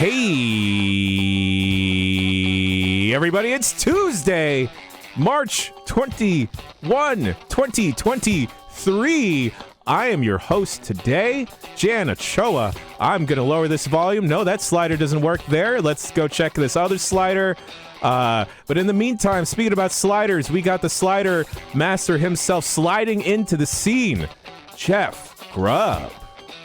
Hey, everybody, it's Tuesday, March 21, 2023. I am your host today, Tchia. I'm going to lower this volume. No, that slider doesn't work there. Let's go check this other slider. But in the meantime, speaking about sliders, we got the slider master himself sliding into the scene, Jeff Grubb.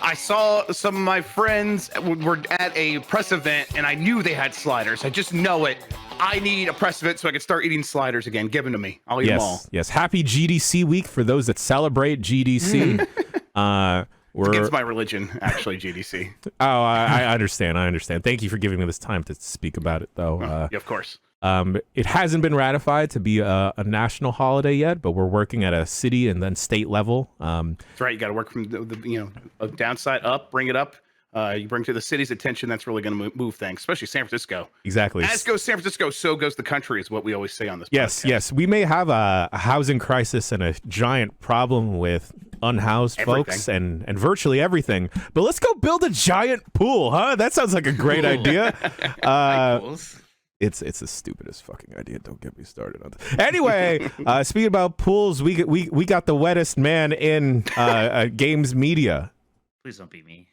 I saw some of my friends were at a press event, and I knew they had sliders. I just know it. I need a press event so I can start eating sliders again. Give them to me. I'll eat them all. Yes. Happy GDC week for those that celebrate GDC. It's against my religion, actually, GDC. Oh, I understand. Thank you for giving me this time to speak about it, though. Yeah, of course. It hasn't been ratified to be a national holiday yet, but we're working at a city and then state level. That's right. You got to work from the downside up, bring it up. You bring to the city's attention. That's really going to move things, especially San Francisco. Exactly. As goes San Francisco, so goes the country, is what we always say on this podcast. Yes. We may have a housing crisis and a giant problem with unhoused folks and virtually everything. But let's go build a giant pool, huh? That sounds like a great idea. It's the stupidest fucking idea. Don't get me started on this. Anyway, speaking about pools, we got the wettest man in games media. Please don't be me.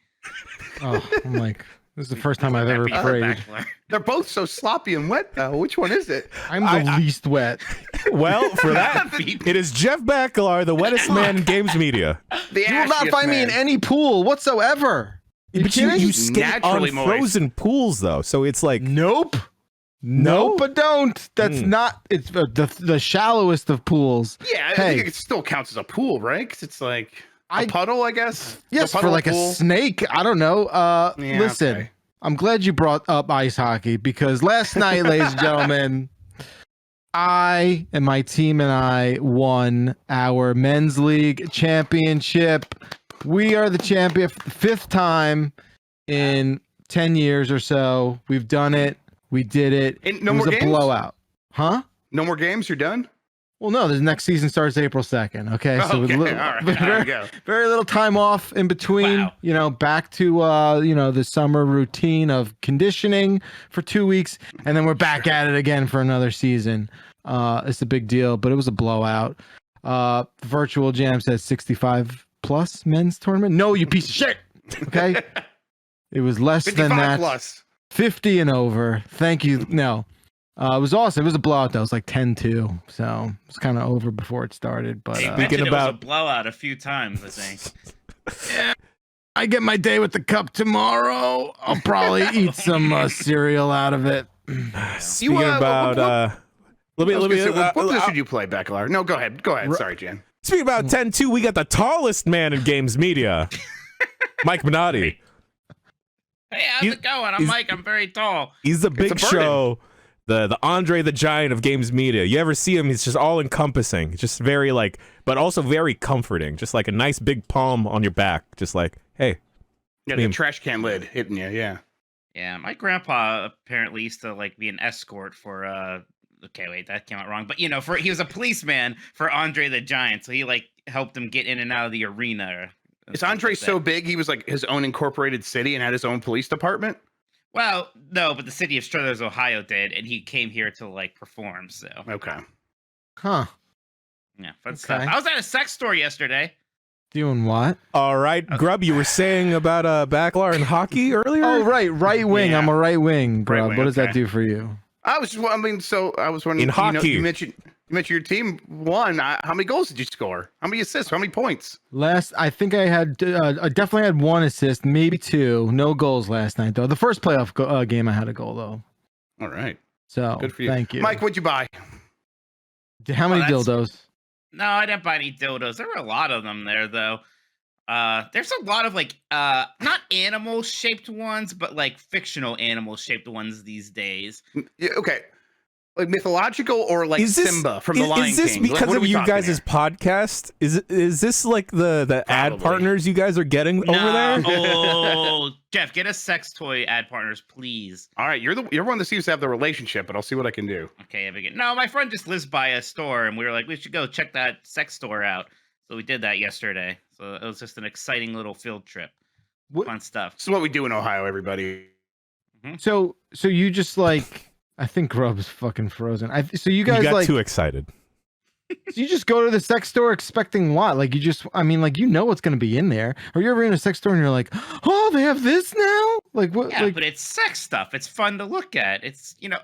Oh, Mike. This is the first time I've ever prayed. They're both so sloppy and wet, though. Which one is it? I'm the least wet. Well, for that, it is Jeff Bakalar, the wettest man in games media. You will not find me in any pool whatsoever. But you skate on frozen pools, though, so it's like... Nope, I don't. That's not... It's the shallowest of pools. Yeah, I think it still counts as a pool, right? Because it's like... A puddle, I guess? Yes, for like pool. A snake. I don't know. Yeah, listen, okay. I'm glad you brought up ice hockey because last night, ladies and gentlemen, I and my team and I won our men's league championship. We are the champion for the 5th time in 10 years or so. We've done it. We did it. And it was a blowout. Huh? No more games? You're done? Well, no, the next season starts April 2nd. Okay, so all right, very little time off in between. Wow. Back to the summer routine of conditioning for 2 weeks, and then we're back at it again for another season. It's a big deal, but it was a blowout. Virtual Jam says 65 plus men's tournament. No, you piece of shit. Okay, it was less than that. Plus. 50 and over. Thank you. No. It was awesome. It was a blowout though. It was like 10-2, so it's kind of over before it started. But speaking about, it was a blowout a few times, I think. Yeah, I get my day with the cup tomorrow. I'll probably eat some cereal out of it. Speaking about, what position do you play, Bakalar? No, go ahead. Sorry, Jan. Speaking about 10-2, we got the tallest man in games media, Mike Minotti. Hey, how's it going? I'm Mike. I'm very tall. He's the big show. The Andre the Giant of games media. You ever see him? He's just all encompassing. Just very but also very comforting. Just like a nice big palm on your back. Just like, hey. Yeah, the trash can lid hitting you. Yeah. Yeah. My grandpa apparently used to be an escort for, okay, wait, that came out wrong. But he was a policeman for Andre the Giant. So he helped him get in and out of the arena. Is Andre so big he was his own incorporated city and had his own police department? Well, no, but the city of Struthers, Ohio did, and he came here to perform. So okay, huh? Yeah, fun stuff. I was at a sex store yesterday. Doing what? All right, Grubb, you were saying about Bakalar and hockey earlier. Oh, right wing. Yeah. I'm a right wing, Grubb. Right wing, what does that do for you? I was wondering in hockey. You mentioned your team won. How many goals did you score? How many assists? How many points? I think I had I definitely had 1 assist, maybe 2. No goals last night though. The first playoff game I had a goal though. All right. So good for you. Thank you, Mike. What'd you buy? How many dildos? No, I didn't buy any dildos. There were a lot of them there though. There's a lot of not animal shaped ones, but fictional animal shaped ones these days. Yeah, okay. Mythological or Simba from the Lion King? Is this because of you guys' podcast? Is this the ad partners you guys are getting over there? Oh, Jeff, get us sex toy ad partners, please. All right, you're one that seems to have the relationship, but I'll see what I can do. Okay, no, my friend just lives by a store, and we were like, we should go check that sex store out. So we did that yesterday. So it was just an exciting little field trip. Fun stuff. This is what we do in Ohio, everybody. So you just like, I think Grub's fucking frozen. So you guys You got like, too excited. so you just go to the sex store expecting what? Like like you know what's gonna be in there. Or you're ever in a sex store and you're like, oh, they have this now? Like what? Yeah, like, but it's sex stuff. It's fun to look at. It's you know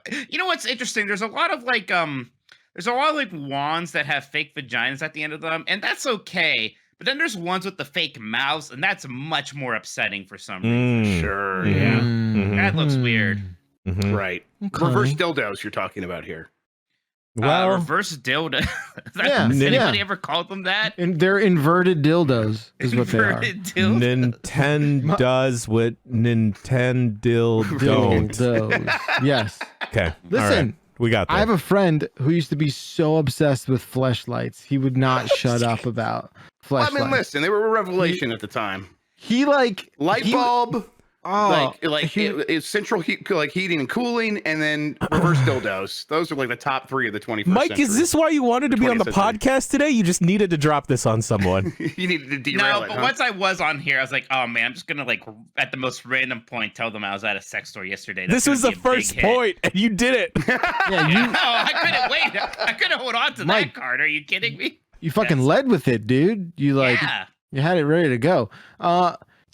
what's interesting. There's a lot of like wands that have fake vaginas at the end of them, and that's okay. But then there's ones with the fake mouths, and that's much more upsetting for some reason. Sure, yeah. That looks weird. Right. Okay. Reverse dildos you're talking about here. Well, Reverse dildo. Yeah, Has anybody yeah. ever called them that? and they're inverted dildos, is what they are. Inverted dildo. Nintendo does what Nintendo don't. Dildos. Yes. Okay. All Listen, right. We got that. I have a friend who used to be so obsessed with fleshlights. He would not shut up about Well, fleshlights. I mean, listen, they were a revelation at the time. He like Light he- bulb, Oh, it's central heat, like heating and cooling, and then reverse dildos. Those are like the top 3 of the 21st Mike, century. is this why you wanted to be on the 20th century. podcast today? You just needed to drop this on someone. You needed to derail No, it, but huh? once I was on here, I was like, oh man, I'm just gonna like at the most random point tell them I was at a sex store yesterday. This was the first point, and you did it. yeah, you No, I couldn't wait. I couldn't hold on to Mike. that card. Are you kidding me? you fucking Yes. led with it, dude. You like Yeah. you had it ready to go.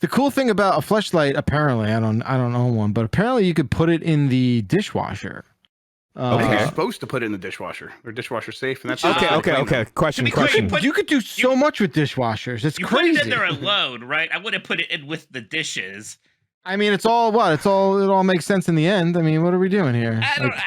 The cool thing about a fleshlight, apparently, I don't own one, but apparently you could put it in the dishwasher. I think Okay. you're supposed to put it in the dishwasher. They're dishwasher safe, and that's Okay. Question. To be clear, Question. But you could do so much with dishwashers. It's You crazy. put it in there alone, right? I wouldn't put it in with the dishes. I mean, it all makes sense in the end. I mean, what are we doing here? I don't. Like,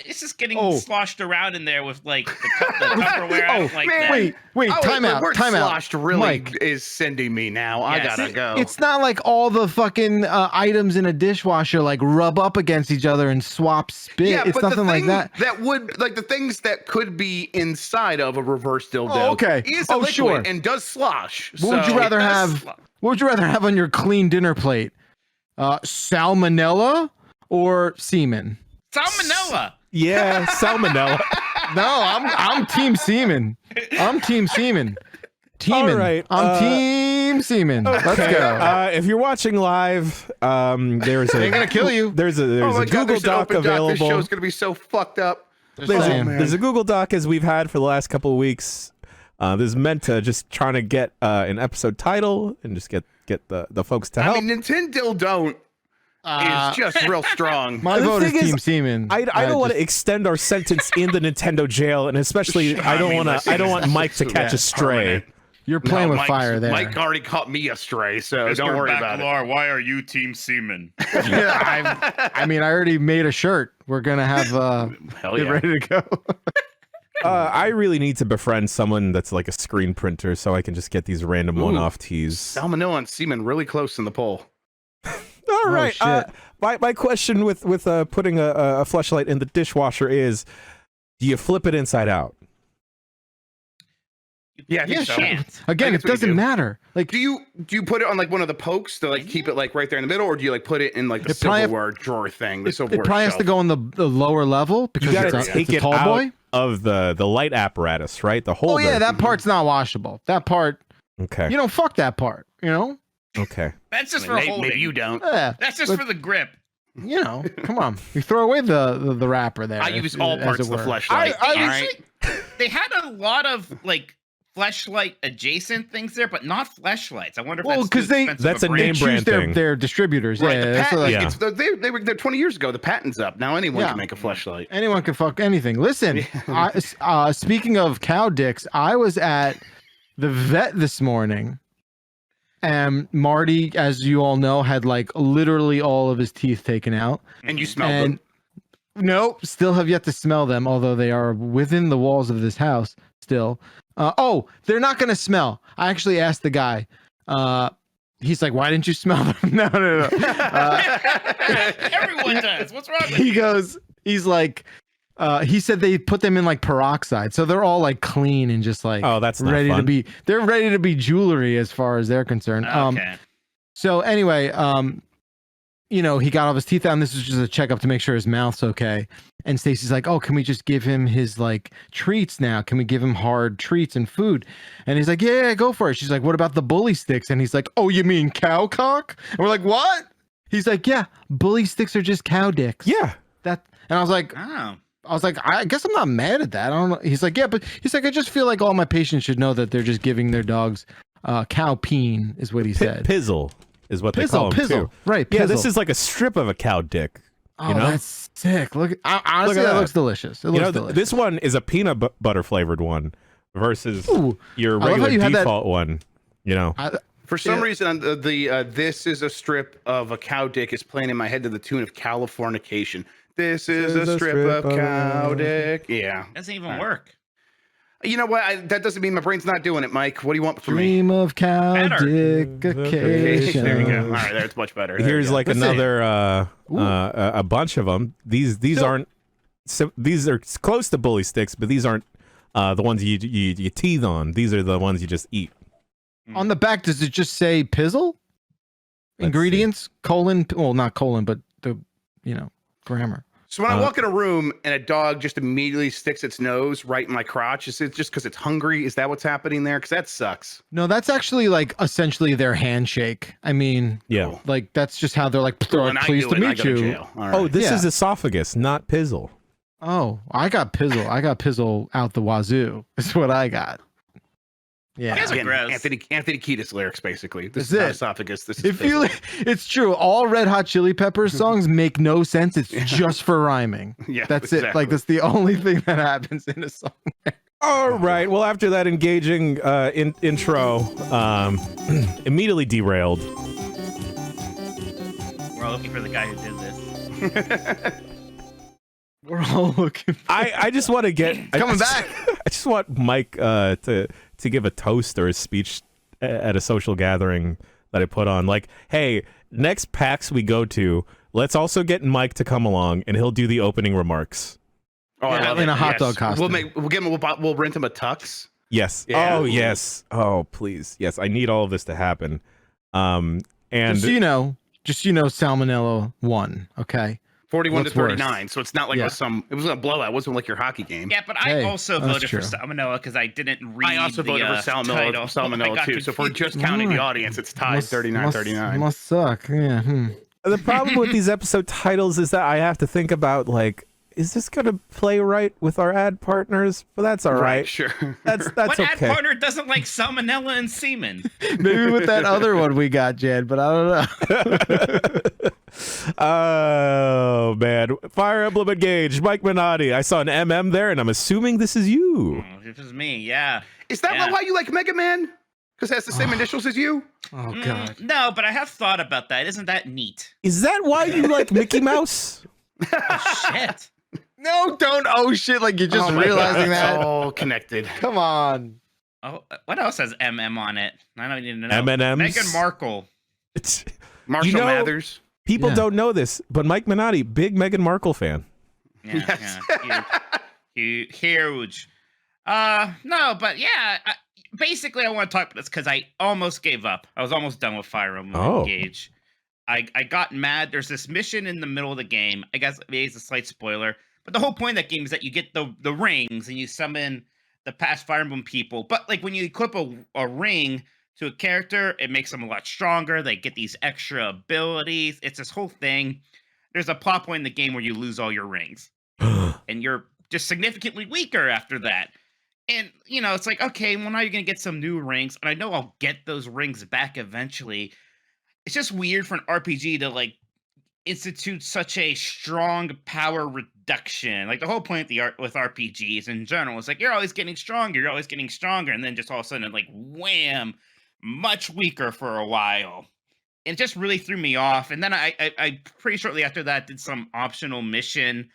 It's just getting Oh. sloshed around in there with like the Tupperware. I don't like man. that. wait, time the out, word time out. sloshed really Mike. is sending me now. I Yes. gotta go. It's not like all the fucking items in a dishwasher like rub up against each other and swap spit. yeah, It's but nothing the like thing that. that would like the things that could be inside of a reverse dildo. Oh, okay. Is a Oh, liquid sure. and does slosh. What would you So- rather have? What would you rather have on your clean dinner plate? Salmonella or semen? Salmonella. Yeah, salmonella. No, I'm team semen. I'm team semen. Teamin'. All right, I'm team semen. Let's Okay, go. if you're watching live, there's a Ain't gonna kill you. There's a Oh my God, Google there's an Doc open This available. show's gonna be so fucked up. There's a Google Doc as we've had for the last couple of weeks. This is meant to just trying to get an episode title and just get the folks to help. I mean, Nintendo don't is just real strong. My The vote is thing is, team semen. I don't want to extend our sentence in the Nintendo jail, and especially I don't want Mike to catch a stray. You're playing with Mike's- fire there. Mike already caught me astray, so don't worry about it. Why are you Team Seaman? I mean, I already made a shirt. We're gonna have Hell get yeah. ready to go. I really need to befriend someone that's like a screen printer so I can just get these random one-off teas. Salmonella and semen really close in the poll. All right. shit. My question with putting a fleshlight in the dishwasher is, do you flip it inside out? Yeah, I think Yeah, so. sure. Again, I it think that's what you doesn't do. matter. Like Do you put it on like one of the pokes to like keep it like right there in the middle, or do you like put it in like the It probably have- silverware drawer thing? The it silverware probably has to shelf? go on the lower level because You gotta it's take a it tall out boy. of the light apparatus, right? The Oh holder. yeah, that part's not washable. That part, Okay. you don't fuck that part. You know. Okay. That's just I for mean, holding. maybe you don't. Yeah. That's just But- for the grip. You know. Come on. You throw away the wrapper there. I use all as parts it of the were. fleshlight. They all right? actually they had a lot of like fleshlight adjacent things there, but not fleshlights. I wonder if Well, that's 'cause too they- expensive That's a brand. name Choose brand thing. their distributors. Right, yeah, the that's patent, like- Yeah. it's, they were there 20 years ago. The patent's up now. Anyone Yeah. can make a fleshlight. anyone can fuck anything. Listen, speaking of cow dicks, I was at the vet this morning, and Marty, as you all know, had like literally all of his teeth taken out. And you smell And them. nope, still have yet to smell them, although they are within the walls of this house still. They're not going to smell. I actually asked the guy. He's like, why didn't you smell them? No. Everyone does. What's wrong with He you? goes, he's like, he said they put them in like peroxide, so they're all like clean and just like Oh, that's not ready fun. to be. They're ready to be jewelry as far as they're concerned. Okay. So anyway, he got all of his teeth out, and this was just a checkup to make sure his mouth's okay. And Stacy's like, "Oh, can we just give him his like treats now? Can we give him hard treats and food?" And he's like, "Yeah, go for it." She's like, "What about the bully sticks?" And he's like, "Oh, you mean cow cock?" And we're like, "What?" He's like, yeah, bully sticks are just cow dicks. Yeah. And I was like, Oh. I guess I'm not mad at that. I don't know. He's like, yeah, but he's like, I just feel like all my patients should know that they're just giving their dogs cow peen, is what he said. Pizzle is what they call them too. Right. Yeah, pizzle. this is like a strip of a cow dick. Oh, you know? that's sick. Honestly, at that that. looks delicious. It looks delicious. This one is a peanut butter flavored one versus your I love how regular you had that- default one. You know, For some reason, this is a strip of a cow dick is playing in my head to the tune of Californication. This is a strip of cow dick. Yeah. Doesn't even work. You know what? That doesn't mean my brain's not doing it, Mike. What do you want from me? Dream of cow Better. dick occasion. There you go. All right, that's much better. There here's you go. like Let's see. another a bunch of them. These aren't. So these are close to bully sticks, but these aren't the ones you teeth on. These are the ones you just eat. On the back, does it just say pizzle? Ingredients, colon, well, not colon, but the, grammar. So when I walk in a room and a dog just immediately sticks its nose right in my crotch, is it just because it's hungry? Is that what's happening there? Because that sucks. No, that's actually like essentially their handshake. I mean, Yeah. like that's just how they're like, When I pleased do to it, I meet go to you. jail. All Oh, right. this Yeah. is esophagus, not pizzle. Oh, I got pizzle. I got pizzle out the wazoo. Is what I got. Yeah. You guys are Again, gross. Anthony Kiedis lyrics, basically. This That's is not it. esophagus. This is If you, pizzle. it's true. All Red Hot Chili Peppers songs make no sense. It's just for rhyming. Yeah, That's it. exactly. Like that's the only thing that happens in a song. All right. Well, after that engaging intro, immediately derailed. We're all looking for the guy who did this. We're all looking. I just want to get Coming back. I just want Mike to give a toast or a speech at a social gathering that I put on. Like, hey, next PAX we go to, let's also get Mike to come along, and he'll do the opening remarks. Oh, I Yeah, love in it. a hot Yes. dog costume. We'll rent him a tux. Yes. Yeah. Oh, yes. Oh, please. Yes, I need all of this to happen. And Just so you know, Salmonella won. Okay. 41 What's to 39. So it's not like Yeah. it was a blowout. It wasn't like your hockey game. Yeah, but I Hey, also that's voted for true. Salmonella because I didn't read I also the, voted for title. Salmonella I got too. So if we're confused. just counting the Alright. audience, it's tied 39-39. Must suck. Yeah. the problem with these episode titles is that I have to think about, like, is this going to play right with our ad partners? But that's all right. Sure. That's What ad okay. partner doesn't like salmonella and semen? Maybe with that other one we got, Jed, but I don't know. Oh, man. Fire Emblem Engage, Mike Minotti. I saw an MM there, and I'm assuming this is you. Oh, this is me, yeah. Is that Yeah. why you like Mega Man? Because it has the same initials as you? Oh God. No, but I have thought about that. Isn't that neat? Is that why you like Mickey Mouse? Oh, shit. No, don't. Oh shit! Like you're just Oh my realizing God, it's that. all connected. Come on. Oh, what else has MM on it? I don't even know. M&Ms? Meghan Markle. It's, Marshall You know- Mathers. people Yeah. don't know this, but Mike Minotti, big Meghan Markle fan. Yeah, Yes. yeah, huge. No, but yeah. Basically, I want to talk about this because I almost gave up. I was almost done with Fire Emblem Oh. Engage. I got mad. There's this mission in the middle of the game. I guess maybe it's a slight spoiler, but the whole point of that game is that you get the rings and you summon the past Fire Emblem people. But like when you equip a ring to a character, it makes them a lot stronger. They get these extra abilities. It's this whole thing. There's a plot point in the game where you lose all your rings and you're just significantly weaker after that. And, it's like, okay, well, now you're going to get some new rings. And I know I'll get those rings back eventually. It's just weird for an RPG to, like, institute such a strong power reduction. Like, the whole point with RPGs in general is, like, you're always getting stronger. You're always getting stronger. And then just all of a sudden, like, wham, much weaker for a while. And it just really threw me off. And then I pretty shortly after that did some optional mission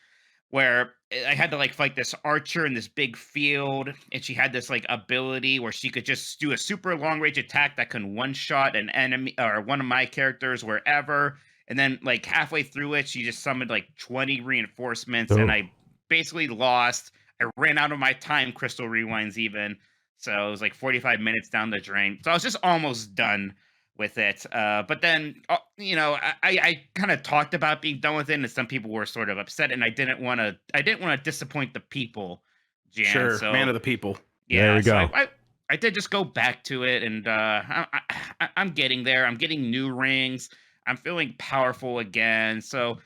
where I had to like fight this archer in this big field, and she had this like ability where she could just do a super long range attack that can one shot an enemy or one of my characters wherever. And then like halfway through it, she just summoned like 20 reinforcements, and I basically lost. I ran out of my time crystal rewinds even, so it was like 45 minutes down the drain. So I was just almost done with it. But then, I kind of talked about being done with it, and some people were sort of upset, and I didn't want to disappoint the people, Jan. Sure, so, man of the people. yeah, There we so go. I did just go back to it, and I'm getting there. I'm getting new rings. I'm feeling powerful again. So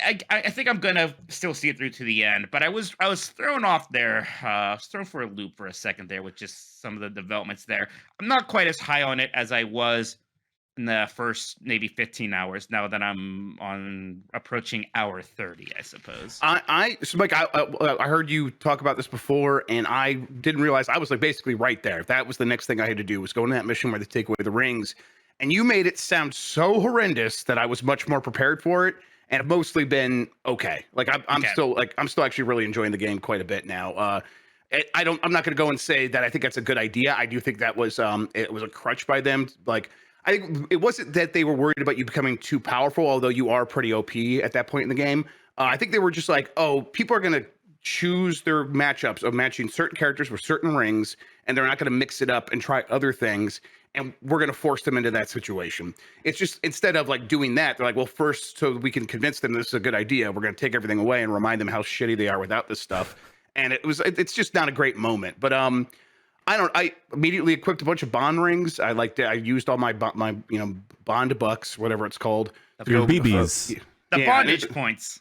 I think I'm gonna still see it through to the end. But I was thrown off there. I was thrown for a loop for a second there with just some of the developments there. I'm not quite as high on it as I was in the first maybe 15 hours. Now that I'm on approaching hour 30, I suppose. So Mike, I heard you talk about this before, and I didn't realize I was like basically right there. That was the next thing I had to do, was go into that mission where they take away the rings, and you made it sound so horrendous that I was much more prepared for it, and have mostly been okay. Like I'm still actually really enjoying the game quite a bit now. I'm not going to go and say that I think that's a good idea. I do think that was it was a crutch by them. Like, I think it wasn't that they were worried about you becoming too powerful, although you are pretty OP at that point in the game. I think they were just like, oh, people are going to choose their matchups of matching certain characters with certain rings, and they're not going to mix it up and try other things, and we're going to force them into that situation. It's just, instead of like doing that, they're like, well, first, so we can convince them this is a good idea, we're going to take everything away and remind them how shitty they are without this stuff. And it's just not a great moment. But I immediately equipped a bunch of bond rings. I used all my bond bucks, whatever it's called. Your BBs. The bondage points.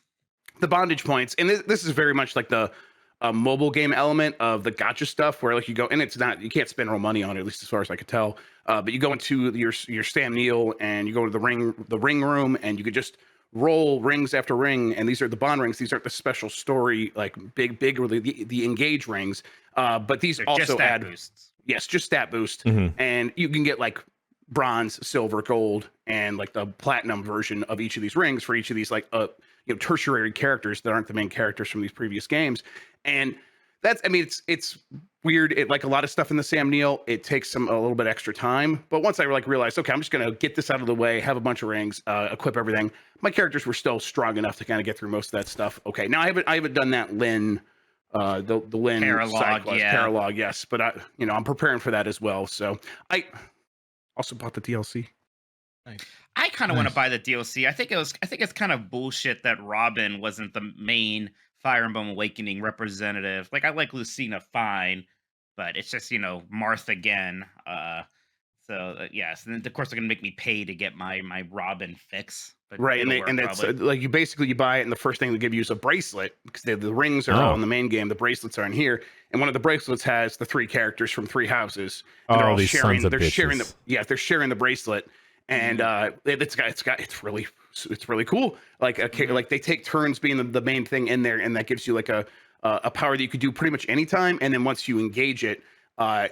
The bondage points. And this is very much like the mobile game element of the gacha stuff, where like you go, and it's not, you can't spend real money on it, at least as far as I could tell. But you go into your Sam Neill and you go to the ring room, and you could just roll rings after ring, and these are the bond rings. These aren't the special story, like big really the engage rings, but these also just stat add boosts. Yes, just stat boost. Mm-hmm. And you can get like bronze, silver, gold, and like the platinum version of each of these rings for each of these like tertiary characters that aren't the main characters from these previous games. And that's, I mean, it's weird. It, like a lot of stuff in the Sam Neill, it takes a little bit extra time. But once I like realized, okay, I'm just gonna get this out of the way, have a bunch of rings, equip everything. My characters were still strong enough to kind of get through most of that stuff. Okay, now I haven't done that Lynn, the Lynn Paralog, Paralog, yes. But I'm preparing for that as well. So I also bought the DLC. Nice. I kind of want to buy the DLC. I think it's kind of bullshit that Robin wasn't the main Fire Emblem Awakening representative. Like, I like Lucina fine, but it's just, Marth again. Yes, and then of course they're gonna make me pay to get my Robin fix. But right, and that's like you buy it, and the first thing they give you is a bracelet, because the rings are all in the main game. The bracelets are in here, and one of the bracelets has the 3 characters from 3 houses. And they're all these sharing. sons of They're sharing bitches. they're sharing the bracelet, and it's really cool. Like they take turns being the main thing in there, and that gives you like a power that you could do pretty much anytime. And then once you engage it,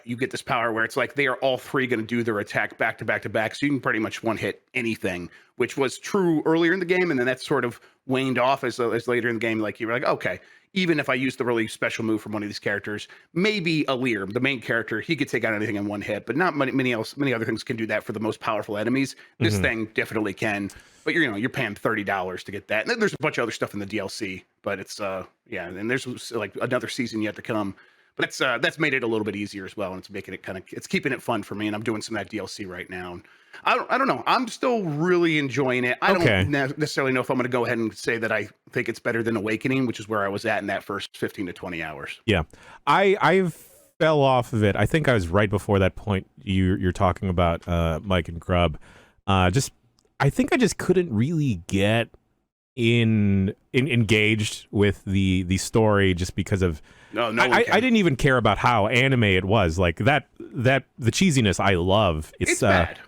you get this power where it's like they are all 3 going to do their attack back to back to back, so you can pretty much one hit anything, which was true earlier in the game, and then that sort of waned off as later in the game. Like you were like, okay, even if I use the really special move from one of these characters, maybe Alir, the main character, he could take out anything in one hit, but not many other things can do that for the most powerful enemies. This thing definitely can, but you're paying $30 to get that. And then there's a bunch of other stuff in the DLC, but it's and there's like another season yet to come. But that's made it a little bit easier as well, and it's making it it's keeping it fun for me. And I'm doing some of that DLC right now. And I don't know. I'm still really enjoying it. I don't necessarily know if I'm going to go ahead and say that I think it's better than Awakening, which is where I was at in that first 15 to 20 hours. Yeah, I fell off of it. I think I was right before that point you're talking about, Mike and Grub. I think I just couldn't really get engaged with the story, just because of I didn't even care about how anime it was. Like that the cheesiness I love. It's bad.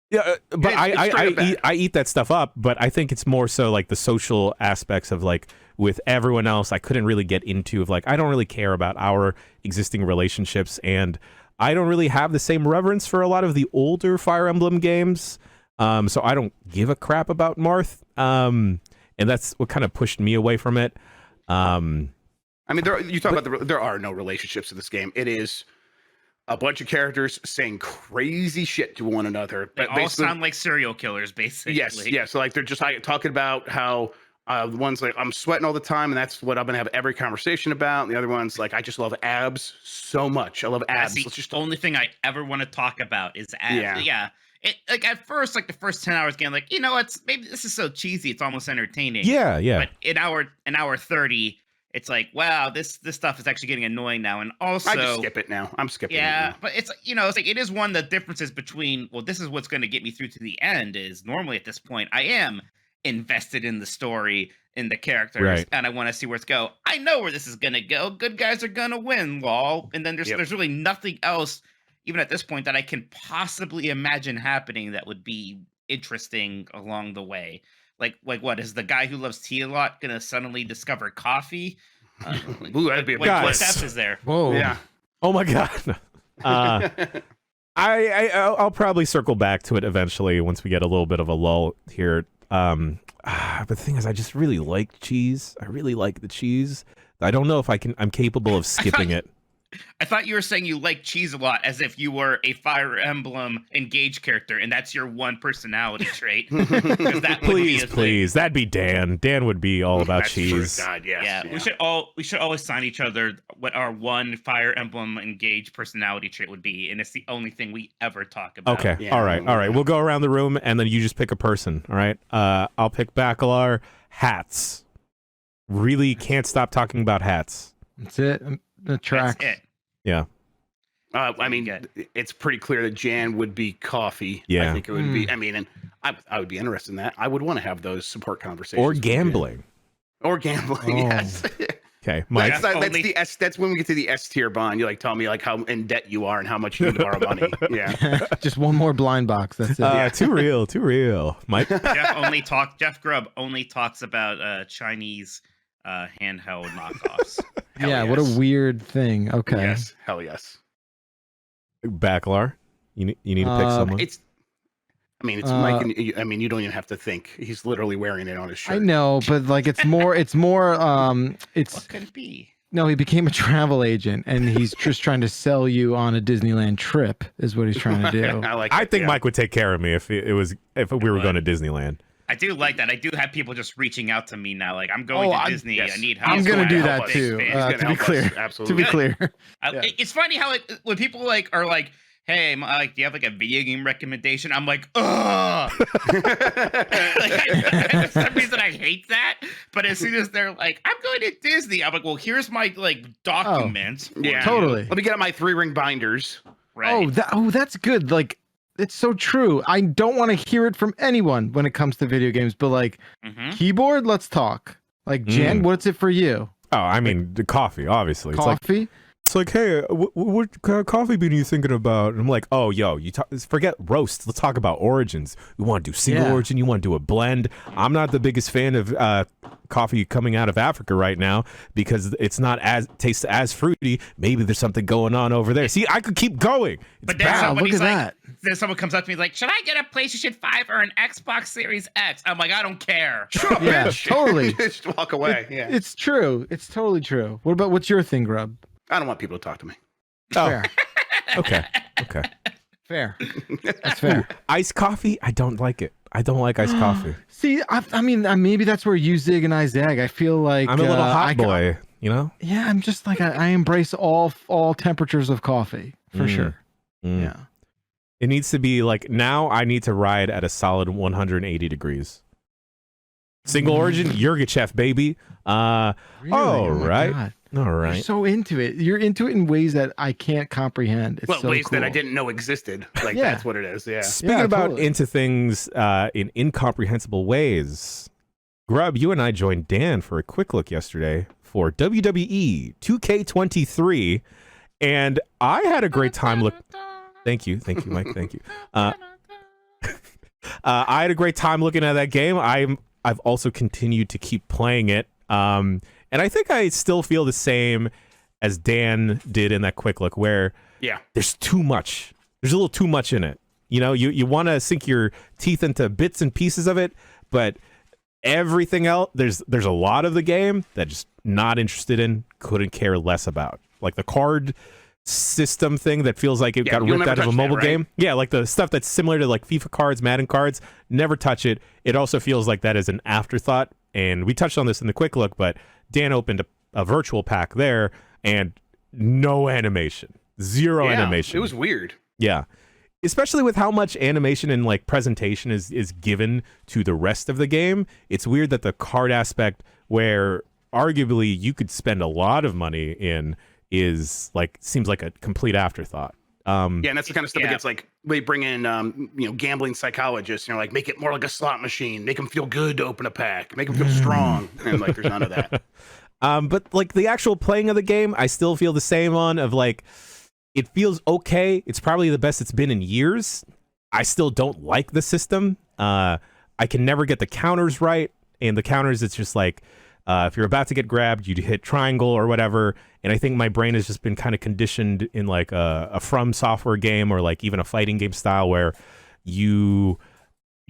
Yeah, but I eat that stuff up. But I think it's more so like the social aspects of like with everyone else. I couldn't really get into of like, I don't really care about our existing relationships, and I don't really have the same reverence for a lot of the older Fire Emblem games. So I don't give a crap about Marth. And that's what kind of pushed me away from it. I mean, there are no relationships in this game. It is a bunch of characters saying crazy shit to one another. They all sound like serial killers, basically. Yes. So like they're just talking about how the one's like, I'm sweating all the time, and that's what I'm gonna have every conversation about. And the other one's like, I just love abs so much. I love abs. That's the only thing I ever want to talk about is abs. Yeah. It, like at first, like the first 10 hours game, like, maybe this is so cheesy, it's almost entertaining. Yeah. But in hour 30, it's like, wow, this stuff is actually getting annoying now. And also, I just skip it now. I'm skipping it yeah, now. but it's it's like it is one of the differences between, well, this is what's going to get me through to the end. Is normally at this point I am invested in the story, in the characters, Right. and I want to see where it's go. I know where this is going to go. Good guys are going to win, lol. And then there's really nothing else, even at this point, that I can possibly imagine happening that would be interesting along the way. Like what is the guy who loves tea a lot gonna suddenly discover coffee? Ooh, that'd be a big What Guys. steps is there? Whoa. Yeah. Oh my god. I'll probably circle back to it eventually once we get a little bit of a lull here. But the thing is, I just really like cheese. I really like the cheese. I don't know if I'm capable of skipping it. I thought you were saying you like cheese a lot, as if you were a Fire Emblem Engage character, and that's your one personality trait. 'Cause that would be a thing. Please, that'd be Dan. Dan would be all about That's cheese. True. God, yes. Yeah, we should always sign each other what our one Fire Emblem Engage personality trait would be, and it's the only thing we ever talk about. Okay. Yeah. All right. We'll go around the room, and then you just pick a person. All right. I'll pick Bacalar. Hats. Really can't stop talking about hats. That's it. The track. That's it. Yeah. I mean, Good. it's pretty clear that Jan would be coffee. Yeah. I think it would be. I mean, and I would be interested in that. I would want to have those support conversations. Or with Jan. gambling. Or gambling. Oh. Yes. Okay. Mike. Yeah. That's Only- the S. That's when we get to the S tier bond. You like tell me like how in debt you are and how much you need to borrow money. Yeah. Just one more blind box. That's it. Too real. Too real. Mike. Jeff Grubb only talks about Chinese handheld knockoffs. Hell Yeah. What a yes. weird thing. Okay. Yes. Hell yes. Bacalar. You need to pick someone. It's. I mean, it's Mike. And I mean, you don't even have to think. He's literally wearing it on his shirt. I know, but like it's more. It's more. It's What could it be? no. He became a travel agent, and he's just trying to sell you on a Disneyland trip. Is what he's trying to do. I like. I it, think yeah. Mike would take care of me if we were going to Disneyland. I do like that. I do have people just reaching out to me now. Like, I'm going to Disney. yes. I need help. I'm gonna He's do gonna that help us. too. He's gonna To be help us. clear. Absolutely. To be clear. Yeah. It's funny how when people are like, hey, like, do you have like a video game recommendation? I'm like, ugh. For some reason, I hate that. But as soon as they're like, I'm going to Disney, I'm like, well, here's my like document. for Yeah. you. Totally. Let me get out my 3-ring binders. Right. That's good. Like, it's so true. I don't want to hear it from anyone when it comes to video games, but like Mhm. keyboard, let's talk. Like, Jan, what's it for you? Oh, I mean, the coffee, obviously. Coffee? It's like, hey, what kind of coffee bean are you thinking about? And I'm like, oh, yo, forget roast. Let's talk about origins. We want to do single Yeah. origin. You want to do a blend. I'm not the biggest fan of coffee coming out of Africa right now because it's not tastes as fruity. Maybe there's something going on over there. See, I could keep going. It's But then bad. Wow, somebody's look at like, that. then someone comes up to me like, should I get a PlayStation 5 or an Xbox Series X? I'm like, I don't care. Yeah, totally. Just walk away. Yeah. It's true. It's totally true. What about what's your thing, Grub? I don't want people to talk to me. Oh, Fair. okay. Fair. That's fair. Iced coffee? I don't like it. I don't like iced coffee. See, I mean, maybe that's where you zig and I zag. I feel like I'm a little hot I- boy, you know? Yeah, I'm just like I embrace all temperatures of coffee for sure. Mm. Yeah. It needs to be like, now I need to ride at a solid 180 degrees. Single origin, Yurgachev, baby. Really? All Oh my right. God. All You're right. so into it. You're into it in ways that I can't comprehend. It's Well, so ways that I cool. didn't know existed. Like Yeah. that's what it is. Yeah. Speaking Yeah, about totally. into things in incomprehensible ways, Grub, you and I joined Dan for a quick look yesterday for WWE 2K23, and I had a great time look. Thank you, Mike. Thank you. I had a great time looking at that game. I've also continued to keep playing it, and I think I still feel the same as Dan did in that quick look, where Yeah. there's too much. There's a little too much in it. You know, you want to sink your teeth into bits and pieces of it, but everything else, there's a lot of the game that just not interested in, couldn't care less about. Like the card system thing that feels like it Yeah, got you'll ripped never out of a touch that, mobile right? game. Yeah, like the stuff that's similar to like FIFA cards, Madden cards, never touch it. It also feels like that is an afterthought. And we touched on this in the quick look, but Dan opened a virtual pack there and no animation. Zero Yeah, animation. It was weird. Yeah. Especially with how much animation and like presentation is given to the rest of the game. It's weird that the card aspect where arguably you could spend a lot of money in is like seems like a complete afterthought. Yeah, and that's the kind of stuff that gets like they bring in gambling psychologists, like make it more like a slot machine, make them feel good to open a pack, make them feel strong, and like there's none of that. But like the actual playing of the game, I still feel the same on of like it feels okay. It's probably the best it's been in years. I still don't like the system. I can never get the counters right, and the counters it's just like if you're about to get grabbed, you hit triangle or whatever. And I think my brain has just been kind of conditioned in like a From Software game or like even a fighting game style where you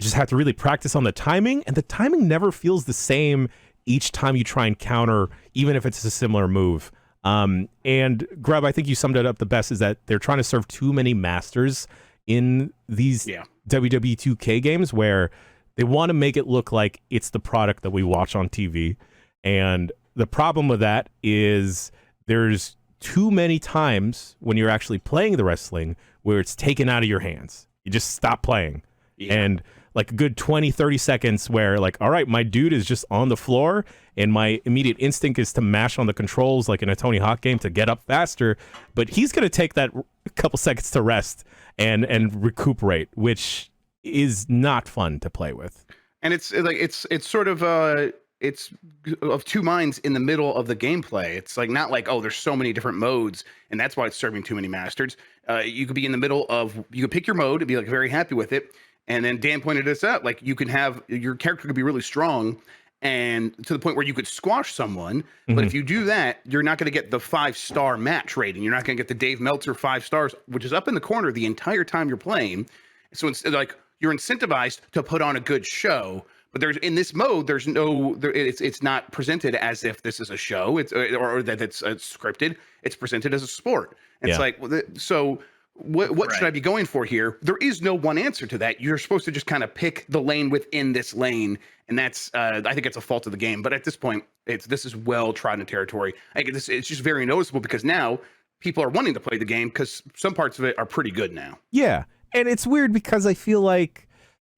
just have to really practice on the timing, and the timing never feels the same each time you try and counter, even if it's a similar move. And Grub, I think you summed it up the best, is that they're trying to serve too many masters in these WWE 2K games where they want to make it look like it's the product that we watch on TV. And the problem with that is there's too many times when you're actually playing the wrestling where it's taken out of your hands. You just stop playing. Yeah. And like a good 20, 30 seconds where like, all right, my dude is just on the floor and my immediate instinct is to mash on the controls like in a Tony Hawk game to get up faster. But he's going to take that couple seconds to rest and recuperate, which is not fun to play with. And it's like it's sort of it's of two minds in the middle of the gameplay. It's like not like, oh, there's so many different modes and that's why it's serving too many masters. You could be in the middle of, you could pick your mode and be like very happy with it. And then Dan pointed this out, like you can have, your character could be really strong and to the point where you could squash someone. But if you do that, you're not going to get the 5-star match rating. You're not going to get the Dave Meltzer 5 stars, which is up in the corner the entire time you're playing. So it's like you're incentivized to put on a good show. But there's in this mode, there's no, it's not presented as if this is a show, or that it's scripted. It's presented as a sport. And it's like, so what should I be going for here? There is no one answer to that. You're supposed to just kind of pick the lane within this lane, and that's I think it's a fault of the game. But at this point, this is well trodden territory. I think it's just very noticeable because now people are wanting to play the game because some parts of it are pretty good now. Yeah, and it's weird because I feel like,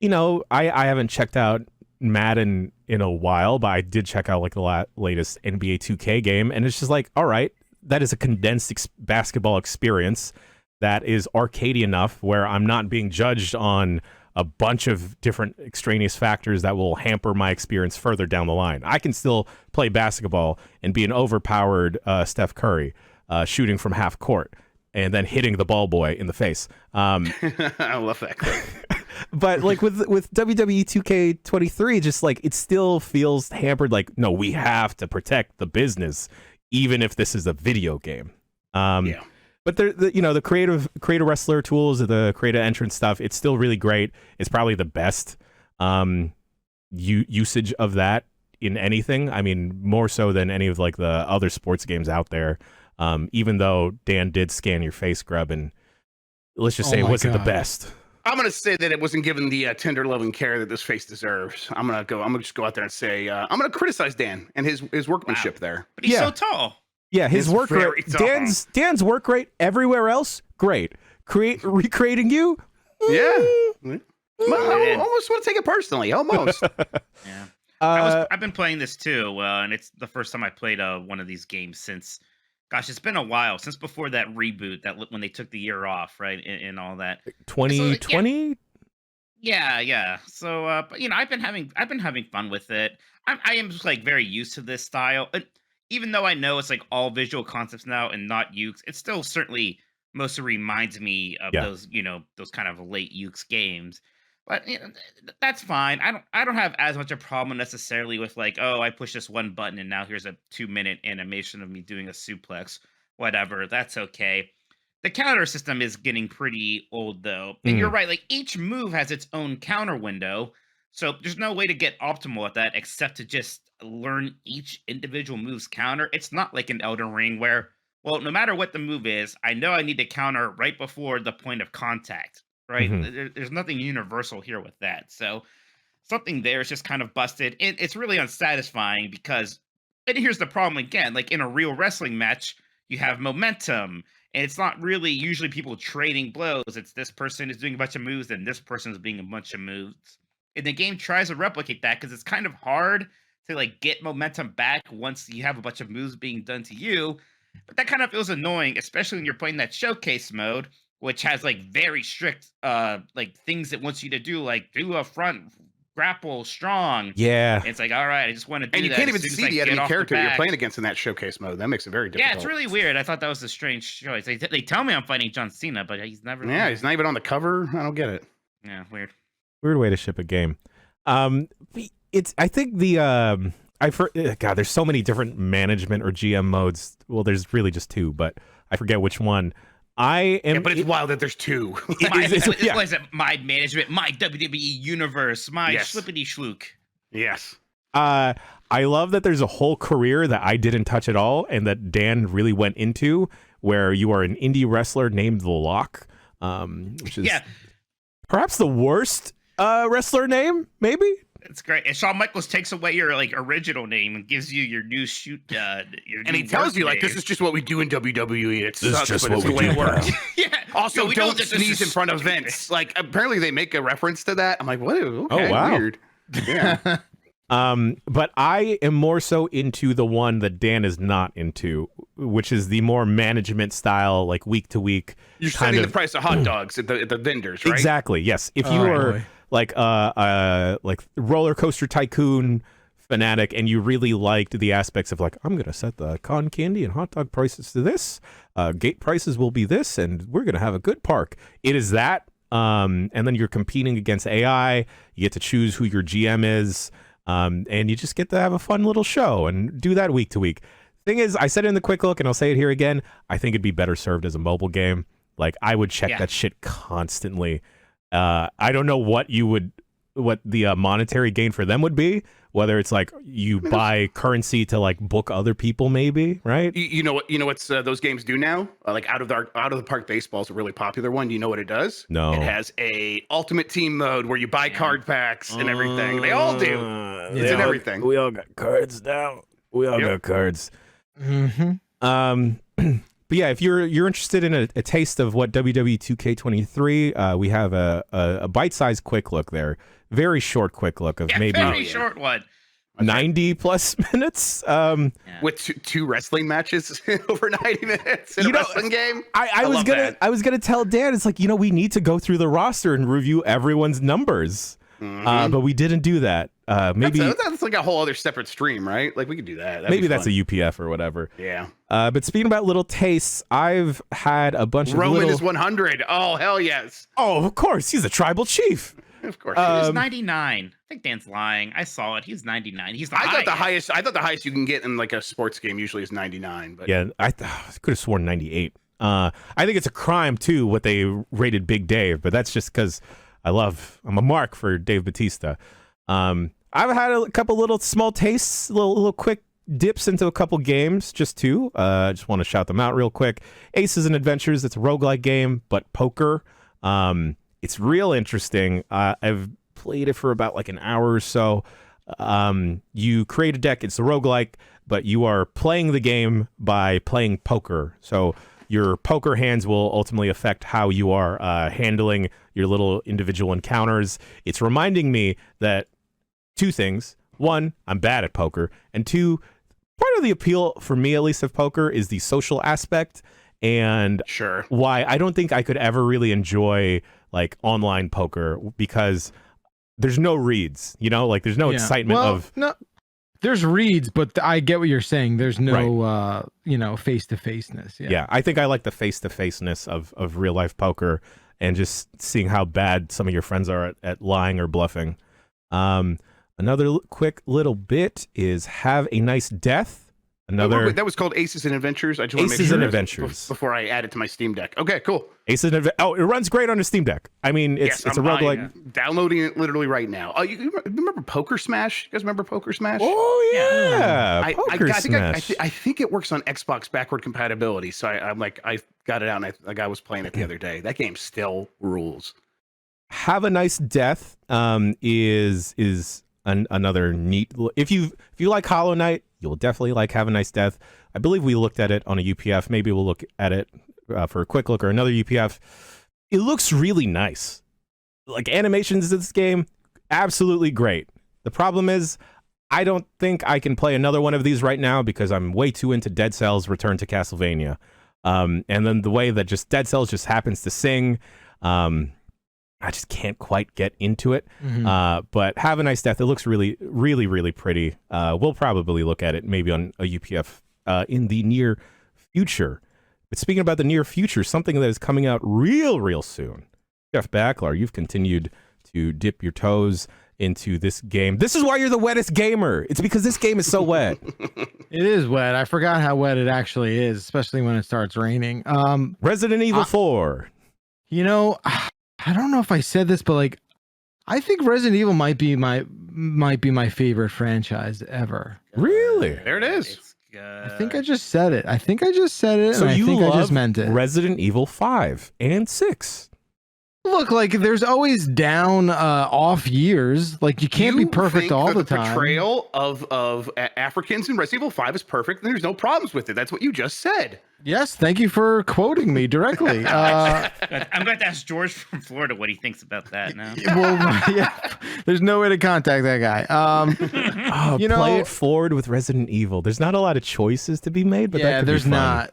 I haven't checked out Madden in a while, but I did check out like the latest NBA 2K game, and it's just like, all right, that is a condensed basketball experience that is arcadey enough where I'm not being judged on a bunch of different extraneous factors that will hamper my experience further down the line. I can still play basketball and be an overpowered Steph Curry shooting from half court and then hitting the ball boy in the face. I love that clip. But like with WWE 2K23, just like it still feels hampered. Like, no, we have to protect the business, even if this is a video game. But the creative wrestler tools, the creative entrance stuff, it's still really great. It's probably the best usage of that in anything. I mean, more so than any of like the other sports games out there. Even though Dan did scan your face, Grub, and let's just say it wasn't the best. I'm gonna say that it wasn't given the tender loving care that this face deserves. I'm gonna just go out there and say I'm gonna criticize Dan and his workmanship there. But he's so tall. Yeah, his work rate. Dan's work rate everywhere else, great. Recreating you? Yeah. I almost want to take it personally. Almost. Yeah. I've been playing this too, and it's the first time I played one of these games since, gosh, it's been a while, since before that reboot, that when they took the year off, right, and all that. 2020? Yeah. So, but I've been having fun with it. I am just like very used to this style. Even though I know it's like all visual concepts now and not Ukes, it still certainly mostly reminds me of those kind of late Ukes games. But that's fine. I don't have as much a problem necessarily with like, oh, I push this one button and now here's a 2-minute animation of me doing a suplex, whatever. That's okay. The counter system is getting pretty old though. And you're right, like each move has its own counter window. So there's no way to get optimal at that except to just learn each individual move's counter. It's not like an Elden Ring where, well, no matter what the move is, I know I need to counter right before the point of contact, right? There's nothing universal here with that. So something there is just kind of busted. It's really unsatisfying because, and here's the problem again, like in a real wrestling match, you have momentum. And it's not really usually people trading blows. It's this person is doing a bunch of moves and this person is doing a bunch of moves. And the game tries to replicate that because it's kind of hard to like get momentum back once you have a bunch of moves being done to you. But that kind of feels annoying, especially when you're playing that showcase mode, which has like very strict like things it wants you to do, like do a front grapple strong. Yeah. And it's like, all right, I just want to do that. And you can't as even soon as see I the get enemy off the character you're back. playing against in that showcase mode. That makes it very difficult. Yeah, it's really weird. I thought that was a strange choice. They tell me I'm fighting John Cena, but he's never. Yeah, he's not even on the cover. I don't get it. Yeah, weird. Weird way to ship a game. It's I think the God, there's so many different management or GM modes. Well, there's really just two, but I forget which one. I am. Yeah, but it's wild that there's two. What is it? My management, my WWE universe, my schlippity schlook. Yes. I love that there's a whole career that I didn't touch at all, and that Dan really went into, where you are an indie wrestler named The Lock, which is perhaps the worst wrestler name, maybe. It's great. And Shawn Michaels takes away your like original name and gives you your new shoot. And he tells you like, this is just what we do in WWE. It's just what we do. It works. Yeah. Also, we don't know that sneeze in front of Vince. Like, apparently they make a reference to that. I'm like, what? Okay, oh wow. Weird. Yeah. But I am more so into the one that Dan is not into, which is the more management style, like week to week. You're setting the price of hot dogs at the vendors, right? Exactly. Yes. If you are like roller coaster tycoon fanatic and you really liked the aspects of like, I'm gonna set the cotton candy and hot dog prices to this, gate prices will be this, and we're gonna have a good park. It is that. And then you're competing against AI. You get to choose who your GM is. And you just get to have a fun little show and do that week to week. Thing is, I said it in the quick look and I'll say it here again. I think it'd be better served as a mobile game. Like, I would check that shit constantly. I don't know what the monetary gain for them would be. Whether it's like you buy currency to like book other people, maybe, right? You know what's those games do now? Like out of the park baseball is a really popular one. Do you know what it does? No. It has a ultimate team mode where you buy card packs and everything. They all do. It's in everything. We all got cards now. We all got cards. Mm-hmm. But yeah, if you're interested in a taste of what WWE 2K23, we have a bite-sized quick look there. Very short quick look of maybe very short one. 90 plus minutes. With two wrestling matches over 90 minutes in a wrestling game. I was gonna tell Dan, it's like, we need to go through the roster and review everyone's numbers. But we didn't do that. Maybe that's like a whole other separate stream, right? Like we could do that. Maybe that's a UPF or whatever. Yeah. But speaking about little tastes, I've had a bunch of Roman is 100. Oh, hell yes. Oh, of course. He's a tribal chief. Of course. He was 99. I think Dan's lying. I saw it. He's 99. He's the highest. I thought the highest you can get in like a sports game usually is 99. But yeah, I could have sworn 98. I think it's a crime too what they rated Big Dave, but that's just because I'm a mark for Dave Bautista. I've had a couple little small tastes, little quick dips into a couple games, just two. Just want to shout them out real quick. Aces and Adventures. It's a roguelike game, but poker. It's real interesting. I've played it for about like an hour or so. You create a deck. It's a roguelike, but you are playing the game by playing poker. So your poker hands will ultimately affect how you are handling your little individual encounters. It's reminding me that two things. One, I'm bad at poker. And two, part of the appeal for me, at least, of poker is the social aspect. And why I don't think I could ever really enjoy like online poker because there's no reads, like there's no excitement no, there's reads, but I get what you're saying. There's no, face-to-faceness. Yeah. I think I like the face-to-faceness of real life poker and just seeing how bad some of your friends are at lying or bluffing. Another quick little bit is Have a Nice Death. That was called Aces and Adventures. I just want to make sure and Adventures before I add it to my Steam Deck. Okay, cool. Aces and it runs great on a Steam Deck. I mean, it's a roguelike. Downloading it literally right now. Oh, you remember Poker Smash? You guys remember Poker Smash? Oh yeah, Poker Smash. I think it works on Xbox backward compatibility. So I got it out and I was playing it the other day. That game still rules. Have a Nice Death is another neat. If you like Hollow Knight, you'll definitely like Have a Nice Death. I believe we looked at it on a UPF. Maybe we'll look at it for a quick look or another UPF. It looks really nice. Like animations in this game, absolutely great. The problem is, I don't think I can play another one of these right now because I'm way too into Dead Cells Return to Castlevania. And then the way that just Dead Cells just happens to sing, I just can't quite get into it. But Have a Nice Death, it looks really, really, really pretty. We'll probably look at it maybe on a UPF in the near future. But speaking about the near future, something that is coming out real soon. Jeff Backlar, you've continued to dip your toes into this game. This is why you're the wettest gamer. It's because this game is so wet. It is wet. I forgot how wet it actually is, especially when it starts raining. Resident Evil 4. You know, I don't know if I said this, but like, I think Resident Evil might be my favorite franchise ever. Really? There it is. It's good. I think I just said it. I think I just said it, So and I you think love I just meant it. Resident Evil 5 and 6. Look, like there's always down off years. Like you can't be perfect all the time. The portrayal of Africans in Resident Evil 5 is perfect, and there's no problems with it. That's what you just said. Yes, thank you for quoting me directly. I'm going to ask George from Florida what he thinks about that now. Well, yeah, there's no way to contact that guy. You know, play it forward with Resident Evil. There's not a lot of choices to be made, but yeah, that could there's be fun.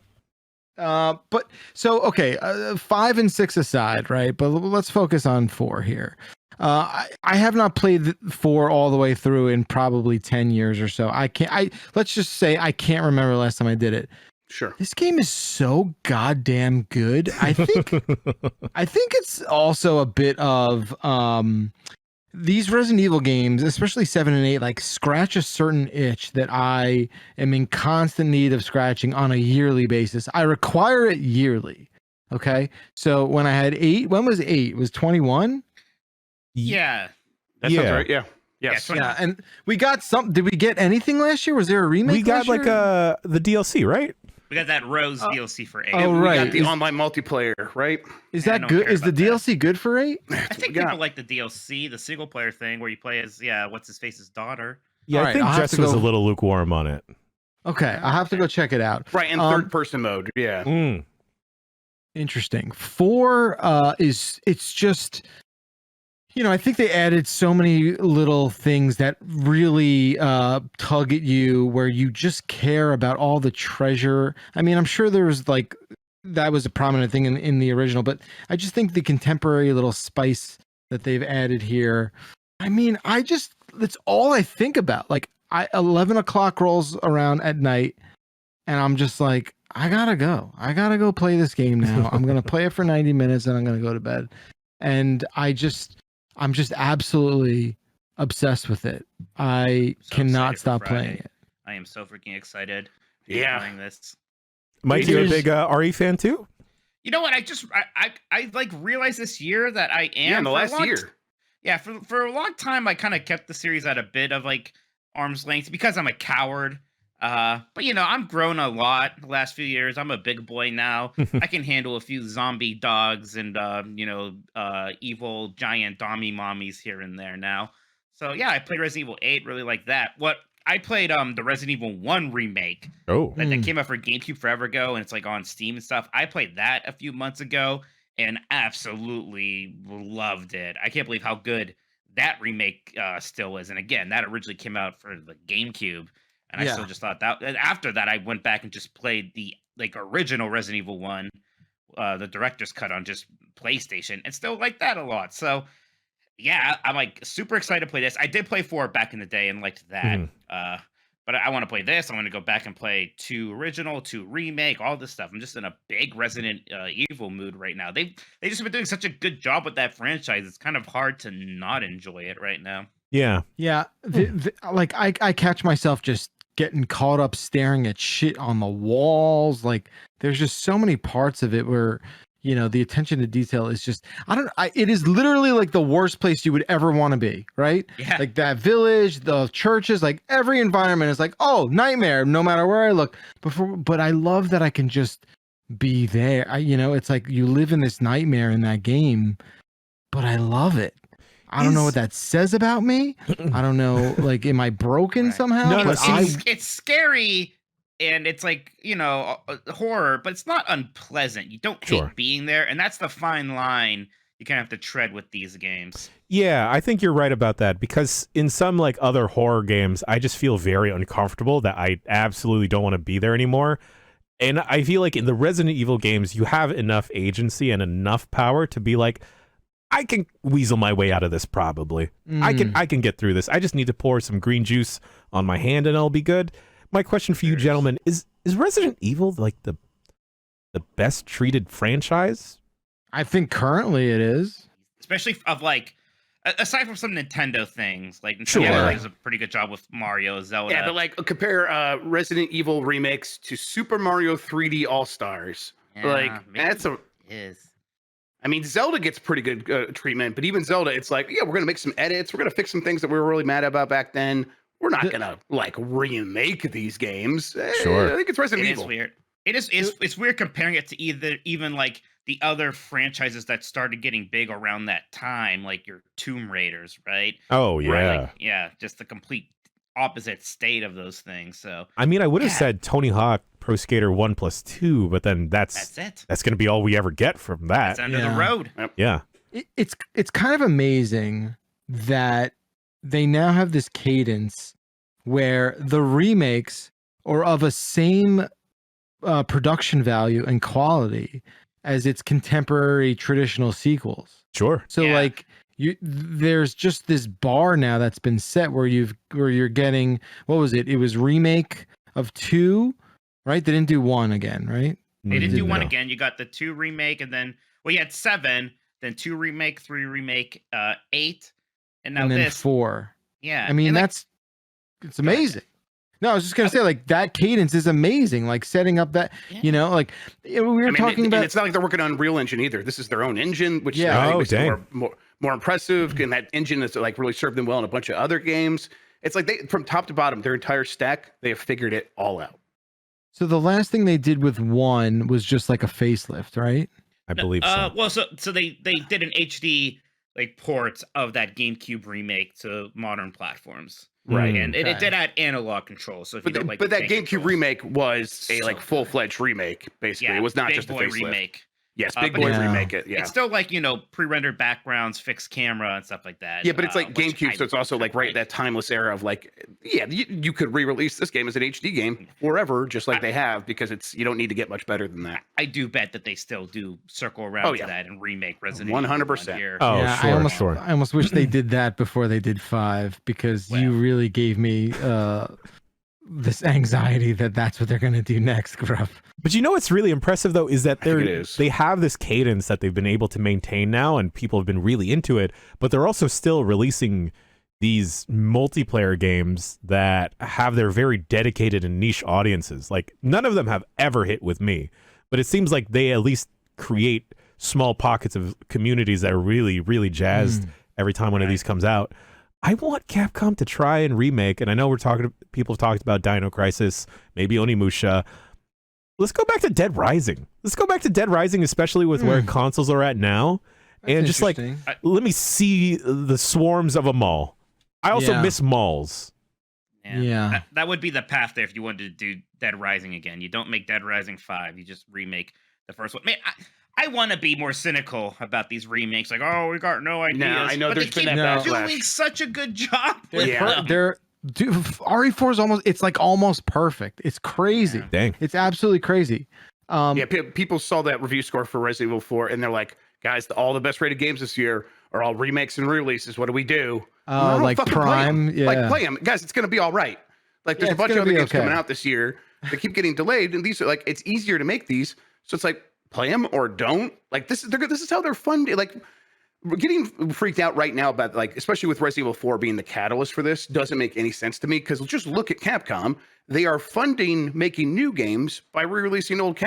not. But so okay, 5 and 6 aside, right? But let's focus on 4 here. I have not played 4 all the way through in probably 10 years or so. Let's just say I can't remember the last time I did it. Sure. This game is so goddamn good. I think it's also a bit of these Resident Evil games, especially 7 and 8, like scratch a certain itch that I am in constant need of scratching on a yearly basis. I require it yearly. Okay. So when I had 8, when was 8? It was 21? Yeah. That sounds right. Yeah. Yes. Yeah. And we got did we get anything last year? Was there a remake? We got last year? the DLC, right? We got that Rose DLC for 8. Oh, We right. got the online multiplayer, right? Is I that don't good? care Is the about that. DLC good for 8? I think we got. people like the DLC, the single player thing where you play as, what's his face's daughter. Yeah, All I right, think I'll have Jess to was a go- little lukewarm on it. Okay, I'll have to go check it out. Right, in third person mode. Yeah. Interesting. 4 it's just, you know, I think they added so many little things that really tug at you where you just care about all the treasure. I mean, I'm sure there was like that was a prominent thing in the original, but I just think the contemporary little spice that they've added here. I mean, that's all I think about. Like 11 o'clock rolls around at night and I'm just like, I gotta go play this game now. I'm going to play it for 90 minutes and I'm going to go to bed. And I'm just absolutely obsessed with it. I So cannot excited for stop Friday. playing it. I am so freaking excited to be Yeah. playing this. Mike, you a Here's- big RE fan too? You know what? I like realized this year that I am. Yeah, in the for a last long year. Yeah, for a long time, I kind of kept the series at a bit of like arm's length because I'm a coward. But you know, I'm grown a lot the last few years. I'm a big boy now. I can handle a few zombie dogs and evil giant dommy mommies here and there now. So yeah, I played Resident Evil 8, really like that. What I played the Resident Evil 1 remake Oh, that came out for GameCube forever ago, and it's like on Steam and stuff. I played that a few months ago and absolutely loved it. I can't believe how good that remake still is. And again, that originally came out for the GameCube, and I Yeah. still just thought that. And after that, I went back and just played the like original Resident Evil 1, the director's cut on just PlayStation, and still like that a lot. So yeah, I'm like super excited to play this. I did play 4 back in the day and liked that. But I want to play this. I want to go back and play 2 original, 2 remake, all this stuff. I'm just in a big Resident Evil mood right now. They just been doing such a good job with that franchise. It's kind of hard to not enjoy it right now. yeah. Yeah, like I catch myself just getting caught up staring at shit on the walls. Like there's just so many parts of it where, you know, the attention to detail is just it is literally like the worst place you would ever want to be, right? Yeah. Like that village, the churches, like every environment is like, oh, nightmare no matter where I look. But I love that I can just be there. It's like you live in this nightmare in that game, but I love it. I don't know what that says about me. I don't know, like, am I broken Right. somehow? No, But It's scary and it's like, you know, horror, but it's not unpleasant. You don't hate Sure. being there, and that's the fine line you kind of have to tread with these games. Yeah, I think you're right about that, because in some like other horror games, I just feel very uncomfortable that I absolutely don't want to be there anymore. And I feel like in the Resident Evil games, you have enough agency and enough power to be like, I can weasel my way out of this probably. I can get through this. I just need to pour some green juice on my hand and I'll be good. My question for you gentlemen is Resident Evil like the best treated franchise? I think currently it is. Especially of like, aside from some Nintendo things, like Nintendo Sure. does a pretty good job with Mario, Zelda. Yeah, but like compare Resident Evil remakes to Super Mario 3D All Stars. Yeah, Like maybe that's a. it is. I mean, Zelda gets pretty good treatment, but even Zelda, it's like, yeah, we're gonna make some edits. We're gonna fix some things that we were really mad about back then. We're not gonna like remake these games. Sure. I think it's Resident It Evil. is weird. It's weird comparing it to even like the other franchises that started getting big around that time, like your Tomb Raiders, right? Oh Where, yeah. like, yeah, just the complete opposite state of those things. So I mean, I would have Yeah. said Tony Hawk Pro Skater 1+2, but then that's it. that's going to be all we ever get from that. That's end of Yeah. the road. Yeah. It's kind of amazing that they now have this cadence where the remakes are of a same production value and quality as its contemporary traditional sequels. Sure. So Yeah. like there's just this bar now that's been set where you're getting, what was it? It was remake of 2, right? They didn't do 1 again, right? They didn't do Mm, 1 no. again. You got the 2 remake, and then you had 7, then 2 remake, 3 remake, 8, and now And then this. 4. Yeah, I mean, and, like, it's amazing. No, I was just gonna say, like, that cadence is amazing. Like setting up that, Yeah. like we were I mean, talking and about. it's not like they're working on Unreal Engine either. This is their own engine, which Yeah. I think Oh, makes it dang. more impressive. And that engine has like really served them well in a bunch of other games. It's like they, from top to bottom, their entire stack, they have figured it all out. So the last thing they did with 1 was just like a facelift, right? I believe so. Well, so they did an HD like port of that GameCube remake to modern platforms, right? Mm. And it Okay. did add analog control. So if you But, don't like, but the that tank GameCube controls- remake was a So like good. full-fledged remake, basically. yeah, It was not Big just a Boy facelift. remake. Yes, Uh, Big but Boy it's- remake it. Yeah. It's still like pre-rendered backgrounds, fixed camera, and stuff like that. Yeah, but it's like which GameCube, so it's also like right that timeless era of like, yeah, you could re-release this game as an HD game forever, just like they have, because it's you don't need to get much better than that. I do bet that they still do circle around Oh, to yeah. that and remake Resident 100%. Evil 1 here. Oh, yeah, sure, sure. I almost wish they did that before they did 5, because you Well. really gave me this anxiety that that's what they're gonna do next, Gruff. But you know what's really impressive though is that I think it is. they have this cadence that they've been able to maintain now, and people have been really into it. But they're also still releasing these multiplayer games that have their very dedicated and niche audiences. Like none of them have ever hit with me, but it seems like they at least create small pockets of communities that are really, really jazzed every time one of these comes out. I want Capcom to try and remake, and I know people have talked about Dino Crisis, maybe Onimusha. Let's go back to Dead Rising. Let's go back to Dead Rising, especially with where consoles are at now. That's and just like, interesting. let me see the swarms of a mall. I also Yeah. miss malls. Yeah. That would be the path there if you wanted to do Dead Rising again. You don't make Dead Rising 5. You just remake the first one. Man, I want to be more cynical about these remakes. Like, oh, we got no ideas. I know but they there's been keep that backlash. doing such a good job. They're, with them. dude, RE4 is almost perfect. It's crazy. Yeah. Dang. It's absolutely crazy. Yeah, people saw that review score for Resident Evil 4, and they're like, guys, all the best rated games this year are all remakes and re-releases. What do we do? Oh, No, like fucking Prime, play 'em. Like, yeah. play them. Guys, it's going to be all right. Like, there's Yeah, a it's bunch of gonna other be games coming okay. out this year. They keep getting delayed, and these are like, it's easier to make these. So it's like, play them or don't. Like, this is how they're funded. Like, we're getting freaked out right now about, like, especially with Resident Evil 4 being the catalyst for this, doesn't make any sense to me, because just look at Capcom. They are funding making new games by re-releasing old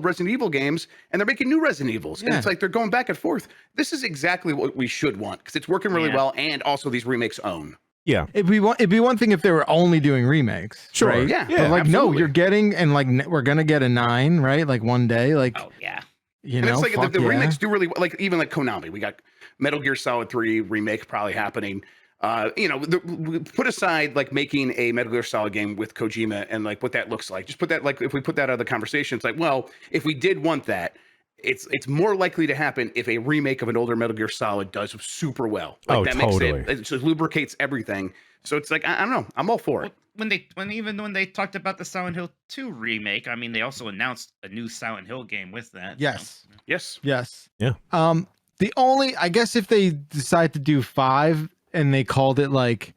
Resident Evil games, and they're making new Resident Evils. And Yeah. it's like they're going back and forth. This is exactly what we should want, because it's working really Yeah. well, and also these remakes own. Yeah. It'd be one thing if they were only doing remakes. Sure. Right? Yeah. But like, no, absolutely. you're getting, and like, we're gonna get a 9, right? Like one day, like, Oh, yeah. you And know, it's like fuck the yeah. remakes do really like, even like Konami. We got Metal Gear Solid 3 remake probably happening. Put aside like making a Metal Gear Solid game with Kojima and like what that looks like. Just put that, like, if we put that out of the conversation, it's like, well, if we did want that, it's more likely to happen if a remake of an older Metal Gear Solid does super well. Oh, that totally. makes it just lubricates everything. So it's like I don't know. I'm all for it. When they talked about the Silent Hill 2 remake, I mean, they also announced a new Silent Hill game with that. Yes. So. Yes. Yeah. The only, I guess, if they decide to do 5 and they called it like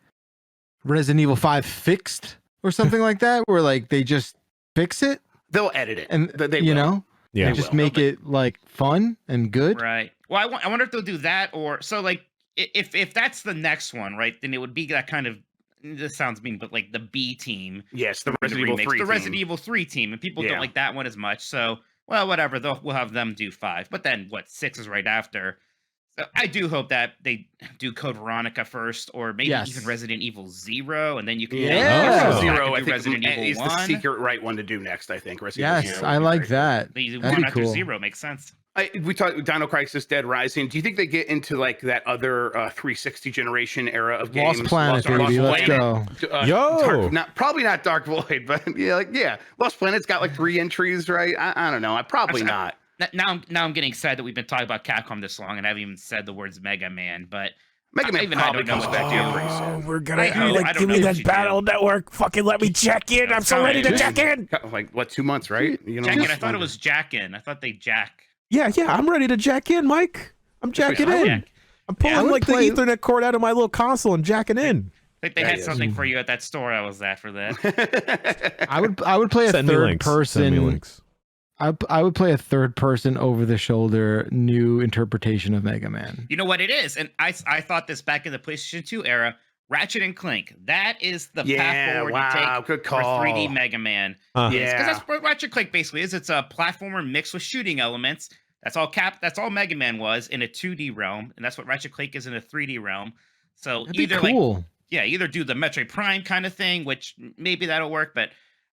Resident Evil 5 fixed or something like that, where like they just fix it They'll edit it, and they you will. know, Yeah. and just make it like fun and good. Right. Well, I wonder if they'll do that, or so like if that's the next one, right? Then it would be that kind of. This sounds mean, but like the B team. Yes, the Resident Evil 3 the team. Resident Evil 3 team, and people don't like that one as much. So, well, whatever. We'll have them do 5, but then 6 is right after. So I do hope that they do Code Veronica first, or maybe even Resident Evil 0, and then you can Zero. I think Resident Evil is 1. the secret right one to do next. I think Resident Evil 0 I like that. They do That'd 1 be after cool. 0 makes sense. We talked Dino Crisis, Dead Rising. Do you think they get into like that other 360 generation era of games? Lost Planet, baby. Let's go. Yo! Probably not Dark Void, but Lost Planet's got like 3 entries, right? I don't know. Probably not. Now I'm getting sad that we've been talking about Capcom this long, and I haven't even said the words Mega Man, but Mega Man even probably I don't know comes what back to here do. pretty soon. We're gonna I don't give know me what that you Battle Network. Fucking let me check in. I'm so ready to check in. Like what, 2 months, right? You know, Jack in, I thought it was Jack in. I thought they jack. Yeah, I'm ready to jack in, Mike. I'm jacking in. Jack. I'm pulling like the Ethernet cord out of my little console and jacking in. Like they had something for you at that store I was at for that. I would play a Send me third links. person. Send me links. I would play a third person over the shoulder new interpretation of Mega Man. You know what it is, and I thought this back in the PlayStation 2 era. Ratchet and Clink. That is the path forward to take good for call. 3D Mega Man. Huh. Because that's what Ratchet and Clink basically is. It's a platformer mixed with shooting elements. That's all Mega Man was in a 2D realm, and that's what Ratchet and Clink is in a 3D realm. So That'd be cool. either do the Metroid Prime kind of thing, which maybe that'll work, but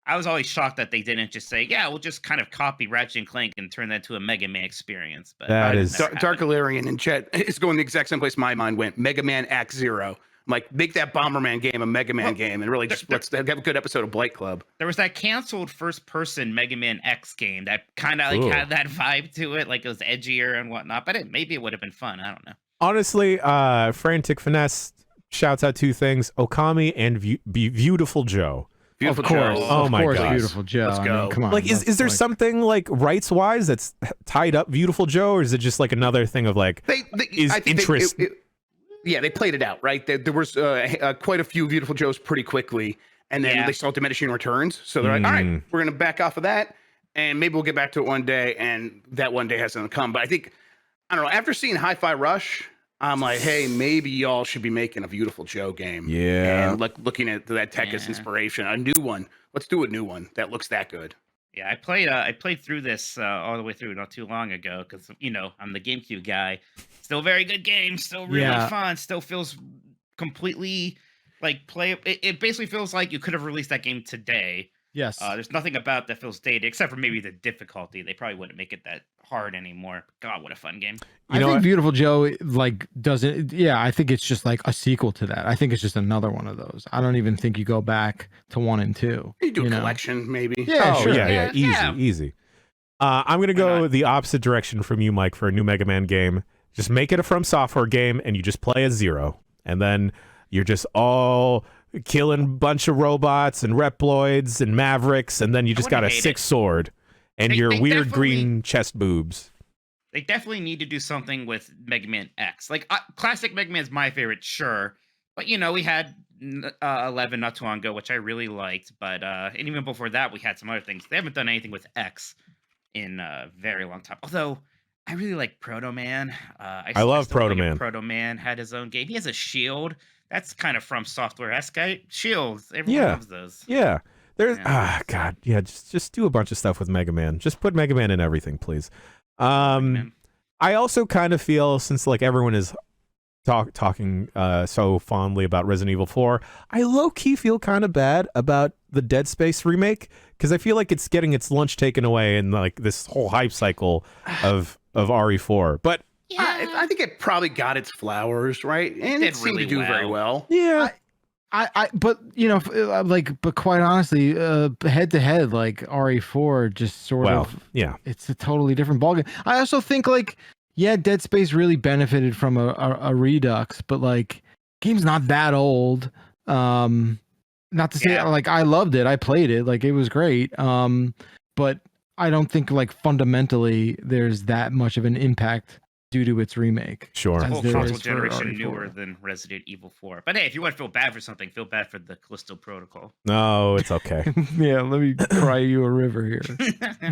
I was always shocked that they didn't just say, we'll just kind of copy Ratchet and Clank and turn that into a Mega Man experience. But That is Dark Illyrian in chat is going the exact same place my mind went. Mega Man Act Zero. Like, make that Bomberman game a Mega Man game, and really just let's have a good episode of Blight Club. There was that canceled first-person Mega Man X game that kind of like had that vibe to it, like it was edgier and whatnot. But maybe it would have been fun. I don't know. Honestly, Frantic Finesse shouts out 2 things: Okami and Beautiful Joe. Beautiful of course, Joe. Oh my gosh. Beautiful Joe. Let's I go. mean, come on. Like, is there something like rights-wise that's tied up Beautiful Joe, or is it just like another thing of like I think interest? They played it out, right? There was quite a few Beautiful Joes pretty quickly, and then they saw diminishing returns. So they're like, all right, we're going to back off of that, and maybe we'll get back to it one day, and that one day hasn't come. But I think, I don't know, after seeing Hi-Fi Rush, I'm like, hey, maybe y'all should be making a Beautiful Joe game. Yeah. And looking at that tech as inspiration, a new one. Let's do a new one that looks that good. Yeah, I played through this all the way through not too long ago because I'm the GameCube guy. Still a very good game, still really fun, still feels completely like play. It basically feels like you could have released that game today. Yes. There's nothing about that feels dated except for maybe the difficulty. They probably wouldn't make it that hard anymore. God, what a fun game! I think Beautiful Joe doesn't. Yeah, I think it's just like a sequel to that. I think it's just another one of those. I don't even think you go back to 1 and 2. You do a collection, maybe. Yeah, sure. Yeah, easy. I'm gonna go the opposite direction from you, Mike, for a new Mega Man game. Just make it a From Software game, and you just play as Zero, and then you're just all killing a bunch of robots and Reploids and Mavericks, and then you just got a 6 sword and your weird green chest boobs. They definitely need to do something with Mega Man X. Like classic Mega Man's my favorite, sure, but we had 11 not too long ago, which I really liked. But and even before that, we had some other things. They haven't done anything with X in a very long time. Although I really like Proto Man. I love Proto Man. Proto Man had his own game. He has a shield. That's kind of From Software-esque. Shields. Everyone loves those. Yeah. There's God. Yeah, just do a bunch of stuff with Mega Man. Just put Mega Man in everything, please. I also kind of feel, since like everyone is talking so fondly about Resident Evil 4, I low-key feel kind of bad about the Dead Space remake, because I feel like it's getting its lunch taken away in like this whole hype cycle of RE4. But I think it probably got its flowers, right? And it seemed to do very well. Yeah. but but quite honestly, head to head, like RE4 just sort of, yeah, it's a totally different ballgame. I also think Dead Space really benefited from a redux, but like game's not that old. Not to say I loved it, I played it, like it was great. But I don't think fundamentally there's that much of an impact due to its remake. Sure. Whole console generation newer than Resident Evil 4. But hey, if you want to feel bad for something, feel bad for the Callisto Protocol. No, it's okay. Yeah, let me cry you a river here.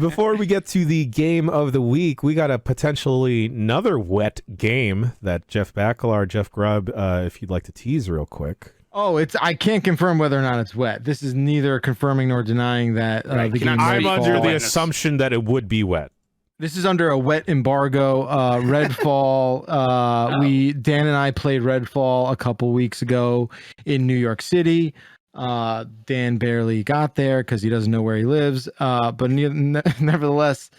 Before we get to the game of the week, we got a potentially another wet game that Jeff Bakalar, Jeff Grubb, if you'd like to tease real quick. Oh, I can't confirm whether or not it's wet. This is neither confirming nor denying that the game. I'm under the assumption that it would be wet. This is under a wet embargo. Redfall. Dan and I played Redfall a couple weeks ago in New York City. Dan barely got there because he doesn't know where he lives. But nevertheless,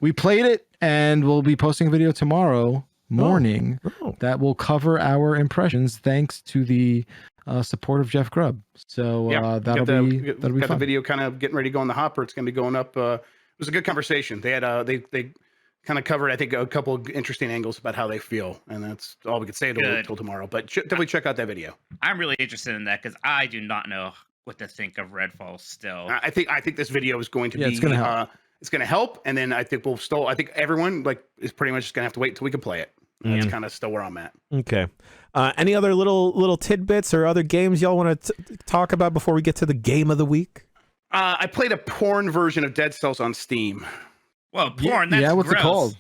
we played it, and we'll be posting a video tomorrow morning that will cover our impressions, thanks to the support of Jeff Grubb. So that'll be fun. The video kind of getting ready to go in the hopper. It's going to be going up. It was a good conversation. They had they kind of covered, I think, a couple of interesting angles about how they feel, and that's all we could say until tomorrow. But definitely check out that video. I'm really interested in that because I do not know what to think of Redfall still. I think this video is going to be it's going to help. It's going to help, and then I think I think everyone is pretty much just going to have to wait until we can play it. And that's kind of still where I'm at. Okay. Any other little tidbits or other games y'all want to talk about before we get to the game of the week? I played a porn version of Dead Cells on Steam. Well, porn. That's what's gross. it called?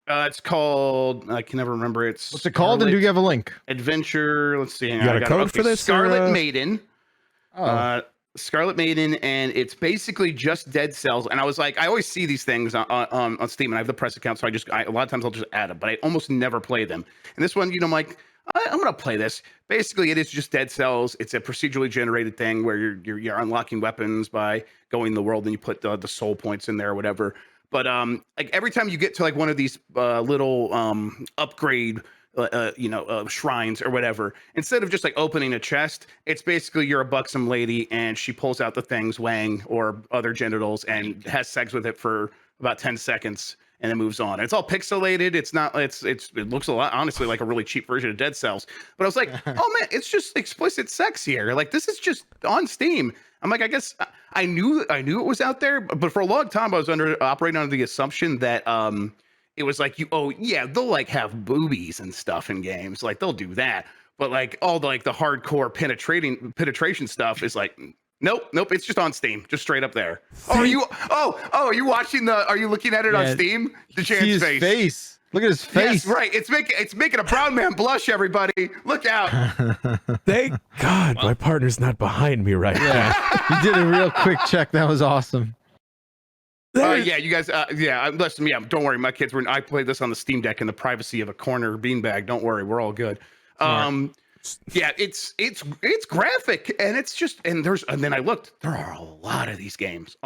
It's called. I can never remember. What's it called? And do you have a link? Adventure. Let's see. You got a code for this? Scarlet Maiden. Scarlet Maiden, and it's basically just Dead Cells. And I was like, I always see these things on Steam, and I have the press account, so a lot of times I'll just add them, but I almost never play them. And this one, I'm like, I'm gonna play this. Basically, it is just Dead Cells. It's a procedurally generated thing where you're unlocking weapons by going in the world, and you put the soul points in there or whatever. But every time you get to one of these little upgrade shrines or whatever, instead of just opening a chest, it's basically you're a buxom lady and she pulls out the thing's wang or other genitals and has sex with it for about 10 seconds and then moves on. It's all pixelated. It's not. It looks a lot, honestly, like a really cheap version of Dead Cells. But I was like, oh man, it's just explicit sex here. This is just on Steam. I'm like, I guess I knew it was out there, but for a long time I was operating under the assumption that it was they'll have boobies and stuff in games, they'll do that, but all the hardcore penetration stuff is nope, it's just on Steam, just straight up there. Are you watching are you looking at it on Steam? The Jan's face. Look at his face. Yes, right. It's making a brown man blush, everybody. Look out. Thank God my partner's not behind me right now. You did a real quick check. That was awesome. You guys. Listen. Yeah, don't worry. My kids I played this on the Steam Deck in the privacy of a corner beanbag. Don't worry, we're all good. It's graphic, and it's just and then I looked. There are a lot of these games.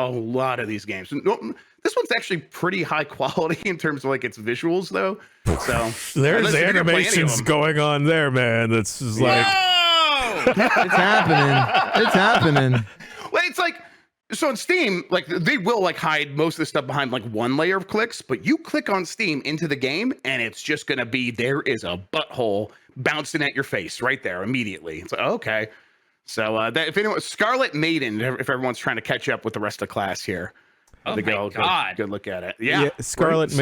This one's actually pretty high quality in terms of its visuals, though. So there's animations going on there, man. That's just it's happening. Well, it's so on Steam, they will hide most of the stuff behind one layer of clicks, but you click on Steam into the game, and it's just gonna be there is a butthole bouncing at your face right there immediately. It's okay. So if anyone, Scarlet Maiden, if everyone's trying to catch up with the rest of the class here. Oh my God! Good look at it. Yeah, Scarlet.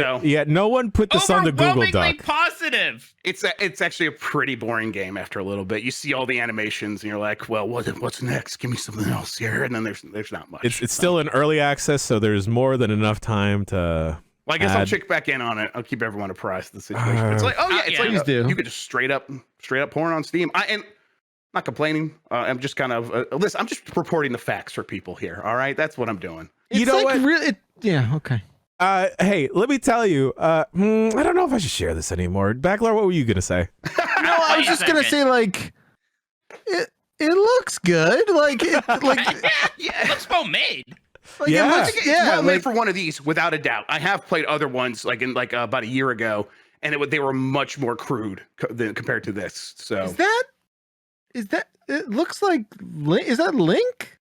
No one put this on the Google Doc. Positive. It's actually a pretty boring game after a little bit. You see all the animations, and you're like, well, what's next? Give me something else here. And then there's not much. It's still in early access, so there's more than enough time to. Well, I guess I'll check back in on it. I'll keep everyone apprised of the situation. It's you could just straight up porn on Steam. I'm not complaining. I'm just kind of listen. I'm just reporting the facts for people here. All right, that's what I'm doing. You know what? Really, okay. Hey, let me tell you. I don't know if I should share this anymore. Backlar, what were you gonna say? No, I was just gonna say it looks good. It looks well made. It's well made for one of these, without a doubt. I have played other ones about a year ago, and they were much more crude compared to this. So is that Is that? It looks like. Is that Link?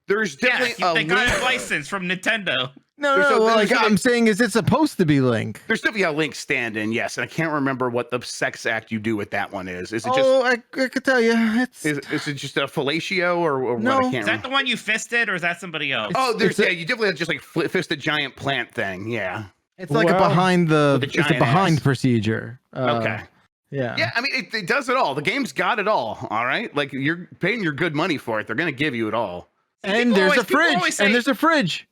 There's definitely They got Link. a license from Nintendo. No, There's no. there's Like I'm saying, is it supposed to be Link? There's definitely a Link stand-in, yes, and I can't remember what the sex act you do with that one is. Is it just? Oh, I could tell you. It's Is it just a fellatio or No. what? I can't Is that remember. the one you fisted, or is that somebody else? Oh, It's a- you definitely have just like fisted giant plant thing. Yeah. it's like a Well, behind with the it's a giant behind ass. procedure. Okay. Yeah. Yeah, I mean, it does it all. The game's got it all. All right, like you're paying your good money for it. They're gonna give you it all. And People always there's a fridge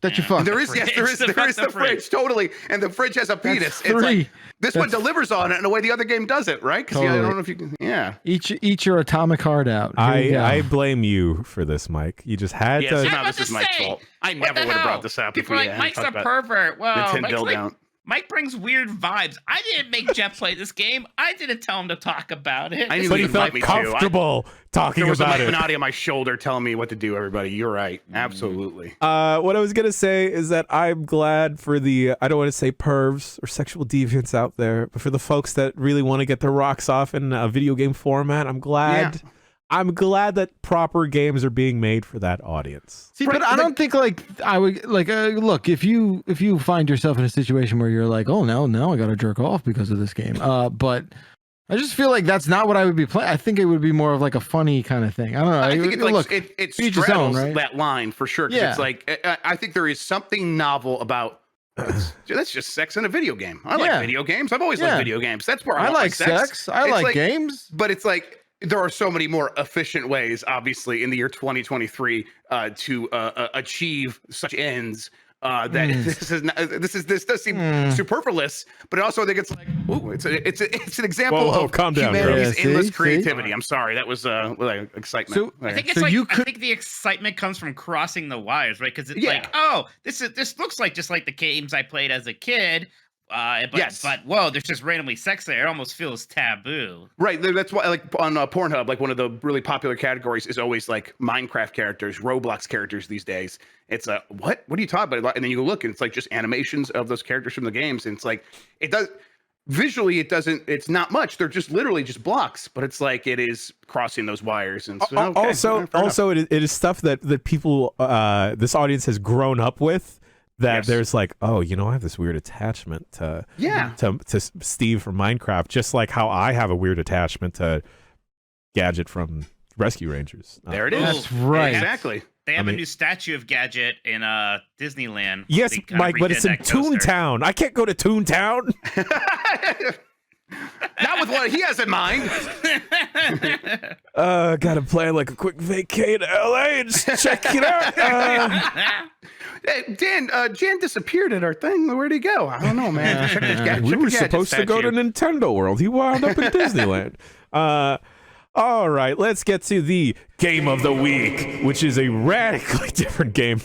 that you Yeah. fuck. There is, yes, there is The the fridge, totally, and the fridge has a penis. That's three. It's like, this one That's- delivers on it in a way the other game doesn't, right? Because I Totally. don't know if you can. Yeah. Eat your atomic heart out. Here you go. I blame you for this, Mike. You just had Yeah, to. so I'm now about this is to Mike's say, fault. I What never the would have hell? brought this up if People we are like, hadn't Mike's talked a about pervert. the Well, tin Mike's bill like, down. Mike brings weird vibes. I didn't make Jeff play this game. I didn't tell him to talk about it. I knew But he you felt invite me to. comfortable talking There was a about Mike it. Minotti on my shoulder telling me what to do. Everybody, you're right. Absolutely. What I was gonna say is that I'm glad for the I don't want to say pervs or sexual deviants out there, but for the folks that really want to get their rocks off in a video game format, I'm glad. Yeah. I'm glad that proper games are being made for that audience. See, but I don't think like I would like look if you find yourself in a situation where you're like, oh no, I gotta jerk off because of this game. But I just feel like that's not what I would be playing. I think it would be more of like a funny kind of thing. I don't know. I think look, it each his straddles own, right? that line for sure. 'Cause Yeah. It's like I think there is something novel about. That's just sex in a video game. I like Yeah. video games. I've always Yeah. liked video games. That's where I, I want my like sex. I It's like games. But it's like there are so many more efficient ways, obviously, in the year 2023 to achieve such ends. That this does seem superfluous, but also I think it's like, ooh, it's an example Whoa, of calm down, bro. humanity's Yeah, endless see? creativity. I'm sorry, that was like excitement. So- There. I think it's So like you I could- think the excitement comes from crossing the wires, right? Because it's Yeah. like, oh, this looks like just like the games I played as a kid. But, Yes. but whoa, there's just randomly sex there. It almost feels taboo. Right, that's why, like on Pornhub, like one of the really popular categories is always like Minecraft characters, Roblox characters these days. It's what are you talking about? And then you go look, and it's like just animations of those characters from the games, and it's like it does visually, it's not much. They're just literally just blocks, but it's like it is crossing those wires. And so, okay, fair enough. It is stuff that people this audience has grown up with. That Yes. there's like, oh, I have this weird attachment to Steve from Minecraft, just like how I have a weird attachment to Gadget from Rescue Rangers. There it is. That's right. Exactly. They have I mean- a new statue of Gadget in Disneyland. Yes, They kinda Mike, but it's redid in that coaster. Toontown. I can't go to Toontown. Not with what he has in mind. Gotta plan like a quick vacay to LA and just check it out. Hey, Dan, Jan disappeared at our thing. Where'd he go? I don't know, man. Check the We were Gadget supposed to go to statue. Nintendo World. He wound up in Disneyland. All right, let's get to the game of the week, which is a radically different game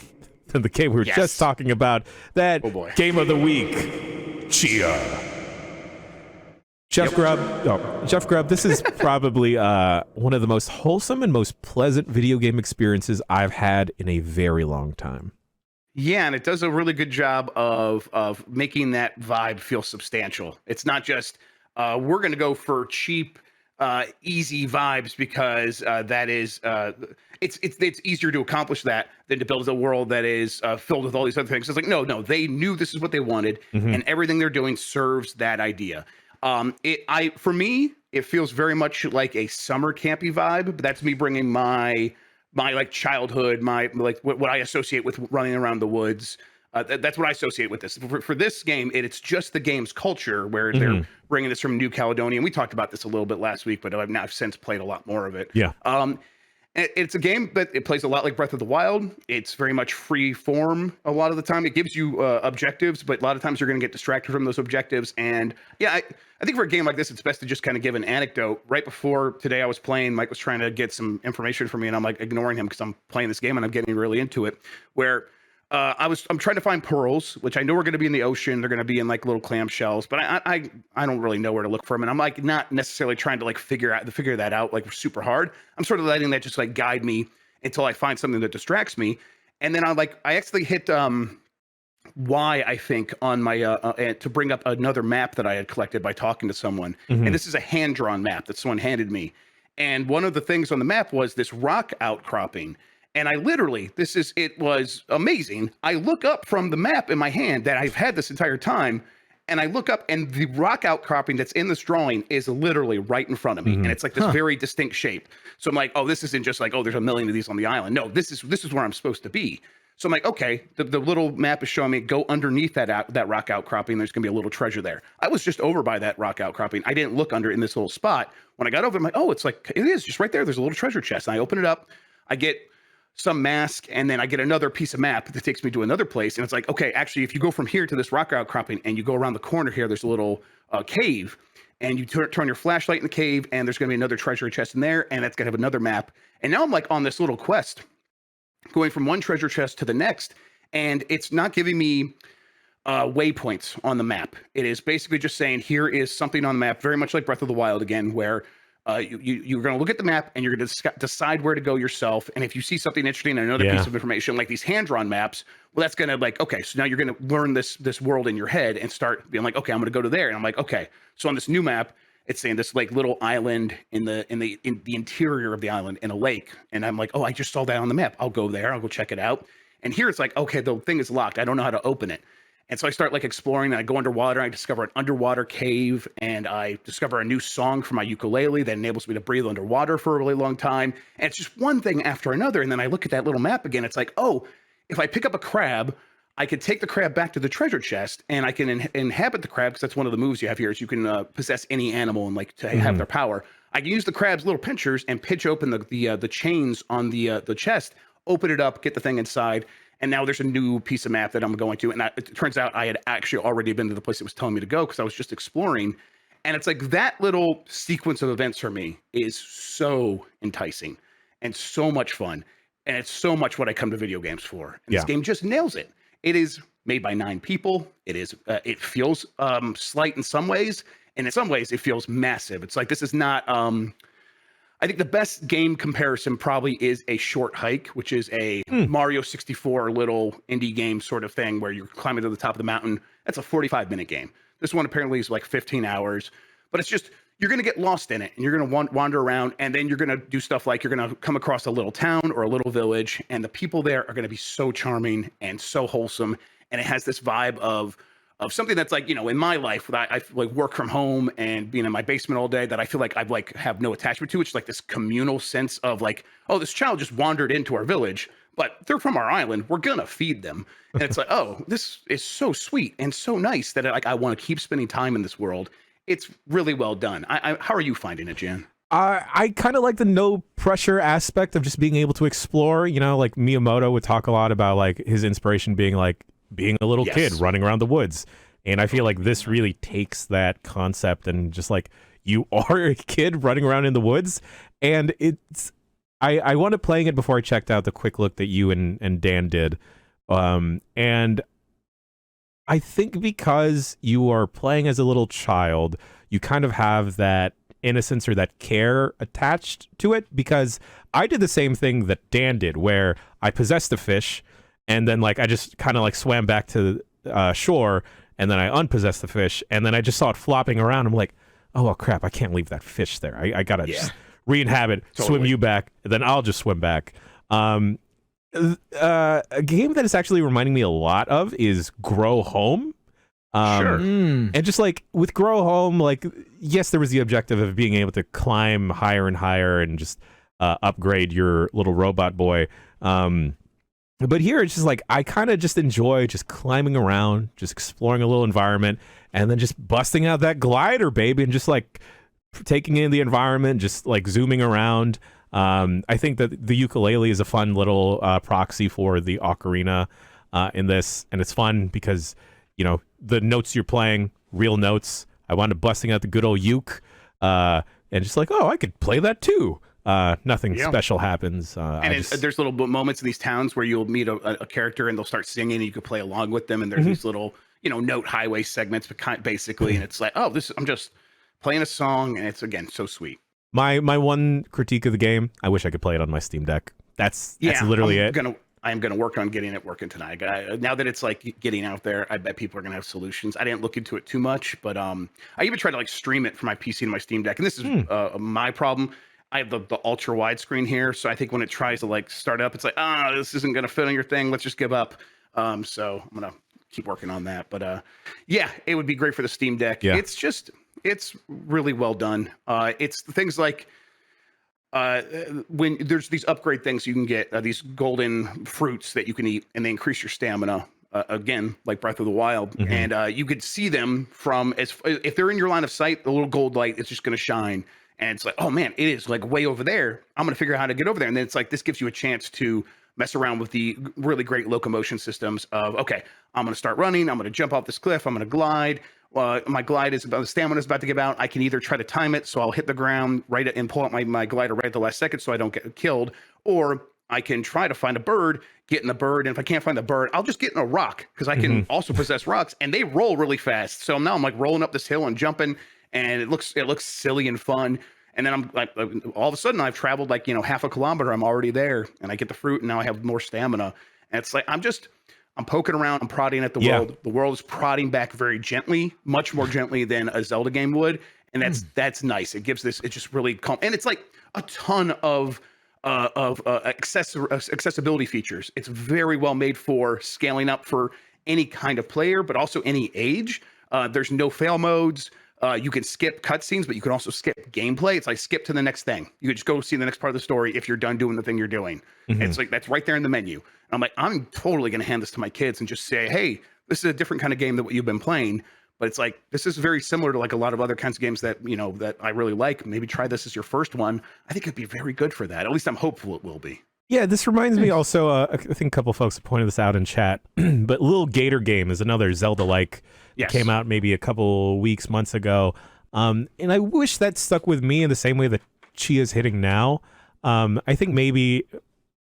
than the game we were Yes. just talking about. That Oh, boy. game of the week, Tchia. Jeff Grubb, this is probably one of the most wholesome and most pleasant video game experiences I've had in a very long time. Yeah, and it does a really good job of making that vibe feel substantial. It's not just we're going to go for cheap, easy vibes because that is it's easier to accomplish that than to build a world that is filled with all these other things. It's like no, they knew this is what they wanted, and everything they're doing serves that idea. For me, it feels very much like a summer campy vibe. But that's me bringing my like childhood, my like what I associate with running around the woods. That's what I associate with this. For this game, it's just the game's culture where they're bringing this from New Caledonia. And we talked about this a little bit last week, but I've since played a lot more of it. Yeah. It's a game that it plays a lot like Breath of the Wild. It's very much free form a lot of the time. It gives you objectives, but a lot of times you're going to get distracted from those objectives. And yeah, I think for a game like this, it's best to just kind of give an anecdote. Right before today I was playing, Mike was trying to get some information from me, and I'm like ignoring him because I'm playing this game and I'm getting really into it. Where I'm trying to find pearls, which I know are going to be in the ocean. They're going to be in like little clam shells, but I don't really know where to look for them. And I'm like not necessarily trying to like figure that out like super hard. I'm sort of letting that just like guide me until I find something that distracts me. And then I actually hit Y, I think, on my to bring up another map that I had collected by talking to someone. And this is a hand drawn map that someone handed me. And one of the things on the map was this rock outcropping. And I literally, it was amazing. I look up from the map in my hand that I've had this entire time, and I look up, and the rock outcropping that's in this drawing is literally right in front of me. And it's like this very distinct shape. So I'm like, oh, this isn't just like, oh, there's a million of these on the island. No, this is where I'm supposed to be. So I'm like, okay, the little map is showing me go underneath that rock outcropping. There's gonna be a little treasure there. I was just over by that rock outcropping. I didn't look under in this little spot. When I got over, I'm like, oh, it's like, it is just right there. There's a little treasure chest. And I open it up. I get some mask, and then I get another piece of map that takes me to another place. And it's like, okay, actually, if you go from here to this rock outcropping and you go around the corner here, there's a little cave, and you turn your flashlight in the cave, and there's going to be another treasure chest in there, and it's going to have another map. And now I'm like on this little quest, going from one treasure chest to the next, and it's not giving me waypoints on the map. It is basically just saying, here is something on the map, very much like Breath of the Wild again, where you're going to look at the map and you're going to decide where to go yourself. And if you see something interesting, another piece of information, like these hand-drawn maps, well, that's going to like, okay, so now you're going to learn this world in your head and start being like, okay, I'm going to go to there. And I'm like, okay. So on this new map, it's saying this like little island in the interior of the island in a lake. And I'm like, oh, I just saw that on the map. I'll go there. I'll go check it out. And here it's like, okay, the thing is locked. I don't know how to open it. And so I start like exploring, and I go underwater. I discover an underwater cave, and I discover a new song for my ukulele that enables me to breathe underwater for a really long time. And it's just one thing after another. And then I look at that little map again. It's like, oh, if I pick up a crab, I could take the crab back to the treasure chest, and I can inhabit the crab, because that's one of the moves you have here, is you can possess any animal and like to have their power. I can use the crab's little pinchers and pitch open the chains on the chest, open it up, get the thing inside. And now there's a new piece of map that I'm going to. And it turns out I had actually already been to the place it was telling me to go, because I was just exploring. And it's like that little sequence of events for me is so enticing and so much fun. And it's so much what I come to video games for. And this game just nails it. It is made by 9 people. It feels slight in some ways. And in some ways, it feels massive. It's like, this is not... I think the best game comparison probably is a Short Hike, which is a Mario 64 little indie game sort of thing where you're climbing to the top of the mountain. That's a 45-minute game. This one apparently is like 15 hours, but it's just, you're going to get lost in it, and you're going to wander around, and then you're going to do stuff like you're going to come across a little town or a little village, and the people there are going to be so charming and so wholesome, and it has this vibe of something that's like, you know, in my life, I like work from home and being in my basement all day, that I feel like I've like have no attachment to. It's like this communal sense of like, oh, this child just wandered into our village, but they're from our island. We're going to feed them. And it's like, oh, this is so sweet and so nice that I want to keep spending time in this world. It's really well done. How are you finding it, Jan? I kind of like the no pressure aspect of just being able to explore. You know, like Miyamoto would talk a lot about like his inspiration being like being a little kid running around the woods. And I feel like this really takes that concept and just like, you are a kid running around in the woods. And it's, I wanted playing it before I checked out the quick look that you and Dan did. And I think because you are playing as a little child, you kind of have that innocence or that care attached to it, because I did the same thing that Dan did, where I possessed a fish, and then like I just kind of like swam back to shore, and then I unpossessed the fish, and then I just saw it flopping around. I'm like, oh well, crap, I can't leave that fish there. I gotta just re-inhabit, swim you back, and then I'll just swim back. A game that is actually reminding me a lot of is Grow Home. And just like with Grow Home, like, yes, there was the objective of being able to climb higher and higher and just upgrade your little robot boy. But here it's just like, I kind of just enjoy just climbing around, just exploring a little environment, and then just busting out that glider, baby, and just like taking in the environment, just like zooming around. I think that the ukulele is a fun little proxy for the ocarina in this, and it's fun because, you know, the notes you're playing, real notes. I wound up busting out the good old uke, and just like, oh, I could play that too. Nothing special happens. And there's little moments in these towns where you'll meet a character and they'll start singing and you can play along with them. And there's these little, you know, note highway segments, basically. And it's like, oh, I'm just playing a song. And it's, again, so sweet. My one critique of the game, I wish I could play it on my Steam Deck. That's literally it. I'm gonna work on getting it working tonight. Now that it's like getting out there, I bet people are gonna have solutions. I didn't look into it too much, but I even tried to like stream it from my PC to my Steam Deck, and this is my problem. I have the ultra widescreen here, so I think when it tries to like start up, it's like, this isn't gonna fit on your thing. Let's just give up. So I'm gonna keep working on that. But yeah, it would be great for the Steam Deck. Yeah. It's really well done. It's things like when there's these upgrade things you can get, these golden fruits that you can eat, and they increase your stamina. Again, like Breath of the Wild, and you could see them from if they're in your line of sight, the little gold light is just going to shine, and it's like, oh man, it is like way over there. I'm going to figure out how to get over there, and then it's like this gives you a chance to mess around with the really great locomotion systems of, okay, I'm going to start running, I'm going to jump off this cliff, I'm going to glide. My glide is about, the stamina is about to give out. I can either try to time it so I'll hit the ground right and pull out my glider right at the last second so I don't get killed, or I can try to find a bird, get in the bird, and if I can't find the bird, I'll just get in a rock because I can also possess rocks, and they roll really fast. So now I'm like rolling up this hill and jumping, and it looks silly and fun. And then I'm like, all of a sudden I've traveled like, half a kilometer. I'm already there, and I get the fruit, and now I have more stamina. And it's like I'm poking around, I'm prodding at the world. The world is prodding back very gently, much more gently than a Zelda game would, and that's nice. It gives this, it's just really calm, and it's like a ton of accessibility features. It's very well made for scaling up for any kind of player, but also any age. There's no fail modes. You can skip cutscenes, but you can also skip gameplay. It's like skip to the next thing. You can just go see the next part of the story if you're done doing the thing you're doing. It's like that's right there in the menu. And I'm like, I'm totally going to hand this to my kids and just say, hey, this is a different kind of game than what you've been playing. But it's like, this is very similar to like a lot of other kinds of games that, that I really like. Maybe try this as your first one. I think it'd be very good for that. At least I'm hopeful it will be. Yeah, this reminds me also, I think a couple folks have pointed this out in chat, but Little Gator Game is another Zelda-like. Yes. Came out maybe a couple weeks, months ago. And I wish that stuck with me in the same way that Tchia's hitting now. I think maybe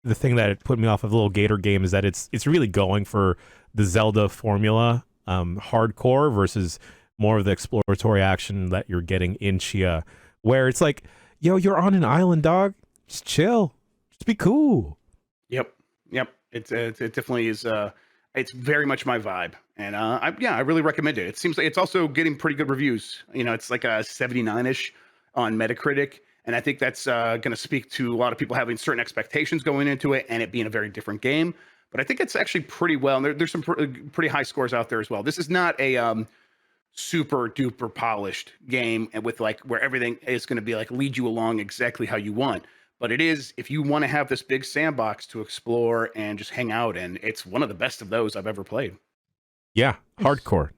the thing that put me off of Little Gator Game is that it's really going for the Zelda formula, hardcore versus more of the exploratory action that you're getting in Tchia, where it's like, yo, you're on an island, dog. Just chill. Just be cool. Yep. It definitely is. It's very much my vibe, and I really recommend it. It seems like it's also getting pretty good reviews. It's like a 79-ish on Metacritic, and I think that's going to speak to a lot of people having certain expectations going into it, and it being a very different game. But I think it's actually pretty well. And there's some pretty high scores out there as well. This is not a super duper polished game, and with like where everything is going to be like lead you along exactly how you want. But it is, if you want to have this big sandbox to explore and just hang out in, it's one of the best of those I've ever played. Yeah, hardcore.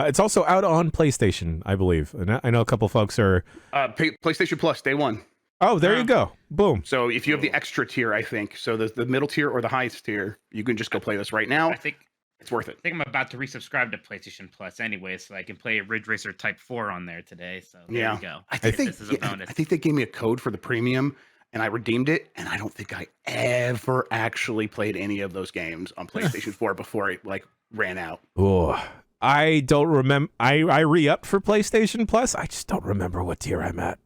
It's also out on PlayStation, I believe. And I know a couple folks are... PlayStation Plus, day one. Oh, there you go. Boom. So if you have the extra tier, I think, so the middle tier or the highest tier, you can just go play this right now. I think it's worth it. I think I'm about to resubscribe to PlayStation Plus anyway, so I can play Ridge Racer Type 4 on there today. So there you go. I think they gave me a code for the premium, and I redeemed it, and I don't think I ever actually played any of those games on PlayStation 4 before it like ran out. Oh, I don't remember. I re-upped for PlayStation Plus. I just don't remember what tier I'm at.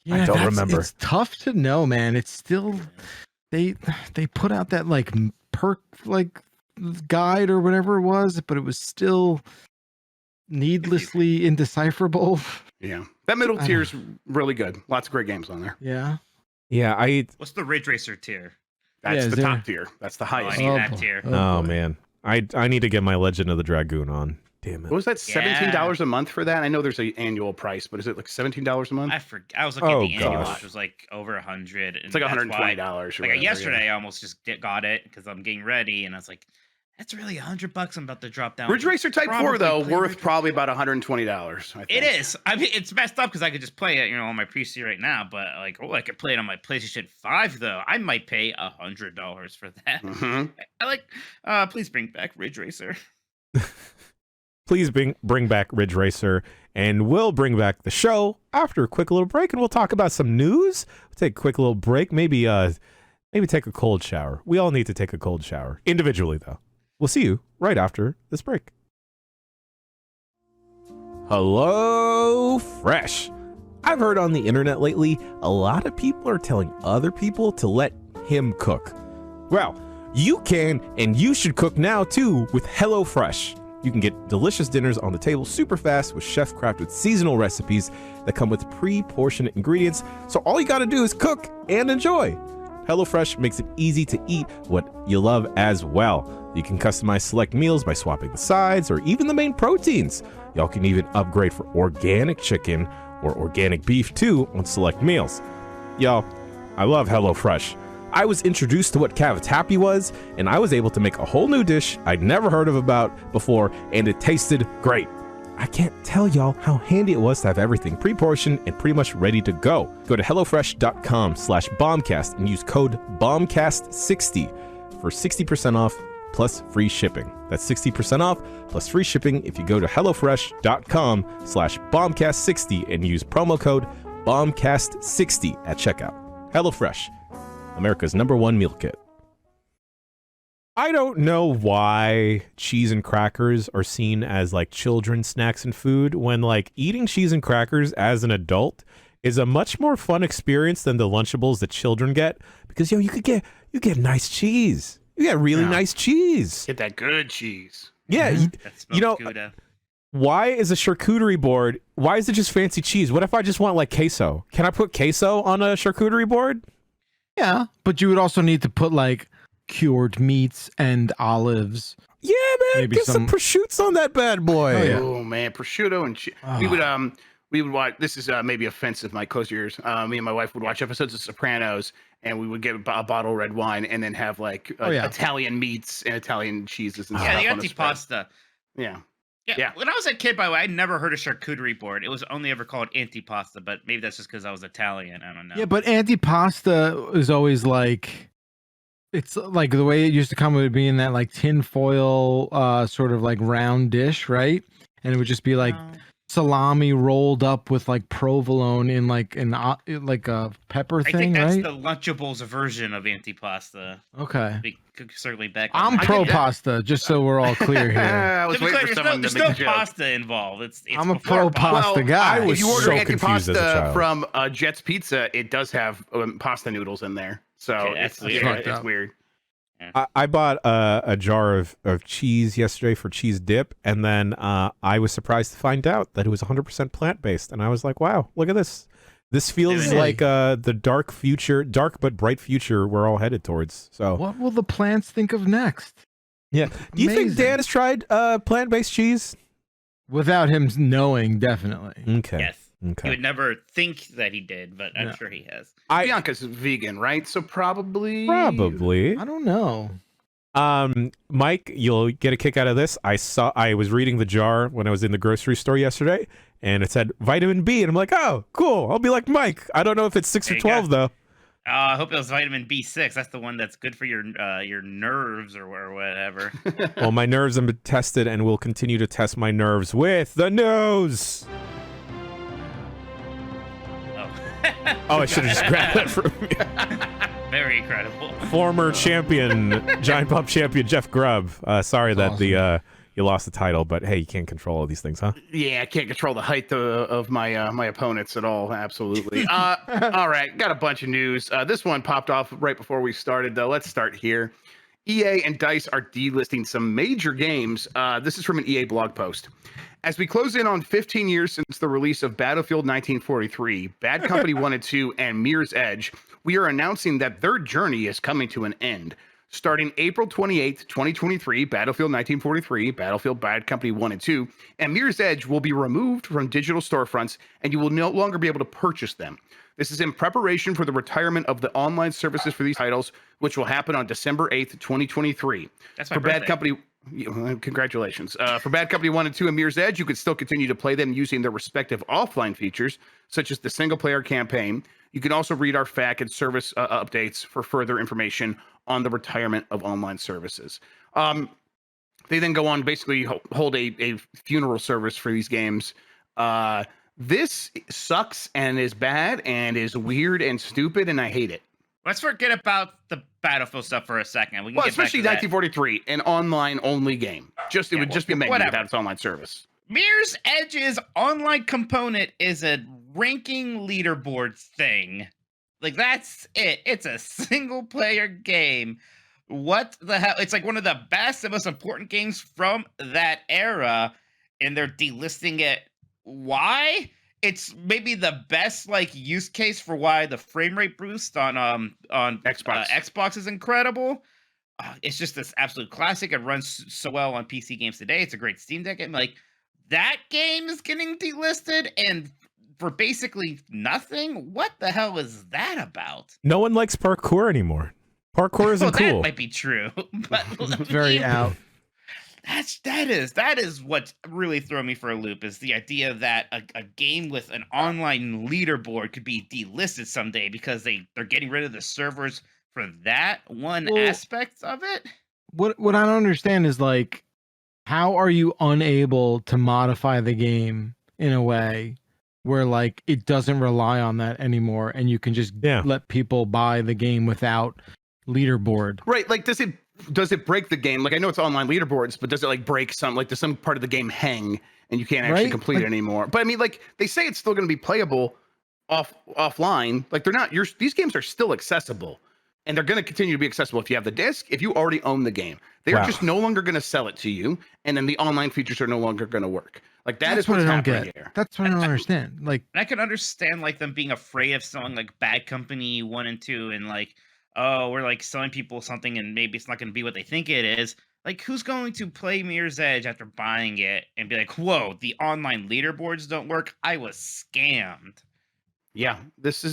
Yeah, I don't remember. It's tough to know, man. It's still they put out that like perk like guide or whatever it was, but it was still needlessly indecipherable. Yeah, that middle tier is really good. Lots of great games on there. Yeah, What's the Ridge Racer tier? That's the top tier. That's the highest. I need that tier. Oh man, I need to get my Legend of the Dragoon on. Damn it. What was that? $17 a month for that? I know there's an annual price, but is it like $17 a month? I forget. I was looking at the annual, gosh. which was like over 100. It's like $120. Like yesterday, I almost just got it because I'm getting ready, and I was like, "That's really $100 I'm about to drop down." Ridge Racer Type 4 though, worth probably about $120. I think. It is. I mean, it's messed up because I could just play it, on my PC right now. But like, I could play it on my PlayStation 5 though. I might pay $100 for that. Mm-hmm. I like. Please bring back Ridge Racer. Please bring back Ridge Racer, and we'll bring back the show after a quick little break, and we'll talk about some news. We'll take a quick little break, maybe take a cold shower. We all need to take a cold shower individually though. We'll see you right after this break. Hello, Fresh. I've heard on the internet lately, a lot of people are telling other people to let him cook. Well, you can, and you should cook now too with HelloFresh. You can get delicious dinners on the table super fast with chef-crafted seasonal recipes that come with pre-portioned ingredients, so all you gotta do is cook and enjoy. HelloFresh makes it easy to eat what you love as well. You can customize select meals by swapping the sides or even the main proteins. Y'all can even upgrade for organic chicken or organic beef too on select meals. Y'all, I love HelloFresh. I was introduced to what cavatappi was, and I was able to make a whole new dish I'd never heard of about before, and it tasted great. I can't tell y'all how handy it was to have everything pre-portioned and pretty much ready to go. Go to hellofresh.com/bombcast and use code BOMBCAST60 for 60% off plus free shipping. That's 60% off plus free shipping if you go to hellofresh.com/bombcast60 and use promo code BOMBCAST60 at checkout. HelloFresh, America's #1 meal kit. I don't know why cheese and crackers are seen as like children's snacks and food when like eating cheese and crackers as an adult is a much more fun experience than the Lunchables that children get, because you get nice cheese. You get really nice cheese. Get that good cheese. Yeah, Gouda. why is a charcuterie board? Why is it just fancy cheese? What if I just want like queso? Can I put queso on a charcuterie board? Yeah, but you would also need to put like cured meats and olives. Yeah, man. Maybe Get some prosciutto on that bad boy. Oh, yeah. Oh man, prosciutto and cheese. We would watch. This is maybe offensive, Mike. Close your ears. Me and my wife would watch episodes of Sopranos, and we would get a bottle of red wine, and then have like Italian meats and Italian cheeses and stuff. Yeah, on the a spread. antipasta. Yeah. Yeah. When I was a kid, by the way, I never heard a charcuterie board. It was only ever called antipasta, but maybe that's just because I was Italian. I don't know. Yeah, but antipasta is always like, it's like the way it used to come would be in that like tin foil sort of like round dish, right? And it would just be like salami rolled up with like provolone in like a pepper thing, I think that's right? the Lunchables version of antipasta. Okay. Circling back. I'm pro pasta, just so we're all clear here. I was To be waiting clear, for someone there's to no make a joke. pasta involved. It's I'm a before pro pasta guy. I was If you order so confused as a antipasta child. from Jet's Pizza, it does have pasta noodles in there. So Okay, that's weird. it's weird. I bought a jar of cheese yesterday for cheese dip, and then I was surprised to find out that it was 100% plant-based, and I was like, wow, look at this. This feels Really? like the dark but bright future we're all headed towards. So What will the plants think of next? yeah. Do you think Amazing. Dan has tried plant-based cheese? Without him knowing, definitely. Okay. Yes. He Okay. would never think that he did, but I'm Yeah. sure he has. Bianca's vegan, right? So probably. Probably. I don't know. Mike, you'll get a kick out of this. I was reading the jar when I was in the grocery store yesterday, and it said vitamin B, and I'm like, oh, cool. I'll be like Mike. I don't know if it's 6 There or you go. 12 though. I hope it was vitamin B6. That's the one that's good for your nerves or whatever. Well, my nerves have been tested and will continue to test my nerves with the news. Oh, I should have just grabbed that from you. Very incredible. Former champion, Giant Bomb champion Jeff Grubb. Sorry that awesome. you lost the title, but hey, you can't control all these things, huh? Yeah, I can't control the height of my my opponents at all. Absolutely. All right, got a bunch of news. This one popped off right before we started, though. Let's start here. EA and DICE are delisting some major games. This is from an EA blog post. As we close in on 15 years since the release of Battlefield 1943, Bad Company 1 and 2, and Mirror's Edge, we are announcing that their journey is coming to an end. Starting April 28th, 2023, Battlefield 1943, Battlefield Bad Company 1 and 2, and Mirror's Edge will be removed from digital storefronts, and you will no longer be able to purchase them. This is in preparation for the retirement of the online services for these titles, which will happen on December 8th, 2023. That's my For birthday. Bad Company, congratulations. For Bad Company 1 and 2 and Mirror's Edge, you could still continue to play them using their respective offline features, such as the single-player campaign. You can also read our FAQ and service updates for further information on the retirement of online services. They then go on to basically hold a funeral service for these games. This sucks and is bad and is weird and stupid, and I hate it. Let's forget about the Battlefield stuff for a second. We can Well, get back especially to that. 1943, an online-only game. It would just be a menu whatever. without its online service. Mirror's Edge's online component is a ranking leaderboard thing. Like, that's it. It's a single player game. what the hell? It's like one of the best and most important games from that era, and they're delisting it. Why? It's maybe the best like use case for why the frame rate boost on Xbox is incredible. It's just this absolute classic. It runs so well on PC games today. It's a great Steam Deck game. Like that game is getting delisted and for basically nothing. What the hell is that about? No one likes parkour anymore. Parkour isn't Well, that cool. might be true, but Very out. that is what really threw me for a loop is the idea that a game with an online leaderboard could be delisted someday because they're getting rid of the servers for that one aspect of it. What I don't understand is like, how are you unable to modify the game in a way where like it doesn't rely on that anymore, and you can just let people buy the game without leaderboard? Right. Like, does it break the game? Like, I know it's online leaderboards, but does it like break does some part of the game hang and you can't actually complete it anymore? But I mean, like they say it's still going to be playable offline. Like these games are still accessible. And they're going to continue to be accessible if you have the disc, if you already own the game. They're just no longer going to sell it to you, and then the online features are no longer going to work. Like that's what's happening here. That's what I don't understand. Like, I can understand like them being afraid of selling like Bad Company 1 and 2, and like, oh, we're like selling people something, and maybe it's not going to be what they think it is. Like, who's going to play Mirror's Edge after buying it and be like, whoa, the online leaderboards don't work? I was scammed. Yeah, this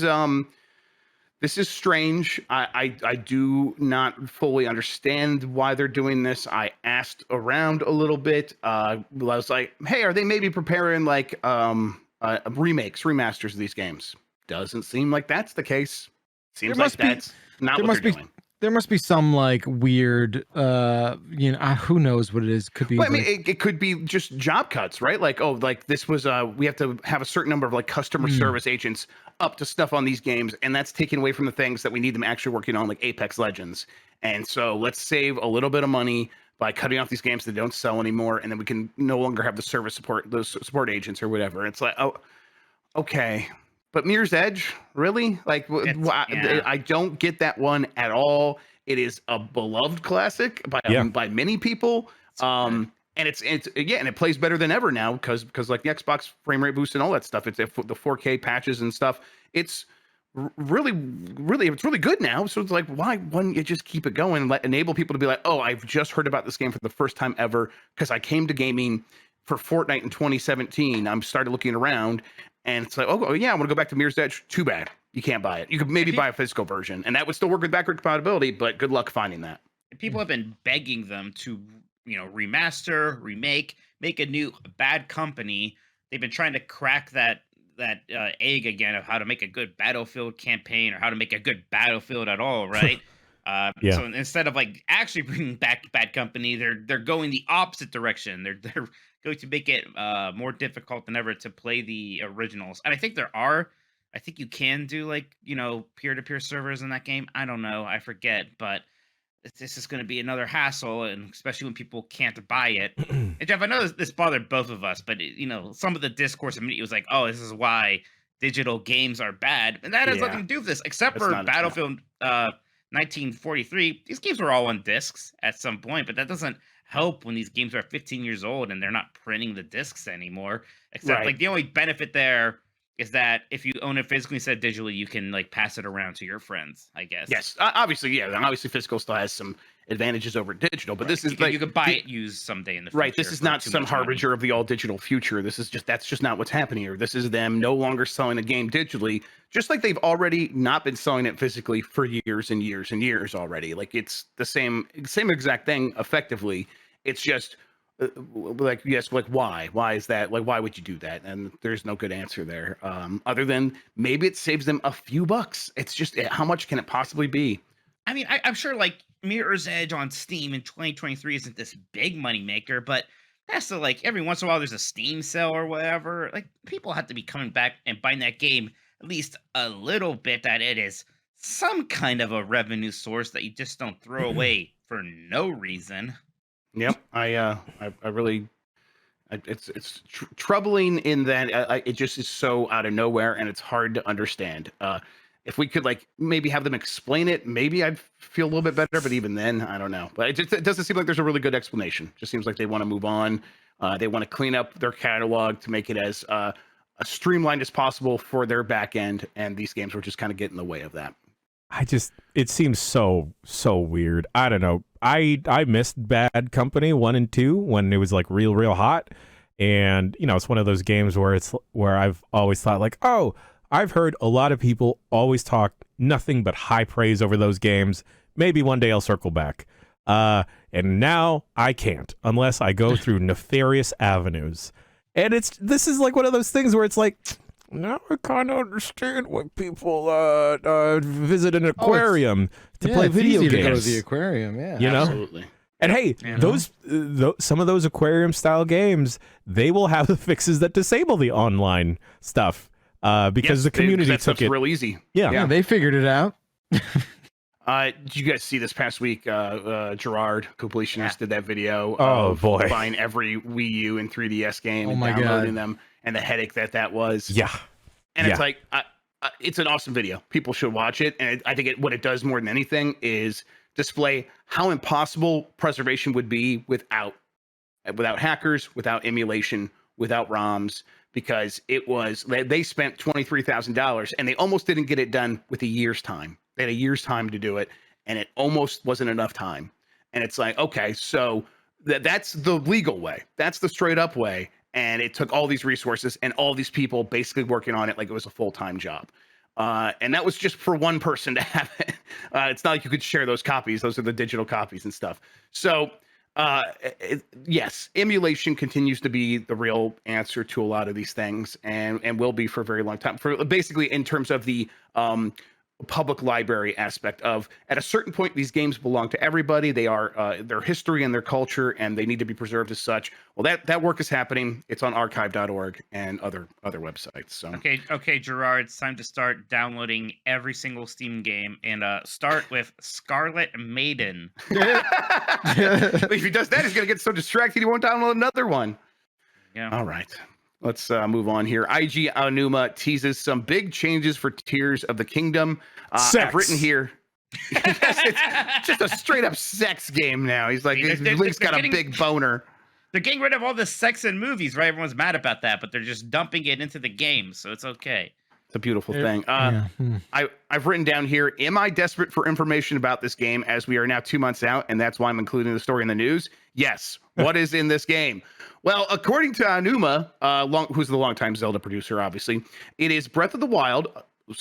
is strange. I do not fully understand why they're doing this. I asked around a little bit. I was like, hey, are they maybe preparing like remasters of these games? Doesn't seem like that's the case. Seems like that's not what they're doing. There must be some like weird, who knows what it is. Could be. Well, I mean, it could be just job cuts, right? Like, oh, like this was, we have to have a certain number of like customer service agents up to stuff on these games, and that's taken away from the things that we need them actually working on, like Apex Legends. And so let's save a little bit of money by cutting off these games that don't sell anymore, and then we can no longer have those support agents or whatever. It's like, oh, okay. But Mirror's Edge, really? Like, I don't get that one at all. It is a beloved classic by many people. And and it plays better than ever now because like the Xbox frame rate boost and all that stuff. It's the 4K patches and stuff. It's really good now. So it's like, why wouldn't you just keep it going and enable people to be like, oh, I've just heard about this game for the first time ever because I came to gaming for Fortnite in 2017. I'm started looking around. And it's like, oh yeah, I want to go back to Mirror's Edge. Too bad. You can't buy it. You could maybe buy a physical version, and that would still work with backward compatibility, but good luck finding that. People have been begging them to, remaster, remake, make a new Bad Company. They've been trying to crack that egg again of how to make a good Battlefield campaign or how to make a good Battlefield at all, right? So instead of like actually bringing back Bad Company, they're going the opposite direction. They're going to make it more difficult than ever to play the originals. And I think you can do like, peer-to-peer servers in that game. I don't know. I forget, but this is going to be another hassle, and especially when people can't buy it. And Jeff, I know this bothered both of us, but some of the discourse immediately was like, oh, this is why digital games are bad. And that has nothing to do with this, except for Battlefield 1943. These games were all on discs at some point, but that doesn't help when these games are 15 years old and they're not printing the discs anymore. Except like the only benefit there is that if you own it physically instead of digitally, you can like pass it around to your friends, I guess. Yes, obviously, yeah. Obviously, physical still has some advantages over digital, but this is you could buy it used someday in the future. Right. This is not some harbinger of the all digital future. That's just not what's happening here. This is them no longer selling a game digitally, just like they've already not been selling it physically for years and years and years already. Like it's the same exact thing effectively. It's just like, yes, like why is that? Like, why would you do that? And there's no good answer there, other than maybe it saves them a few bucks. It's just, how much can it possibly be? I mean, I'm sure like Mirror's Edge on Steam in 2023 isn't this big money maker, but that's the, like, every once in a while there's a Steam sale or whatever. Like, people have to be coming back and buying that game at least a little bit, that it is some kind of a revenue source that you just don't throw away for no reason. Yep, I really, it's troubling in that it just is so out of nowhere and it's hard to understand. if we could like maybe have them explain it, maybe I'd feel a little bit better. But even then, I don't know. But it doesn't seem like there's a really good explanation. Just seems like they want to move on. They want to clean up their catalog to make it as streamlined as possible for their back end, and these games were just kind of getting in the way of that. It seems so weird. I don't know. I missed Bad Company 1 and 2 when it was like real hot, and you know, it's one of those games where I've always thought like, oh, I've heard a lot of people always talk nothing but high praise over those games. Maybe one day I'll circle back. And now I can't unless I go through nefarious avenues. And this is like one of those things where it's like, now I kind of understand why people visit an aquarium to play video games. To go to the aquarium, yeah. You know? Absolutely. And hey, some of those aquarium style games, they will have the fixes that disable the online stuff because the community took it real easy. Yeah, they figured it out. Did you guys see this past week? Gerard, completionist, did that video of buying every Wii U and 3DS game and downloading them, and the headache that was. Yeah, and it's like it's an awesome video. People should watch it, and I think what it does more than anything is display how impossible preservation would be without hackers, without emulation, without ROMs. Because they spent $23,000 and they almost didn't get it done with a year's time. They had a year's time to do it, and it almost wasn't enough time. And it's like, okay, so that's the legal way. That's the straight up way. And it took all these resources and all these people basically working on it like it was a full-time job. And that was just for one person to have it. It's not like you could share those copies. Those are the digital copies and stuff. So yes, emulation continues to be the real answer to a lot of these things, and will be for a very long time. For basically, in terms of the public library aspect of, at a certain point, these games belong to everybody. They are their history and their culture, and they need to be preserved as such. Well, that work is happening. It's on archive.org and other websites. So okay, Gerard, it's time to start downloading every single Steam game, and start with Scarlet Maiden. If he does that, he's gonna get so distracted he won't download another one. Yeah. All right. Let's move on here. IG Aonuma teases some big changes for Tears of the Kingdom. I've written here. Yes, it's just a straight up sex game now. He's like, Link's got a big boner. They're getting rid of all the sex in movies, right? Everyone's mad about that, but they're just dumping it into the game, so it's okay. It's a beautiful thing. I've written down here, am I desperate for information about this game as we are now 2 months out, and that's why I'm including the story in the news? Yes. What is in this game? Well, according to Aonuma, who's the longtime Zelda producer, obviously, it is Breath of the Wild,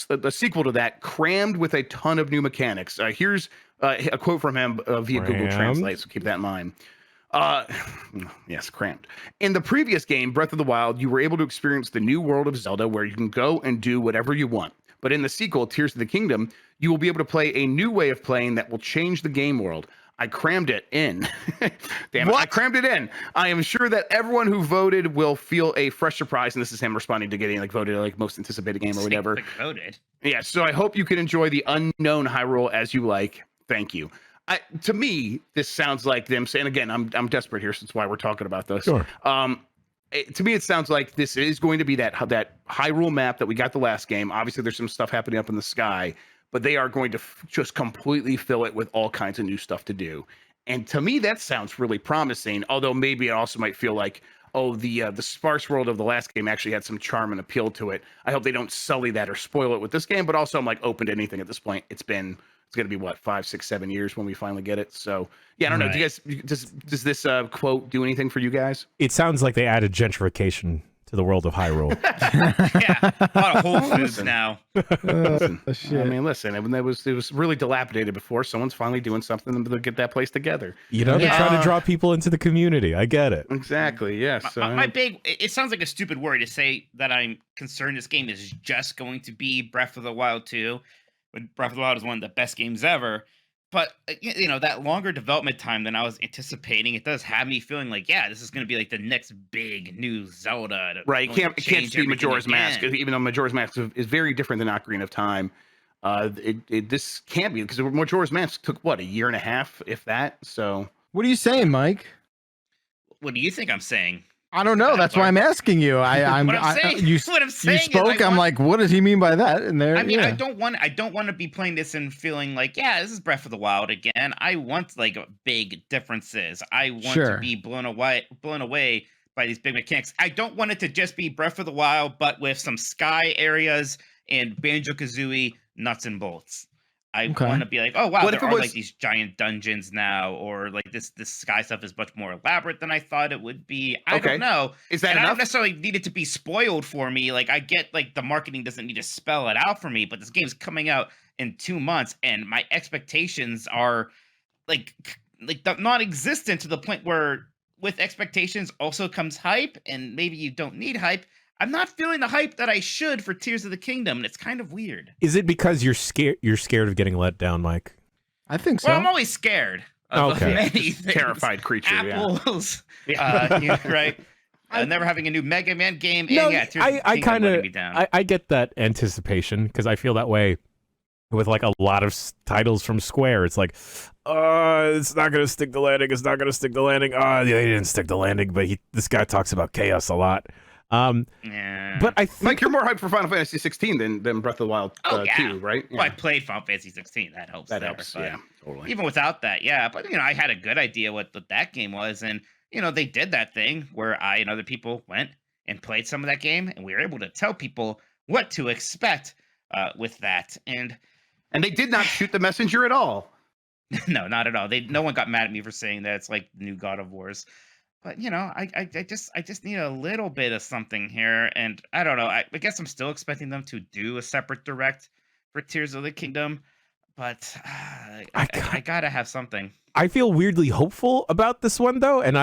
the sequel to that, crammed with a ton of new mechanics. Here's a quote from him via Google Translate, so keep that in mind. Yes, crammed. In the previous game, Breath of the Wild, you were able to experience the new world of Zelda where you can go and do whatever you want. But in the sequel, Tears of the Kingdom, you will be able to play a new way of playing that will change the game world. I crammed it in. Damn it, I crammed it in. I am sure that everyone who voted will feel a fresh surprise, and this is him responding to getting voted most anticipated game or whatever. Voted. Yeah, so I hope you can enjoy the unknown Hyrule as you like. Thank you. To me, this sounds like them saying, again, I'm desperate here, so that's why we're talking about this. Sure. To me, it sounds like this is going to be that Hyrule map that we got the last game. Obviously, there's some stuff happening up in the sky, but they are going to just completely fill it with all kinds of new stuff to do. And to me, that sounds really promising, although maybe it also might feel like, oh, the sparse world of the last game actually had some charm and appeal to it. I hope they don't sully that or spoil it with this game, but also I'm open to anything at this point. It's going to be 5, 6, 7 years when we finally get it. So yeah, I don't know. Do you guys, does this quote do anything for you guys? It sounds like they added gentrification to the world of Hyrule. Yeah, a lot of Whole Foods now. Listen, I mean, listen, it was really dilapidated before. Someone's finally doing something to get that place together. You know, they're trying to draw people into the community. I get it. Exactly. Yes. It sounds like a stupid word to say that I'm concerned this game is just going to be Breath of the Wild 2. But Breath of the Wild is one of the best games ever. But, that longer development time than I was anticipating, it does have me feeling like, yeah, this is going to be the next big new Zelda. Right. You can't just be Majora's Mask, even though Majora's Mask is very different than Ocarina of Time. This can't be, because Majora's Mask took, a year and a half, if that? So. What are you saying, Mike? What do you think I'm saying? I don't know. That's why I'm asking you. What I'm saying you is spoke. I'm like, what does he mean by that? And there, I mean, yeah. I don't want to be playing this and feeling like, yeah, this is Breath of the Wild again. I want like big differences. I want Sure. to be blown away by these big mechanics. I don't want it to just be Breath of the Wild, but with some sky areas and Banjo-Kazooie nuts and bolts. I Okay. want to be like, oh wow, What there if it are was- like these giant dungeons now, or like this sky stuff is much more elaborate than I thought it would be. I Okay. don't know. Is that And I don't enough? necessarily need it to be spoiled for me. Like I get like the marketing doesn't need to spell it out for me, but this game's coming out in 2 months, and my expectations are like non-existent to the point where with expectations also comes hype, and maybe you don't need hype. I'm not feeling the hype that I should for Tears of the Kingdom, and it's kind of weird. Is it because you're scared? You're scared of getting let down, Mike? I think so. Well, I'm always scared of Okay. many things. Terrified creature. Apples, Yeah. right? Never having a new Mega Man game. No, And yeah, Tears of the I Kingdom kind letting of me down. I get that anticipation because I feel that way with like a lot of titles from Square. It's like, it's not gonna stick the landing. It's not gonna stick the landing. They didn't stick the landing, but this guy talks about chaos a lot. Yeah. But I think Mike, you're more hyped for Final Fantasy 16 than Breath of the Wild Oh, yeah. 2, right? Well, I played Final Fantasy 16. That helps. That there, helps. but Yeah, totally. Even without that, yeah. But I had a good idea what that game was, and they did that thing where I and other people went and played some of that game, and we were able to tell people what to expect with that. And And they did not shoot the messenger at all. no, not at all. No one got mad at me for saying that it's like the new God of Wars. But I just need a little bit of something here, and I don't know. I guess I'm still expecting them to do a separate direct for Tears of the Kingdom, but I gotta have something. I feel weirdly hopeful about this one though, and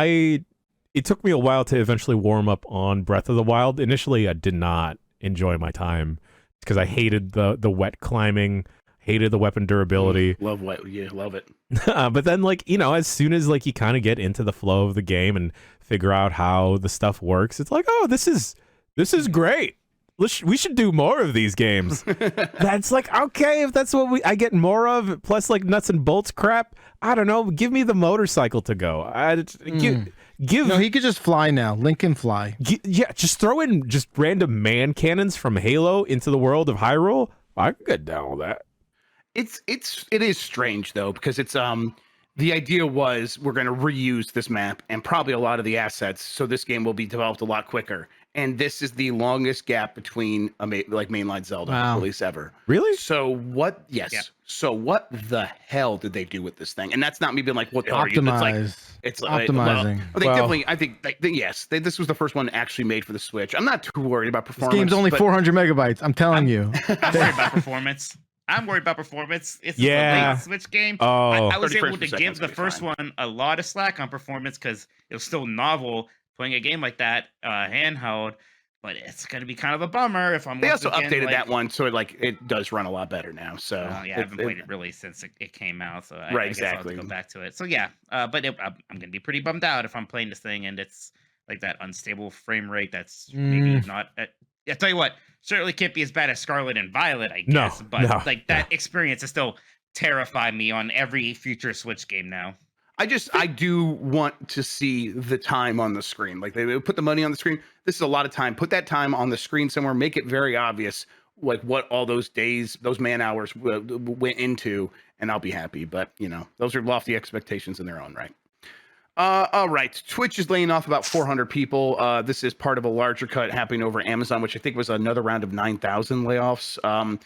it took me a while to eventually warm up on Breath of the Wild. Initially, I did not enjoy my time because I hated the wet climbing, hated the weapon durability. Love what? Yeah, love it. But then, as soon as you kind of get into the flow of the game and figure out how the stuff works, it's like, oh, this is great. We should do more of these games. That's like, okay, if that's what I get more of, plus like nuts and bolts crap. I don't know. Give me the motorcycle to go. Give. No, he could just fly now. Link can fly. Yeah, just throw in just random man cannons from Halo into the world of Hyrule. I could get down with that. It is strange though, because it's the idea was we're going to reuse this map and probably a lot of the assets, so this game will be developed a lot quicker. And this is the longest gap between mainline Zelda release ever. Really? So what? Yes. Yeah. So what the hell did they do with this thing? And that's not me being like, what are you? It's optimizing. Definitely. I think yes. This was the first one actually made for the Switch. I'm not too worried about performance. This game's only 400 megabytes. I'm telling you. I'm worried about performance. It's a late Switch game. Oh, I was able to 30 give the first one a lot of slack on performance because it was still novel playing a game like that handheld. But it's going to be kind of a bummer if I'm. They also updated that one, so it does run a lot better now. So I haven't played it really since it came out. So I guess I'll have to go back to it. So yeah, but I'm going to be pretty bummed out if I'm playing this thing and it's like that unstable frame rate. That's maybe not. I tell you what, certainly can't be as bad as Scarlet and Violet, I guess. That experience is still terrifying me on every future Switch game now. I do want to see the time on the screen. Like they put the money on the screen. This is a lot of time. Put that time on the screen somewhere. Make it very obvious, like what all those days, those man hours went into, and I'll be happy. But those are lofty expectations in their own right. All right. Twitch is laying off about 400 people. This is part of a larger cut happening over Amazon, which I think was another round of 9,000 layoffs.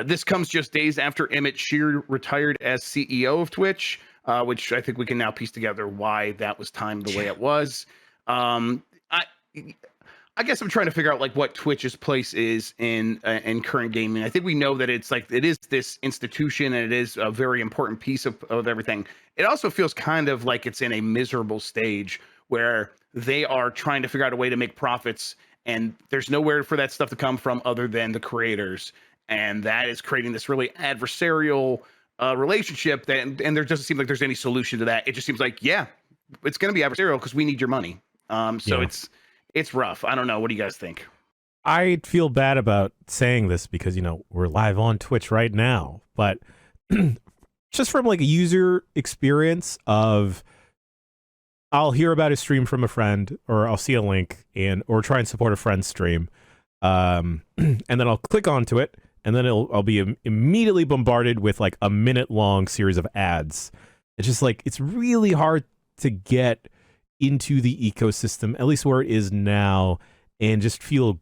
This comes just days after Emmett Shear retired as CEO of Twitch. Which I think we can now piece together why that was timed the way it was. I guess I'm trying to figure out like what Twitch's place is in current gaming. I think we know that it is this institution and it is a very important piece of everything. It also feels kind of like it's in a miserable stage where they are trying to figure out a way to make profits, and there's nowhere for that stuff to come from other than the creators, and that is creating this really adversarial relationship and there doesn't seem like there's any solution to that. It just seems like, yeah, it's going to be adversarial because we need your money. It's rough. I don't know. What do you guys think? I feel bad about saying this because, we're live on Twitch right now, but just from like a user experience of I'll hear about a stream from a friend, or I'll see a link, or try and support a friend's stream, and then I'll click onto it, and then I'll be immediately bombarded with like a minute-long series of ads. It's just like, it's really hard to get into the ecosystem, at least where it is now, and just feel,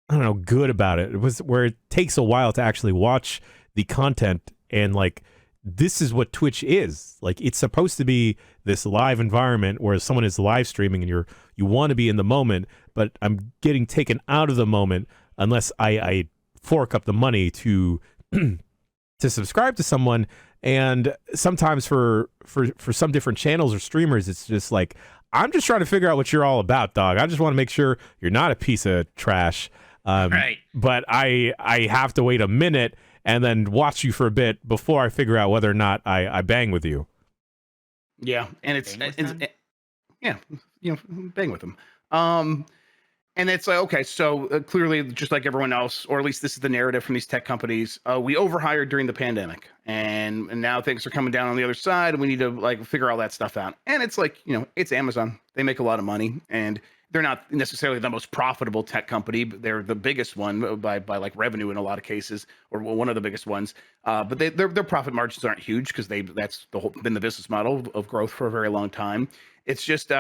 I don't know, good about it. It was where it takes a while to actually watch the content, and like, this is what Twitch is. Like, it's supposed to be this live environment where someone is live streaming and you want to be in the moment, but I'm getting taken out of the moment unless I fork up the money to to subscribe to someone. And sometimes for some different channels or streamers, it's just like, I'm just trying to figure out what you're all about, dog. I just want to make sure you're not a piece of trash. Right. But I have to wait a minute and then watch you for a bit before I figure out whether or not I bang with you. Yeah, and it's yeah, bang with them. And it's like, okay, so clearly, just like everyone else, or at least this is the narrative from these tech companies, we overhired during the pandemic, and now things are coming down on the other side, and we need to like figure all that stuff out. And it's like, it's Amazon; they make a lot of money, and they're not necessarily the most profitable tech company, but they're the biggest one by like revenue in a lot of cases, or one of the biggest ones. But their profit margins aren't huge because that's been the business model of growth for a very long time. It's just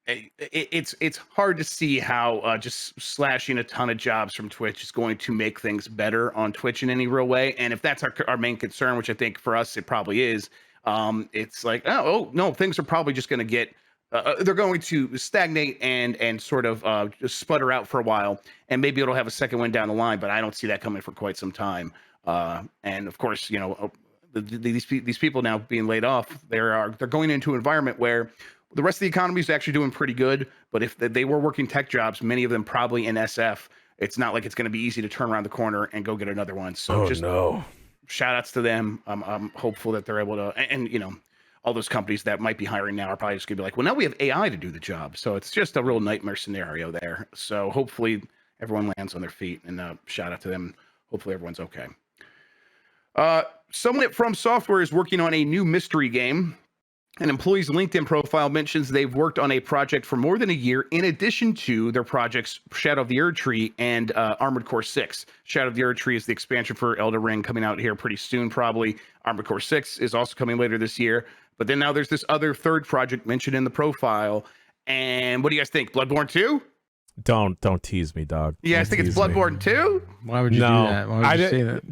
it's hard to see how just slashing a ton of jobs from Twitch is going to make things better on Twitch in any real way. And if that's our main concern, which I think for us it probably is, it's like, oh no, things are probably just going to get. They're going to stagnate and sort of just sputter out for a while, and maybe it'll have a second wind down the line. But I don't see that coming for quite some time. And of course, these people now being laid off, they're going into an environment where the rest of the economy is actually doing pretty good. But if they were working tech jobs, many of them probably in SF, it's not like it's going to be easy to turn around the corner and go get another one. So shout outs to them. I'm hopeful that they're able to, and all those companies that might be hiring now are probably just gonna be like, well, now we have AI to do the job. So it's just a real nightmare scenario there. So hopefully everyone lands on their feet, and shout out to them. Hopefully everyone's okay. Someone at From Software is working on a new mystery game. An employee's LinkedIn profile mentions they've worked on a project for more than a year in addition to their projects Shadow of the Erdtree and Armored Core 6. Shadow of the Erdtree is the expansion for Elden Ring coming out here pretty soon, probably. Armored Core 6 is also coming later this year. But then now there's this other third project mentioned in the profile. And what do you guys think? Bloodborne 2? Don't tease me, dog. You guys think it's Bloodborne 2? Why would you do that? Why would you say that?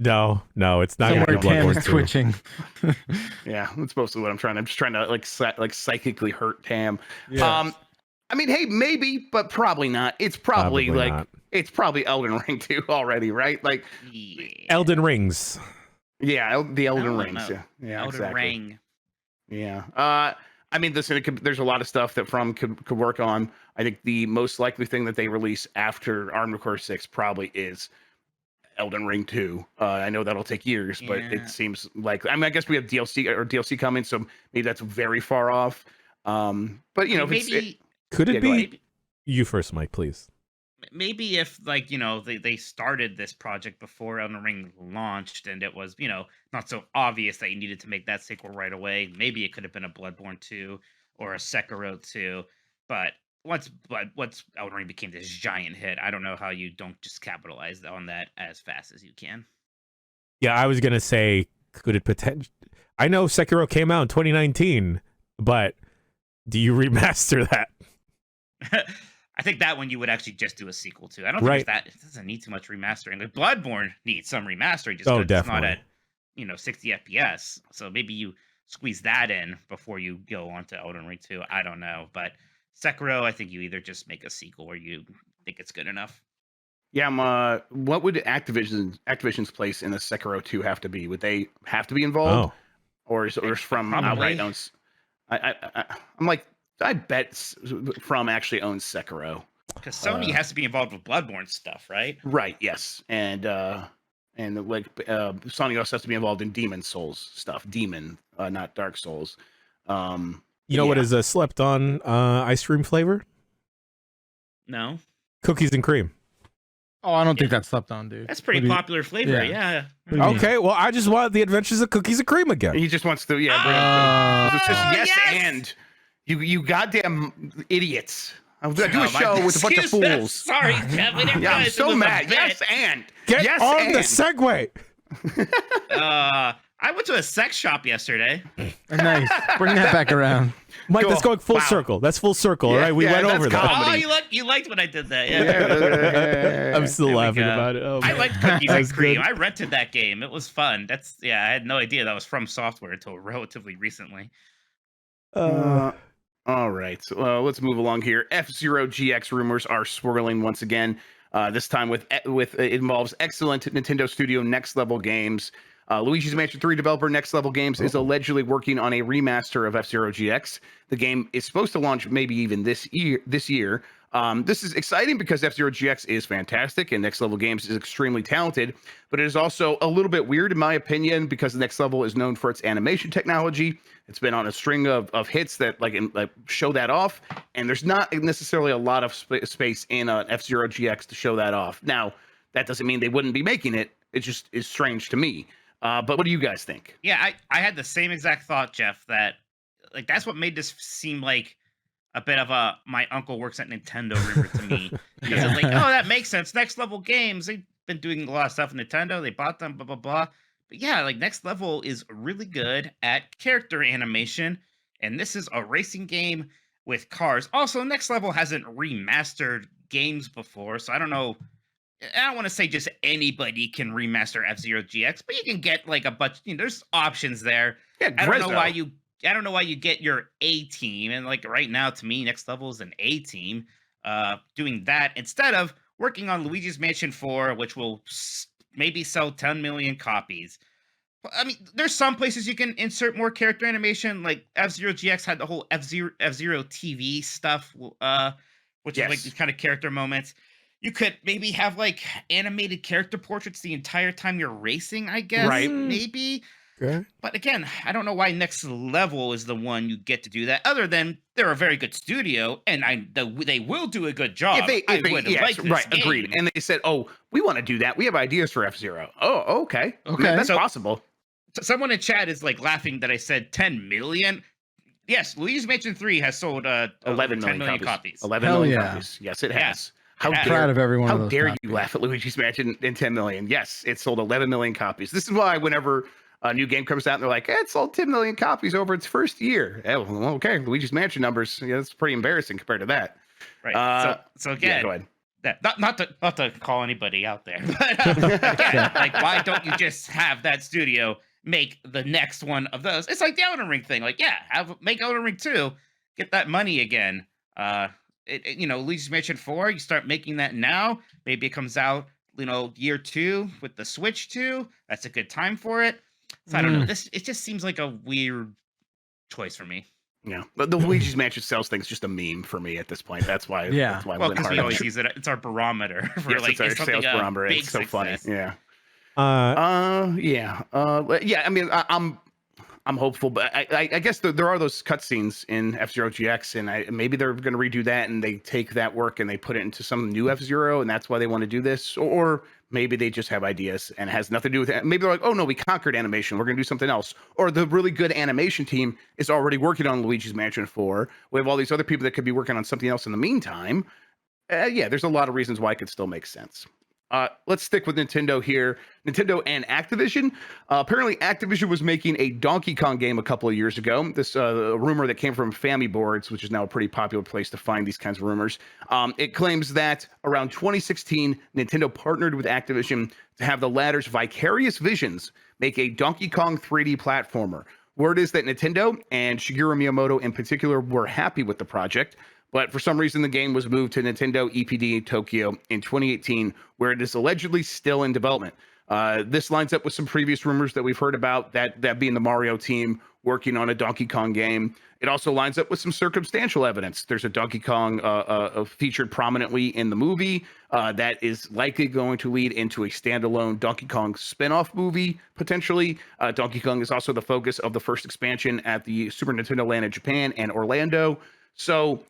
No, it's not going to be Cam Bloodborne is 2. twitching. Yeah, that's mostly what I'm trying. I'm just trying to like psychically hurt Tam. Yes. I mean, hey, maybe, but probably not. It's probably not. It's probably Elden Ring 2 already, right? Like Elden Rings. Yeah, the Elden Rings. Know. Yeah, Elden exactly. Ring. Yeah. I mean, listen, there's a lot of stuff that From could work on. I think the most likely thing that they release after Armored Core 6 probably is Elden Ring 2. I know that'll take years, but it seems like, I mean, I guess we have DLC coming, so maybe that's very far off. But Could it be? You first, Mike, please. Maybe if they started this project before Elden Ring launched, and it was not so obvious that you needed to make that sequel right away. Maybe it could have been a Bloodborne 2 or a Sekiro 2. But once Elden Ring became this giant hit, I don't know how you don't just capitalize on that as fast as you can. Yeah, I was gonna say, could it potentially? I know Sekiro came out in 2019, but do you remaster that? I think that one you would actually just do a sequel to. I don't think it doesn't need too much remastering. Like Bloodborne needs some remastering just because it's not at 60 FPS. So maybe you squeeze that in before you go on to Elden Ring 2. I don't know. But Sekiro, I think you either just make a sequel or you think it's good enough. Yeah, what would Activision's place in the Sekiro 2 have to be? Would they have to be involved? Or is From outright owns? I'm like, I bet From actually owns Sekiro. Because Sony has to be involved with Bloodborne stuff, right? Right. Yes, and Sony also has to be involved in Demon Souls stuff. Demon, not Dark Souls. What is a slept on ice cream flavor? No. Cookies and cream. Oh, I don't think that's slept on, dude. That's pretty popular flavor. Yeah. Okay, well, I just want the Adventures of Cookies and Cream again. He just wants to, bring up. It's just yes, and You goddamn idiots. I'm gonna do a show with a bunch of fools. Sorry, Jeff. I didn't Yeah, I'm realize it so was a mad. bit. Yes, and Get yes, on and. the segue. I went to a sex shop yesterday. Nice. Bring that back around. Mike, Cool. that's going full Wow. circle. That's full circle. Yeah, all right, we yeah, went that's over that. comedy. Oh, you liked when I did that. Yeah. I'm still There we laughing go. about it. Oh, I man. liked Cookies That and was Cream. good. I rented that game. It was fun. I had no idea that was From Software until relatively recently. All right, let's move along here. F-Zero GX rumors are swirling once again. This time with it involves excellent Nintendo Studio Next Level Games. Luigi's Mansion 3 developer Next Level Games is allegedly working on a remaster of F-Zero GX. The game is supposed to launch maybe even this year. This is exciting because F-Zero GX is fantastic and Next Level Games is extremely talented, but it is also a little bit weird in my opinion because Next Level is known for its animation technology. It's been on a string of hits that like show that off, and there's not necessarily a lot of space in F-Zero GX to show that off. Now, that doesn't mean they wouldn't be making it. It just is strange to me. But what do you guys think? Yeah, I had the same exact thought, Jeff, that like that's what made this seem like a bit of a my uncle works at Nintendo rumor to me. Because it's like, oh, that makes sense. Next Level Games, they've been doing a lot of stuff in Nintendo. They bought them, blah, blah, blah. But yeah, like Next Level is really good at character animation. And this is a racing game with cars. Also, Next Level hasn't remastered games before. So I don't know. I don't want to say just anybody can remaster F-Zero GX, but you can get like a bunch. There's options there. Yeah, I don't know why you get your A team, and like right now, to me, Next Level is an A team. Doing that instead of working on Luigi's Mansion 4, which will maybe sell 10 million copies. I mean, there's some places you can insert more character animation, like F-Zero GX had the whole F-Zero TV stuff, which is like these kind of character moments. You could maybe have like animated character portraits the entire time you're racing, I guess. Right. Maybe. Okay. But again, I don't know why Next Level is the one you get to do that, other than they're a very good studio, and they will do a good job. I would like this right, game. agreed. And they said, "Oh, we want to do that. We have ideas for F-Zero." Oh, okay. Okay. That's So- possible. Someone in chat is like laughing that I said 10 million. Yes, Luigi's Mansion 3 has sold 11 10 million copies. copies. 11 Hell million yeah. copies. Yes, it Yeah. has. How I'm Proud of every one of How those dare copies. you laugh at Luigi's Mansion in 10 million? Yes, it sold 11 million copies. This is why whenever a new game comes out and they're like, it sold 10 million copies over its first year. Oh, well, okay, Luigi's Mansion numbers. Yeah, that's pretty embarrassing compared to that. Right. So Yeah, again, go ahead. not to call anybody out there, but again, like why don't you just have that studio make the next one of those? It's like the Elden Ring thing. Like, yeah, make Elden Ring 2, get that money again. Luigi's Mansion 4, you start making that now. Maybe it comes out, year 2 with the Switch 2. That's a good time for it. So I don't know. It just seems like a weird choice for me. Yeah, but the Luigi's Mansion sales thing's just a meme for me at this point. That's why. Yeah. That's why I Well, went because hard we on always it. use it. It's our barometer for Yes, like it's our is something sales a barometer. big It's so funny. success. Yeah. Yeah. I mean, I'm hopeful, but I guess there are those cutscenes in F-Zero GX, and maybe they're going to redo that, and they take that work and they put it into some new F-Zero, and that's why they want to do this, or maybe they just have ideas and it has nothing to do with it. Maybe they're like, oh no, we conquered animation, we're going to do something else, or the really good animation team is already working on Luigi's Mansion 4. We have all these other people that could be working on something else in the meantime. Yeah, there's a lot of reasons why it could still make sense. Let's stick with Nintendo here. Nintendo and Activision. Apparently, Activision was making a Donkey Kong game a couple of years ago. This rumor that came from Family Boards, which is now a pretty popular place to find these kinds of rumors. It claims that around 2016, Nintendo partnered with Activision to have the latter's vicarious visions make a Donkey Kong 3D platformer. Word is that Nintendo and Shigeru Miyamoto in particular were happy with the project, but for some reason the game was moved to Nintendo EPD Tokyo in 2018, where it is allegedly still in development. This lines up with some previous rumors that we've heard about, that being the Mario team working on a Donkey Kong game. It also lines up with some circumstantial evidence. There's a Donkey Kong featured prominently in the movie that is likely going to lead into a standalone Donkey Kong spin-off movie, potentially. Donkey Kong is also the focus of the first expansion at the Super Nintendo Land in Japan and Orlando. So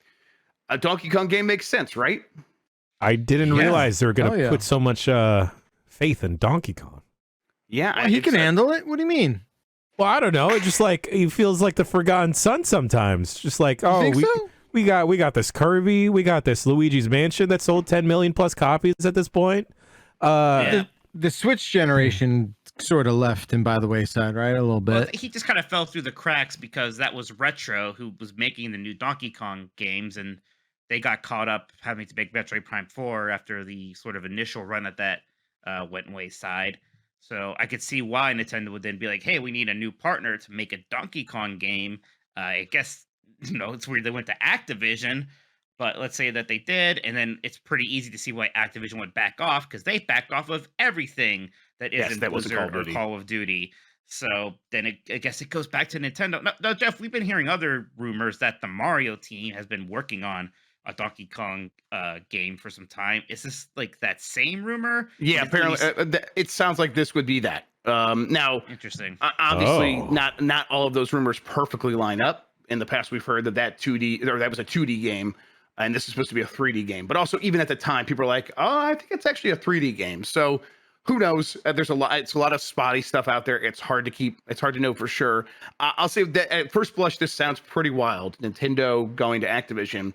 a Donkey Kong game makes sense, right? I didn't realize they were going to Oh, put so much faith in Donkey Kong. Yeah, Well, he can handle it. What do you mean? Well, I don't know. It just like he feels like the forgotten son sometimes. Just like, You oh, think so? we got this Kirby, we got this Luigi's Mansion that sold 10 million plus copies at this point. Yeah. The Switch generation sort of left him by the wayside, right? A little Well, bit. he just kind of fell through the cracks because that was Retro who was making the new Donkey Kong games, and they got caught up having to make Metroid Prime 4 after the sort of initial run at that went wayside. So I could see why Nintendo would then be like, hey, we need a new partner to make a Donkey Kong game. I guess, it's weird they went to Activision, but let's say that they did, and then it's pretty easy to see why Activision would back off because they backed off of everything that isn't that wasn't Blizzard Call or of Duty. Call of Duty. So then I guess it goes back to Nintendo. No, Jeff, we've been hearing other rumors that the Mario team has been working on a Donkey Kong game for some time. Is this like that same rumor? Yeah, apparently it sounds like this would be that. Now, Interesting. obviously, Oh. not all of those rumors perfectly line up. In the past, we've heard that 2D or that was a 2D game, and this is supposed to be a 3D game. But also, even at the time, people are like, "Oh, I think it's actually a 3D game." So who knows? There's a lot. It's a lot of spotty stuff out there. It's hard to know for sure. I'll say that at first blush, this sounds pretty wild. Nintendo going to Activision.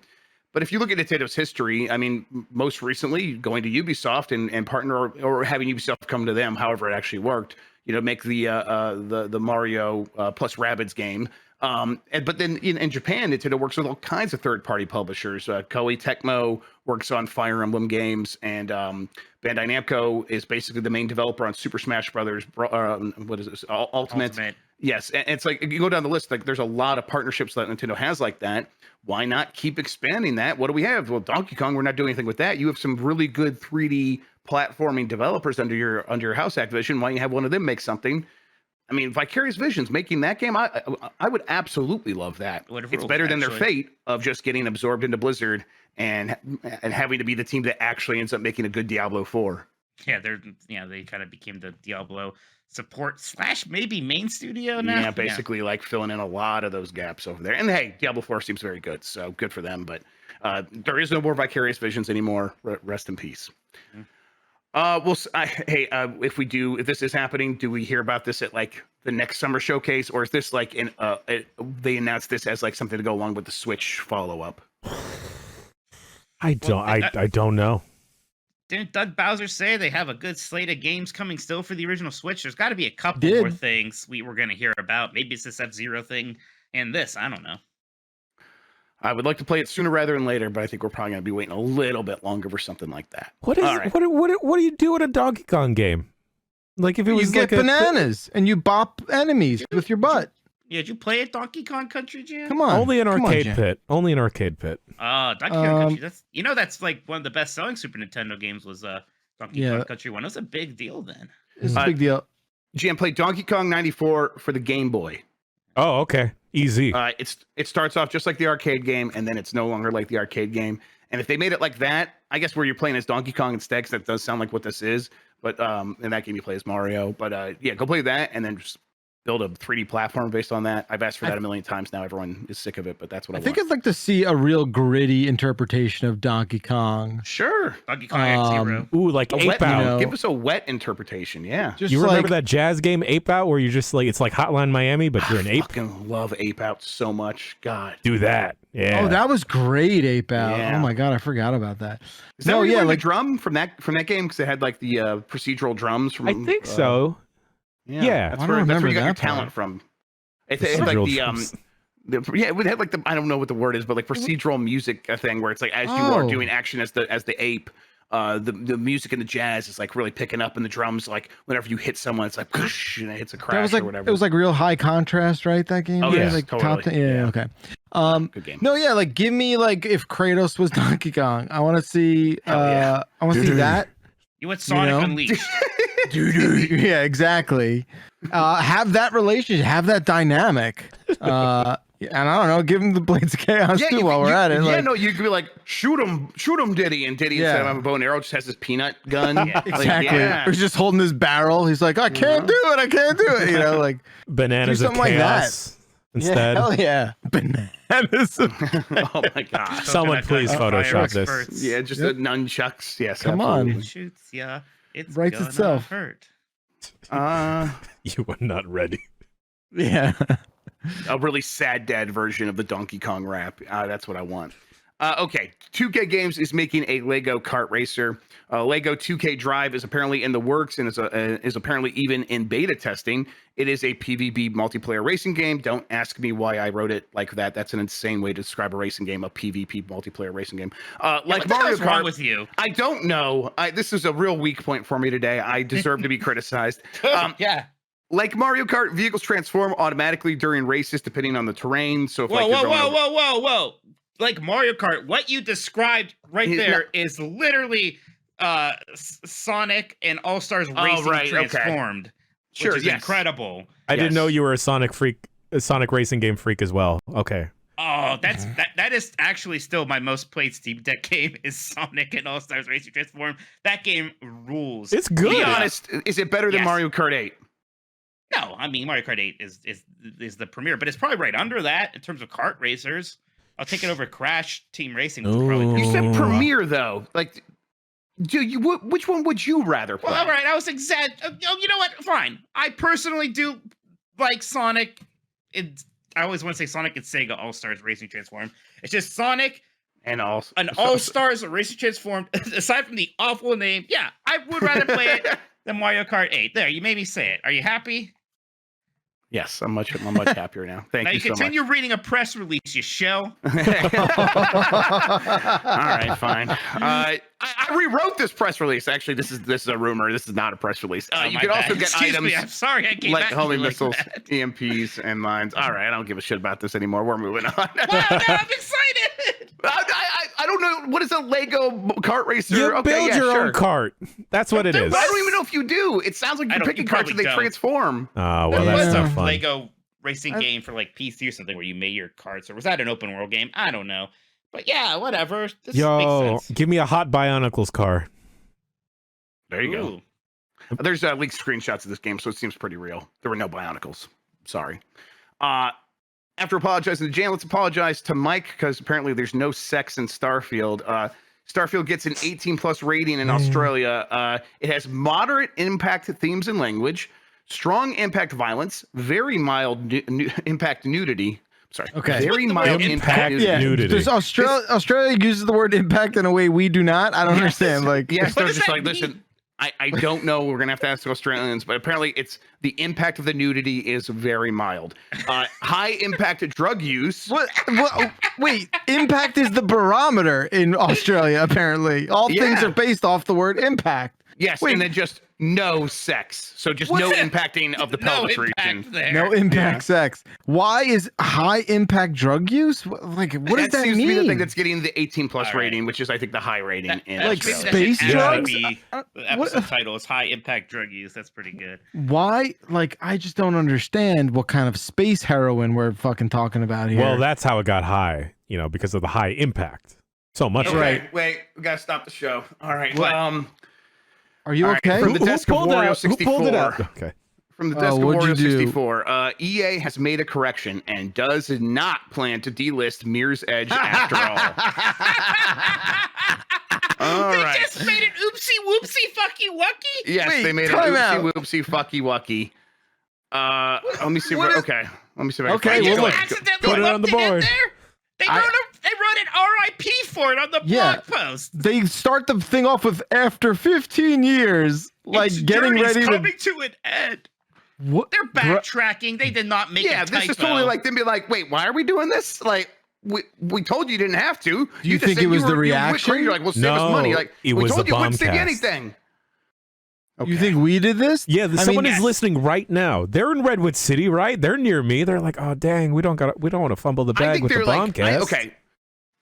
But if you look at Nintendo's history, I mean, most recently going to Ubisoft and partner or having Ubisoft come to them, however it actually worked, make the Mario plus Rabbids game. But then in Japan, Nintendo works with all kinds of third-party publishers. Koei Tecmo works on Fire Emblem games, and Bandai Namco is basically the main developer on Super Smash Brothers. What is this? Ultimate. Yes, and it's like you go down the list. Like, there's a lot of partnerships that Nintendo has like that. Why not keep expanding that? What do we have? Well, Donkey Kong, we're not doing anything with that. You have some really good 3D platforming developers under your house, Activision. Why don't you have one of them make something? I mean, Vicarious Visions making that game, I would absolutely love that. It's better than their fate of just getting absorbed into Blizzard and having to be the team that actually ends up making a good Diablo 4. Yeah, they kind of became the Diablo support / maybe main studio now. Yeah, basically like filling in a lot of those gaps over there. And hey, Diablo 4 seems very good, so good for them. But there is no more Vicarious Visions anymore. Rest in peace. If this is happening, do we hear about this at like the next summer showcase, or is this like they announced this as like something to go along with the Switch follow up? I don't know. Didn't Doug Bowser say they have a good slate of games coming still for the original Switch? There's got to be a couple more things we were going to hear about. Maybe it's this F-Zero thing and this. I don't know. I would like to play it sooner rather than later, but I think we're probably going to be waiting a little bit longer for something like that. What do you do in a Donkey Kong game? Like if it was you get like bananas and you bop enemies with your butt. Yeah, did you play it, Donkey Kong Country, Jam? Come on. Only an arcade Jam. pit. Only an arcade pit. Donkey Kong Country. That's like one of the best selling Super Nintendo games was Donkey Kong Country 1. It was a big deal then. It's a big deal. Jam played Donkey Kong 94 for the Game Boy. Oh, okay. Easy. It starts off just like the arcade game, and then it's no longer like the arcade game. And if they made it like that, I guess where you're playing as Donkey Kong instead, because that does sound like what this is. But in that game, you play as Mario. But yeah, go play that, and then just build a 3D platform based on that. I've asked for that a million times now. Everyone is sick of it, but that's what I want. I think I'd like to see a real gritty interpretation of Donkey Kong. Sure. Donkey Kong X-Zero. Ooh, like Ape wet, Out. Give us a wet interpretation. Yeah. Just You remember that jazz game Ape Out where you're just like, it's like Hotline Miami, but you're an I ape? fucking love Ape Out so much. God. Do that. Yeah. Oh, that was great, Ape Out. Yeah. Oh my god, I forgot about that. Is that where you learned the drum from that game? Because it had like the procedural drums from. I think so. Yeah. That's I where, don't that's where you got remember your that part. talent from. It had like it had like the, I don't know what the word is, but like procedural music thing where it's like as you are doing action as the ape, the music and the jazz is like really picking up, and the drums like whenever you hit someone, it's like whoosh, and it hits a crash That was like or whatever. it was like real high contrast, right? That game. Oh, was yes, like totally. Yeah, okay. Good game. No, yeah, like give me like if Kratos was Donkey Kong. I want to see. yeah. I want to see that. You want Sonic Unleashed? Yeah, exactly. Have that relationship, have that dynamic. And I don't know, give him the Blades of Chaos too while we're at it. Yeah, no, you could be like, shoot him, Diddy, and Diddy instead of having a bow and arrow just has his peanut gun. Exactly. Or he's just holding his barrel. He's like, I can't do it. I can't do it. You know, like Bananas of something Chaos instead. Yeah, hell yeah. Bananas. Oh my god. Someone please Photoshop this. Yeah, just the nunchucks. Yes, Come absolutely. on. Shoots, yeah. It's Writes gonna itself. hurt. You are not ready. Yeah. A really sad dad version of the Donkey Kong rap. That's what I want. Okay, 2K Games is making a Lego kart racer. Lego 2K Drive is apparently in the works and is apparently even in beta testing. It is a PvP multiplayer racing game. Don't ask me why I wrote it like that. That's an insane way to describe a racing game, a PvP multiplayer racing game. Like Mario What's Kart. wrong with you? I don't know. This is a real weak point for me today. I deserve to be criticized. Yeah. Like Mario Kart, vehicles transform automatically during races depending on the terrain. So if Whoa. Like Mario Kart, what you described right there is literally Sonic and All-Stars Racing transformed. Okay. Sure, which is incredible. I didn't know you were a Sonic racing game freak as well. Okay. Oh, that is actually still my most played Steam Deck game is Sonic and All-Stars Racing Transform. That game rules. It's good. Be honest, is it better than Mario Kart 8? No, I mean Mario Kart 8 is the premier, but it's probably right under that in terms of kart racers. I'll take it over Crash Team Racing. You said premier though. Like, which one would you rather play? Well, all right, I was you know what? Fine. I personally do like Sonic. I always want to say Sonic and Sega All-Stars Racing Transform. It's just Sonic and All-Stars Racing Transformed. Aside from the awful name, yeah, I would rather play it than Mario Kart 8. There, you made me say it. Are you happy? Yes, I'm much happier now. Thank you so much. Continue reading a press release, you shell. All right, fine. I rewrote this press release. Actually, this is a rumor. This is not a press release. You can also get items. I'm sorry, I came like back homing like missiles, that. EMPs, and mines. All right, I don't give a shit about this anymore. We're moving on. Wow, I'm excited. I don't know. What is a Lego kart racer? You build your own cart. That's what it is. I don't even know if you do. It sounds like you're picking carts and they transform. Oh, well, that's not fun. Lego racing game for like PC or something where you made your carts, or was that an open world game? I don't know. But yeah, whatever. This makes sense. Give me a hot Bionicles car. There you go. There's leaked screenshots of this game, so it seems pretty real. There were no Bionicles. Sorry. After apologizing to Jan, let's apologize to Mike because apparently there's no sex in Starfield. Starfield gets an 18+ rating in Australia. It has moderate impact themes and language, strong impact violence, very mild impact nudity. Sorry. Okay. Very mild impact nudity. Does Australia uses the word impact in a way we do not? I don't understand. Like, yes, they're just like, listen. I don't know. We're gonna have to ask Australians, but apparently it's the impact of the nudity is very mild. High impact drug use. Wait, impact is the barometer in Australia. Apparently, all things are based off the word impact. Yes, and then just no sex. So just no impacting of the pelvis region. No impact sex. Why is high impact drug use? Like, what does that seems mean? To be the thing that's getting the 18+ rating, which is I think the high rating. Like space drugs? The episode title is high impact drug use. That's pretty good. Why? Like, I just don't understand what kind of space heroin we're fucking talking about here. Well, that's how it got high, because of the high impact. So much. Okay, right. Wait, we gotta stop the show. All right. What? Are you okay? From the desk of Wario 64. Who pulled it out? Okay. From the desk of Wario 64, EA has made a correction and does not plan to delist Mirror's Edge after all. They just made an oopsie whoopsie fucky wucky? Yes, they made an oopsie whoopsie fucky wucky. Let me see. Let me see if I can well, look, put it on the board. They wrote an RIP for it on the blog post. They start the thing off with after 15 years, like getting ready coming to an end. What? They're backtracking. They did not make a typo. This is totally like them be like, wait, why are we doing this? Like, we told you didn't have to. Do you think it was the reaction? You're like, well, save us money. Like, it we was told the you wouldn't save you Bombcast. anything. Okay. You think we did this? Yeah, someone is listening right now. They're in Redwood City, right? They're near me. They're like, oh dang, we don't want to fumble the bag with the Bombcast. Okay.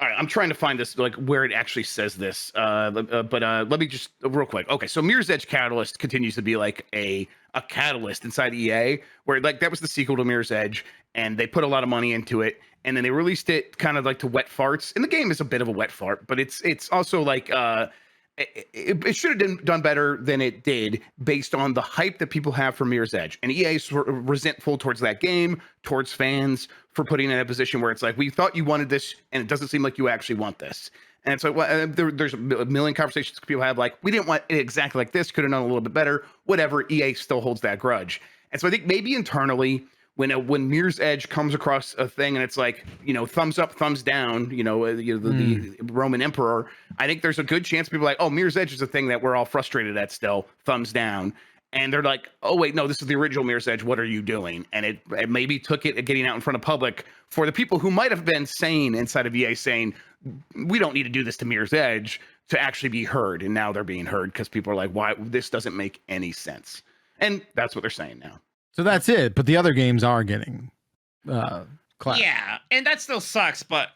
All right, I'm trying to find this, like, where it actually says this. But let me just real quick. Okay, so Mirror's Edge Catalyst continues to be like a catalyst inside EA, where like that was the sequel to Mirror's Edge, and they put a lot of money into it, and then they released it kind of like to wet farts. And the game is a bit of a wet fart, but it's also like it should have done better than it did based on the hype that people have for Mirror's Edge. And EA is resentful towards that game, towards fans, for putting it in a position where it's like, we thought you wanted this, and it doesn't seem like you actually want this. And so there's a million conversations people have like, we didn't want it exactly like this, could have done a little bit better, whatever. EA still holds that grudge. And so I think maybe internally, when Mirror's Edge comes across a thing and it's like, thumbs up, thumbs down, the Roman Emperor, I think there's a good chance people are like, oh, Mirror's Edge is a thing that we're all frustrated at still, thumbs down. And they're like, oh, wait, no, this is the original Mirror's Edge. What are you doing? And it maybe took it getting out in front of public for the people who might have been sane inside of EA saying, we don't need to do this to Mirror's Edge to actually be heard. And now they're being heard because people are like, why? This doesn't make any sense. And that's what they're saying now. So that's it. But the other games are getting clapped. Yeah, and that still sucks. But,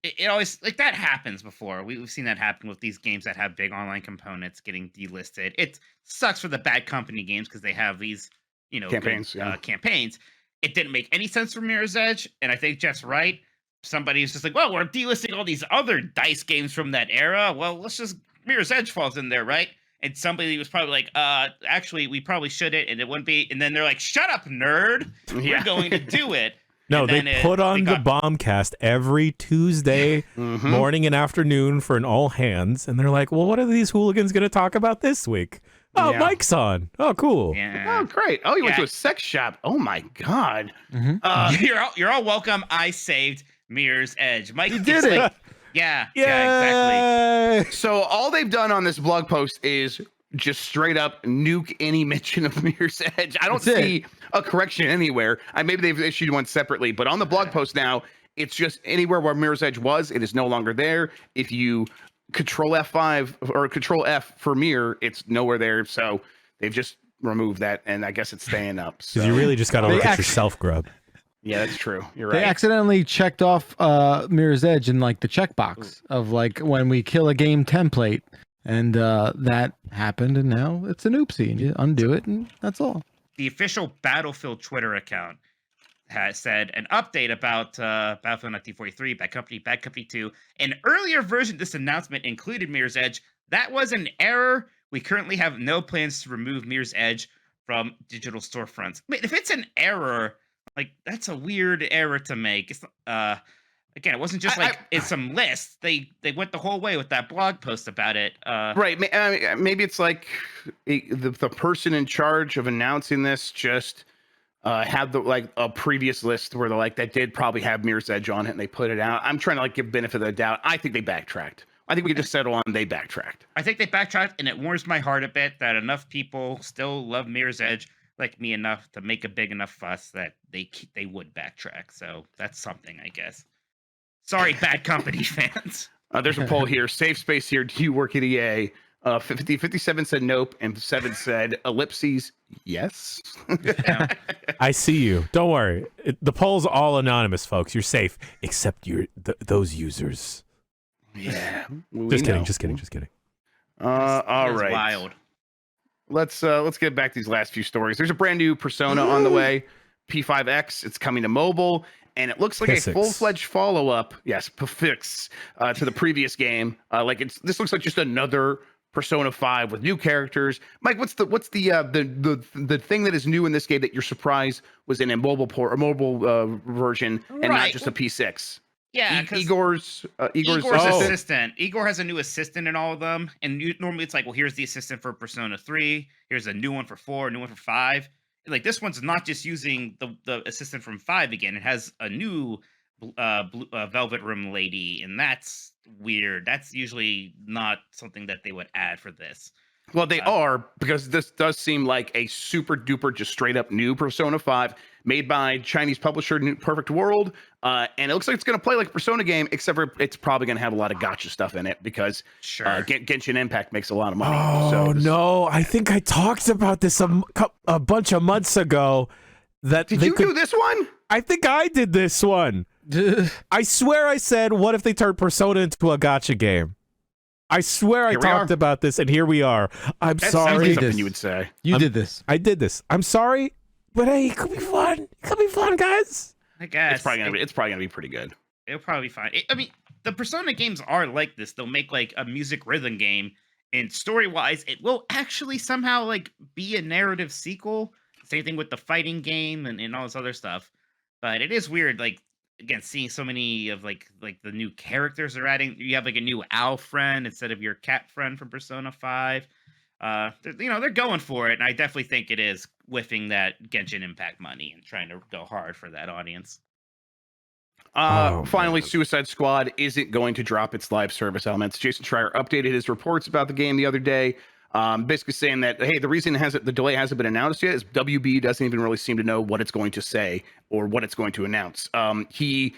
it always, like, that happens before. We've seen that happen with these games that have big online components getting delisted. It sucks for the Bad Company games because they have these, campaigns. Good, campaigns. It didn't make any sense for Mirror's Edge, and I think Jeff's right. Somebody's just like, well, we're delisting all these other DICE games from that era. Well, Mirror's Edge falls in there, right? And somebody was probably like, actually, we probably shouldn't, and it wouldn't be. And then they're like, shut up, nerd. We're going to do it. No, they put on the Bombcast every Tuesday morning and afternoon for an all hands, and they're like, well, what are these hooligans going to talk about this week? Oh, yeah. Mike's on. Oh, cool. Yeah. Oh, great. Oh, you went to a sex shop. Oh, my God. You're all welcome. I saved Mirror's Edge. Mike, you did it. Yeah, exactly. So all they've done on this blog post is just straight up nuke any mention of Mirror's Edge. I don't see a correction anywhere. Maybe they've issued one separately, but on the blog post now, it's just anywhere where Mirror's Edge was, it is no longer there. If you Control F5 or Control F for Mirror, it's nowhere there. So they've just removed that, and I guess it's staying up. So you really just got to look at yourself, Grub. Yeah, that's true. You're right. They accidentally checked off Mirror's Edge in like the checkbox of like when we kill a game template. And that happened, and now it's an oopsie, and you undo it, and that's all. The official Battlefield Twitter account has said an update about Battlefield 1943, Bad Company 2. An earlier version of this announcement included Mirror's Edge. That was an error. We currently have no plans to remove Mirror's Edge from digital storefronts. I mean, if it's an error, like, that's a weird error to make. It's again, it wasn't just it's some lists. They went the whole way with that blog post about it. Right. Maybe it's like the person in charge of announcing this just had a previous list where they're like, that did probably have Mirror's Edge on it, and they put it out. I'm trying to give benefit of the doubt. I think they backtracked. I think we could just settle on they backtracked. I think they backtracked, and it warms my heart a bit that enough people still love Mirror's Edge like me enough to make a big enough fuss that they would backtrack. So that's something, I guess. Sorry, Bad Company fans. There's a poll here. Safe space here. Do you work at EA? 57 said nope, and 7 said ellipses yes. I see you. Don't worry. The poll's all anonymous, folks. You're safe, except those users. Yeah. Just kidding. All right. Wild. Let's get back to these last few stories. There's a brand new Persona on the way. P5X. It's coming to mobile. And it looks like a full-fledged follow-up, yes, Pfix, to the previous game. This looks like just another Persona 5 with new characters. Mike, what's the thing that is new in this game that you're surprised was in a mobile version and not just a P6? Yeah, Igor's assistant. Igor has a new assistant in all of them, and normally it's like, well, here's the assistant for Persona 3, here's a new one for 4, a new one for 5. Like, this one's not just using the assistant from 5 again. It has a new Velvet Room lady, and that's weird. That's usually not something that they would add for this. Well, they are, because this does seem like a super duper, just straight up new Persona 5 made by Chinese publisher Perfect World. And it looks like it's going to play like a Persona game, except for it's probably going to have a lot of gacha stuff in it because Genshin Impact makes a lot of money. Oh, no. I think I talked about this a bunch of months ago. Did you do this one? I think I did this one. I swear I said, what if they turned Persona into a gacha game? I swear I talked about this, and here we are. I'm sorry. That's something you would say. You did this. I did this. I'm sorry, but hey, it could be fun. It could be fun, guys. I guess. It's probably gonna be pretty good. It'll probably be fine. I mean, the Persona games are like this. They'll make like a music rhythm game, and story-wise, it will actually somehow like be a narrative sequel. Same thing with the fighting game and all this other stuff. But it is weird, like, again, seeing so many of like the new characters they're adding. You have like a new owl friend instead of your cat friend from Persona 5. They're going for it, and I definitely think it is whiffing that Genshin Impact money and trying to go hard for that audience. Finally, man. Suicide Squad isn't going to drop its live service elements. Jason Schreier updated his reports about the game the other day, basically saying that, hey, the reason the delay hasn't been announced yet is WB doesn't even really seem to know what it's going to say or what it's going to announce. He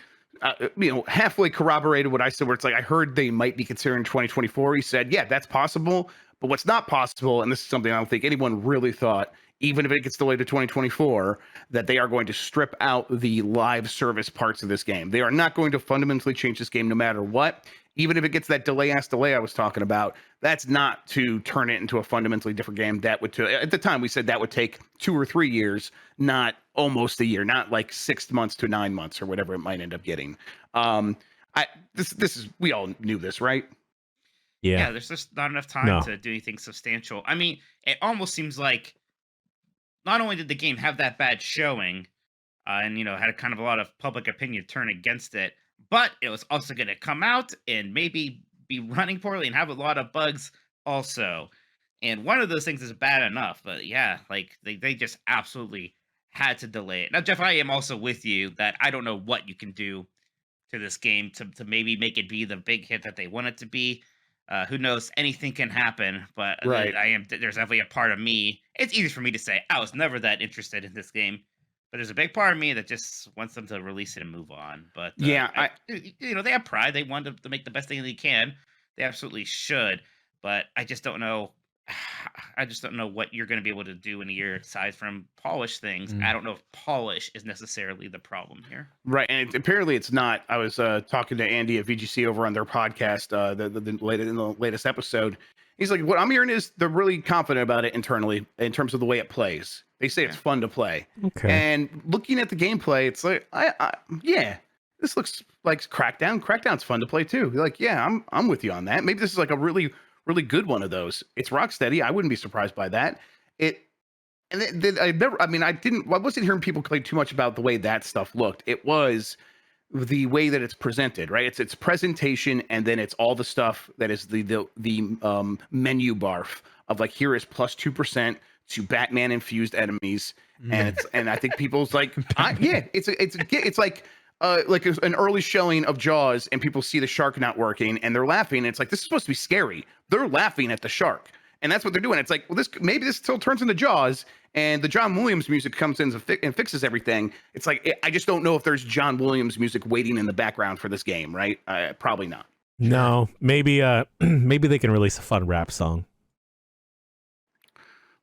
halfway corroborated what I said, where it's like, I heard they might be considering 2024. He said, yeah, that's possible. But what's not possible, and this is something I don't think anyone really thought, even if it gets delayed to 2024, that they are going to strip out the live service parts of this game. They are not going to fundamentally change this game no matter what. Even if it gets that delay I was talking about, that's not to turn it into a fundamentally different game. That would, at the time, we said that would take 2 or 3 years, not almost a year, not like 6 months to 9 months or whatever it might end up getting. This is, we all knew this, right? Yeah, there's just not enough time to do anything substantial. I mean, it almost seems like not only did the game have that bad showing, and had a kind of a lot of public opinion turn against it, but it was also going to come out and maybe be running poorly and have a lot of bugs also. And one of those things is bad enough, but yeah, like they just absolutely had to delay it. Now, Jeff, I am also with you that I don't know what you can do to this game to maybe make it be the big hit that they want it to be. Who knows? Anything can happen, but right. There's definitely a part of me. It's easy for me to say I was never that interested in this game, but there's a big part of me that just wants them to release it and move on. But they have pride. They want to make the best thing they can. They absolutely should. But I just don't know. I just don't know what you're going to be able to do in a year aside from polish things. I don't know if polish is necessarily the problem here. Right, and apparently it's not. I was talking to Andy at VGC over on their podcast in the latest episode. He's like, what I'm hearing is they're really confident about it internally in terms of the way it plays. They say it's fun to play. Okay. And looking at the gameplay, it's like, this looks like Crackdown. Crackdown's fun to play too. You're like, yeah, I'm with you on that. Maybe this is like a really good one of those. It's Rocksteady. I wouldn't be surprised by that. I wasn't hearing people complain too much about the way that stuff looked. It was the way that it's presented, right? It's presentation, and then it's all the stuff that is the menu barf of like, here is plus 2% to Batman infused enemies, and I think people's like, it's like an early showing of Jaws, and people see the shark not working, and they're laughing. And it's like, this is supposed to be scary. They're laughing at the shark, and that's what they're doing. It's like, well, maybe this still turns into Jaws, and the John Williams music comes in and fixes everything. It's like, I just don't know if there's John Williams music waiting in the background for this game, right? Probably not. No, maybe maybe they can release a fun rap song.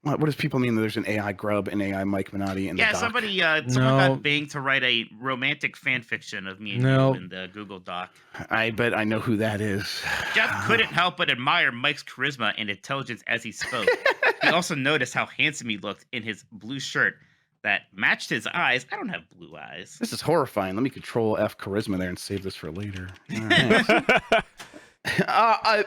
What does people mean that there's an AI Grub and AI Mike Minotti in the doc? Somebody got Bing to write a romantic fan fiction of me and you in the Google Doc. I bet I know who that is. Jeff couldn't help but admire Mike's charisma and intelligence as he spoke. He also noticed how handsome he looked in his blue shirt that matched his eyes. I don't have blue eyes. This is horrifying. Let me Control F charisma there and save this for later. Right.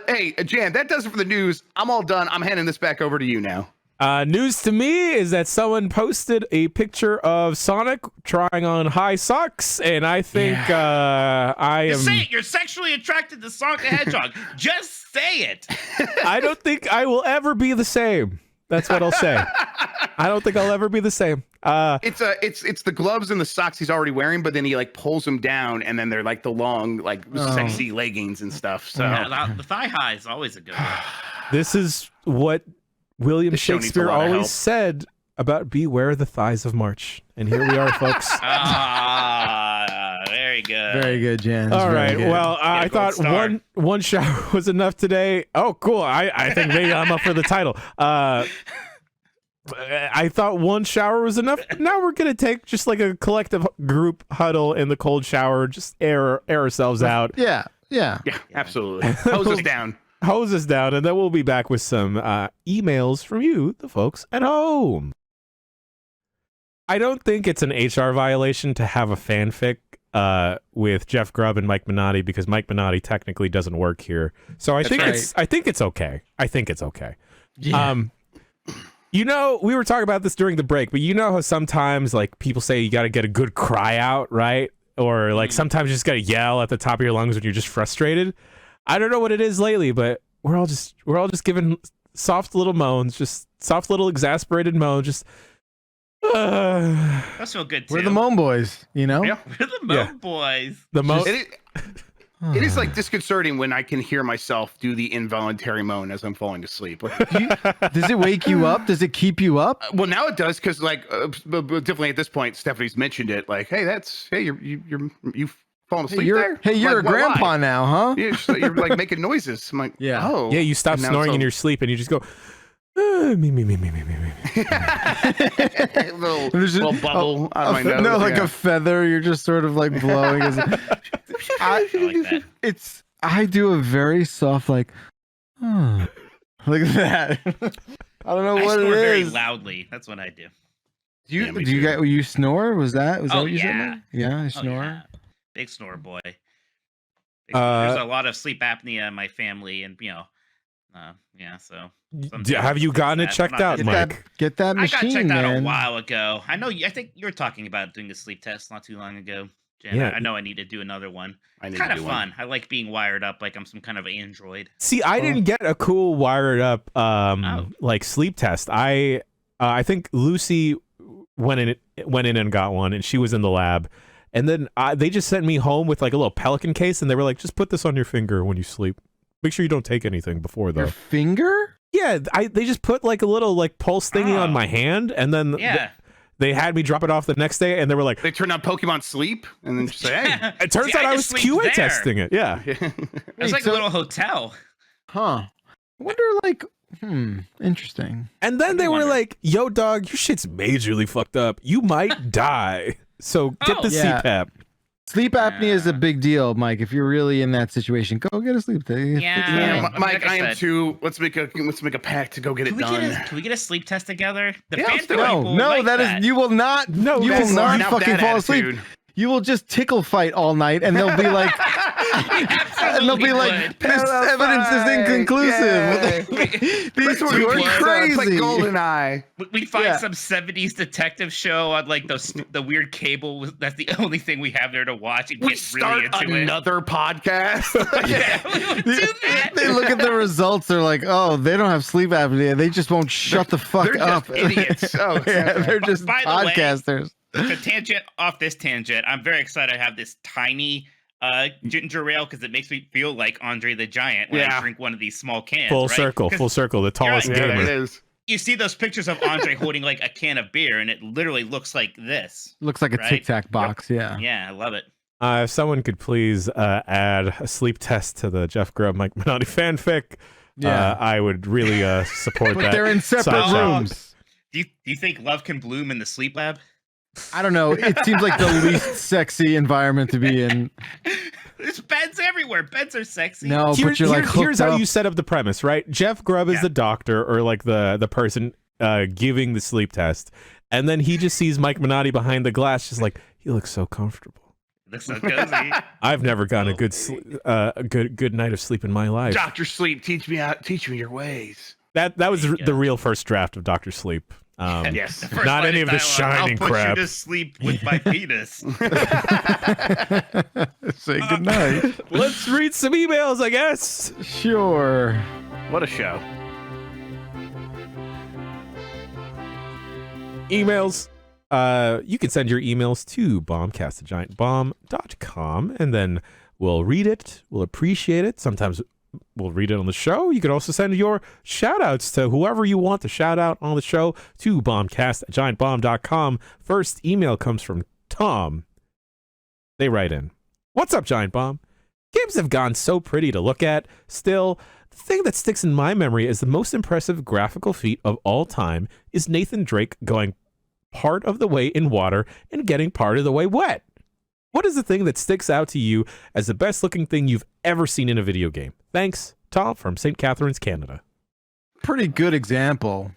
Hey, Jan, that does it for the news. I'm all done. I'm handing this back over to you now. News to me is that someone posted a picture of Sonic trying on high socks, and I think Say it. You're sexually attracted to Sonic the Hedgehog. Just say it. I don't think I will ever be the same. That's what I'll say. I don't think I'll ever be the same. It's the gloves and the socks he's already wearing, but then he like pulls them down, and then they're like the long, like sexy leggings and stuff. So the thigh high is always a good one. This is what William Shakespeare always said about beware the thighs of March. And here we are, folks. Very good. Very good, Jan. All right. Good. Well, I thought one shower was enough today. Oh, cool. I think maybe I'm up for the title. I thought one shower was enough. Now we're going to take just like a collective group huddle in the cold shower, just air ourselves out. Yeah, absolutely. Hose us down. Hose us down, and then we'll be back with some emails from you, the folks at home. I don't think it's an HR violation to have a fanfic with Jeff Grubb and Mike Minotti, because Mike Minotti technically doesn't work here. So I think it's okay. I think it's okay. Yeah. We were talking about this during the break, but you know how sometimes like people say you got to get a good cry out, right? Or like sometimes you just got to yell at the top of your lungs when you're just frustrated. I don't know what it is lately, but we're all just giving soft little moans, just soft little exasperated moans, just Those feel good too. We're the Moan Boys, you know? Yeah. We're the Moan Boys. The most. It is like disconcerting when I can hear myself do the involuntary moan as I'm falling asleep. Like, Does it wake you up? Does it keep you up? well, now it does because, like, but definitely at this point, Stephanie's mentioned it. Like, hey, you've fallen asleep there. Hey, you're Like, a grandpa why? now, huh? You're like making noises. I'm like, Yeah. oh, Yeah, you stop And now snoring in it's your sleep and you just go, me. little, There's little bubble on my nose. No, like yeah. a feather. You're just sort of like blowing. I like that. I do a very soft like that. I don't know I what snore it very is. loudly. That's what I do. Do you Yeah, me do you too. get you snore? Was that Oh, what you said? yeah. Mike? Yeah, I Oh, snore. yeah. Big snore boy. There's a lot of sleep apnea in my family, and yeah. So Have you gotten it checked out, Get Mike? Get that I machine, got checked out man. a while ago. I know. I think you were talking about doing a sleep test not too long ago, Jen. Yeah. I know I need to do another one. I need It's kind to of do fun. I like being wired up like I'm some kind of android. See, I didn't get a cool wired up like sleep test. I think Lucy went in and got one, and she was in the lab. And then they just sent me home with like a little Pelican case, and they were like, just put this on your finger when you sleep. Make sure you don't take anything before though. Your finger? Yeah, they just put like a little like pulse thingy on my hand, and then they had me drop it off the next day, and they were like, They turned on Pokemon Sleep and then just say, hey. it turns See, out I just was sleep QA there. testing it. Yeah. It's like a little hotel. Huh. I wonder, like, interesting. And then they were wonder. like, yo, dog, your shit's majorly fucked up. You might die. So get the Yeah. CPAP. Sleep apnea is a big deal, Mike. If you're really in that situation, go get a sleep test. Yeah. Mike, Like I I am said. too. Let's make a pact to go get it Can done. we get a sleep test together? The Yeah, let's fanfic do it. people No, like that is you will not. No, you will That's not now fucking that fall asleep. attitude. You will just tickle fight all night, and they'll be like, and they'll be like, this evidence is inconclusive. These This two are It's like crazy. GoldenEye. We find Yeah. some 70s detective show on like the weird cable. That's the only thing we have there to watch and We get start really into it. another podcast. Yeah, we would do that. They look at the results. They're like, oh, they don't have sleep apnea. They just won't shut the fuck They're up. just idiots. Oh, Yeah, they're By- just by the way- podcasters. To tangent off this tangent, I'm very excited to have this tiny ginger ale because it makes me feel like Andre the Giant when I Yeah. drink one of these small cans. Full right? circle, 'Cause full circle. The tallest right. Yeah, gamer. it is. You see those pictures of Andre holding like a can of beer, and it literally looks like this. Looks like a Right? Tic Tac box. Yeah. Yeah, I love it. If someone could please add a sleep test to the Jeff Grubb Mike Minotti fanfic, I would really support But that. they're in separate side show. rooms. Do you think love can bloom in the sleep lab? I don't know. It seems like the least sexy environment to be in. There's beds everywhere. Beds are sexy. No, but you're like hooked here's how up. you set up the premise, right? Jeff Grubb is Yeah. the doctor or like the person giving the sleep test, and then he just sees Mike Minotti behind the glass, just like, he looks so comfortable. Looks so cozy. I've never gotten a Oh, good night of sleep in my life. Dr. Sleep, teach me your ways. That was There you the go. real first draft of Dr. Sleep. Yes. The first Not line any of of the dialogue, shining I'll put crap. you to sleep with my penis. Say goodnight. Let's read some emails, I guess. Sure. What a show. Emails. You can send your emails to bombcast@giantbomb.com, and then we'll read it. We'll appreciate it. Sometimes we'll read it on the show. You can also send your shout outs to whoever you want to shout out on the show to bombcast@giantbomb.com. First email comes from Tom. They write in, "What's up, Giant Bomb? Games have gone so pretty to look at. Still, the thing that sticks in my memory as the most impressive graphical feat of all time is Nathan Drake going part of the way in water and getting part of the way wet. What is the thing that sticks out to you as the best looking thing you've ever seen in a video game? Thanks, Tom from St. Catharines, Canada." Pretty good example.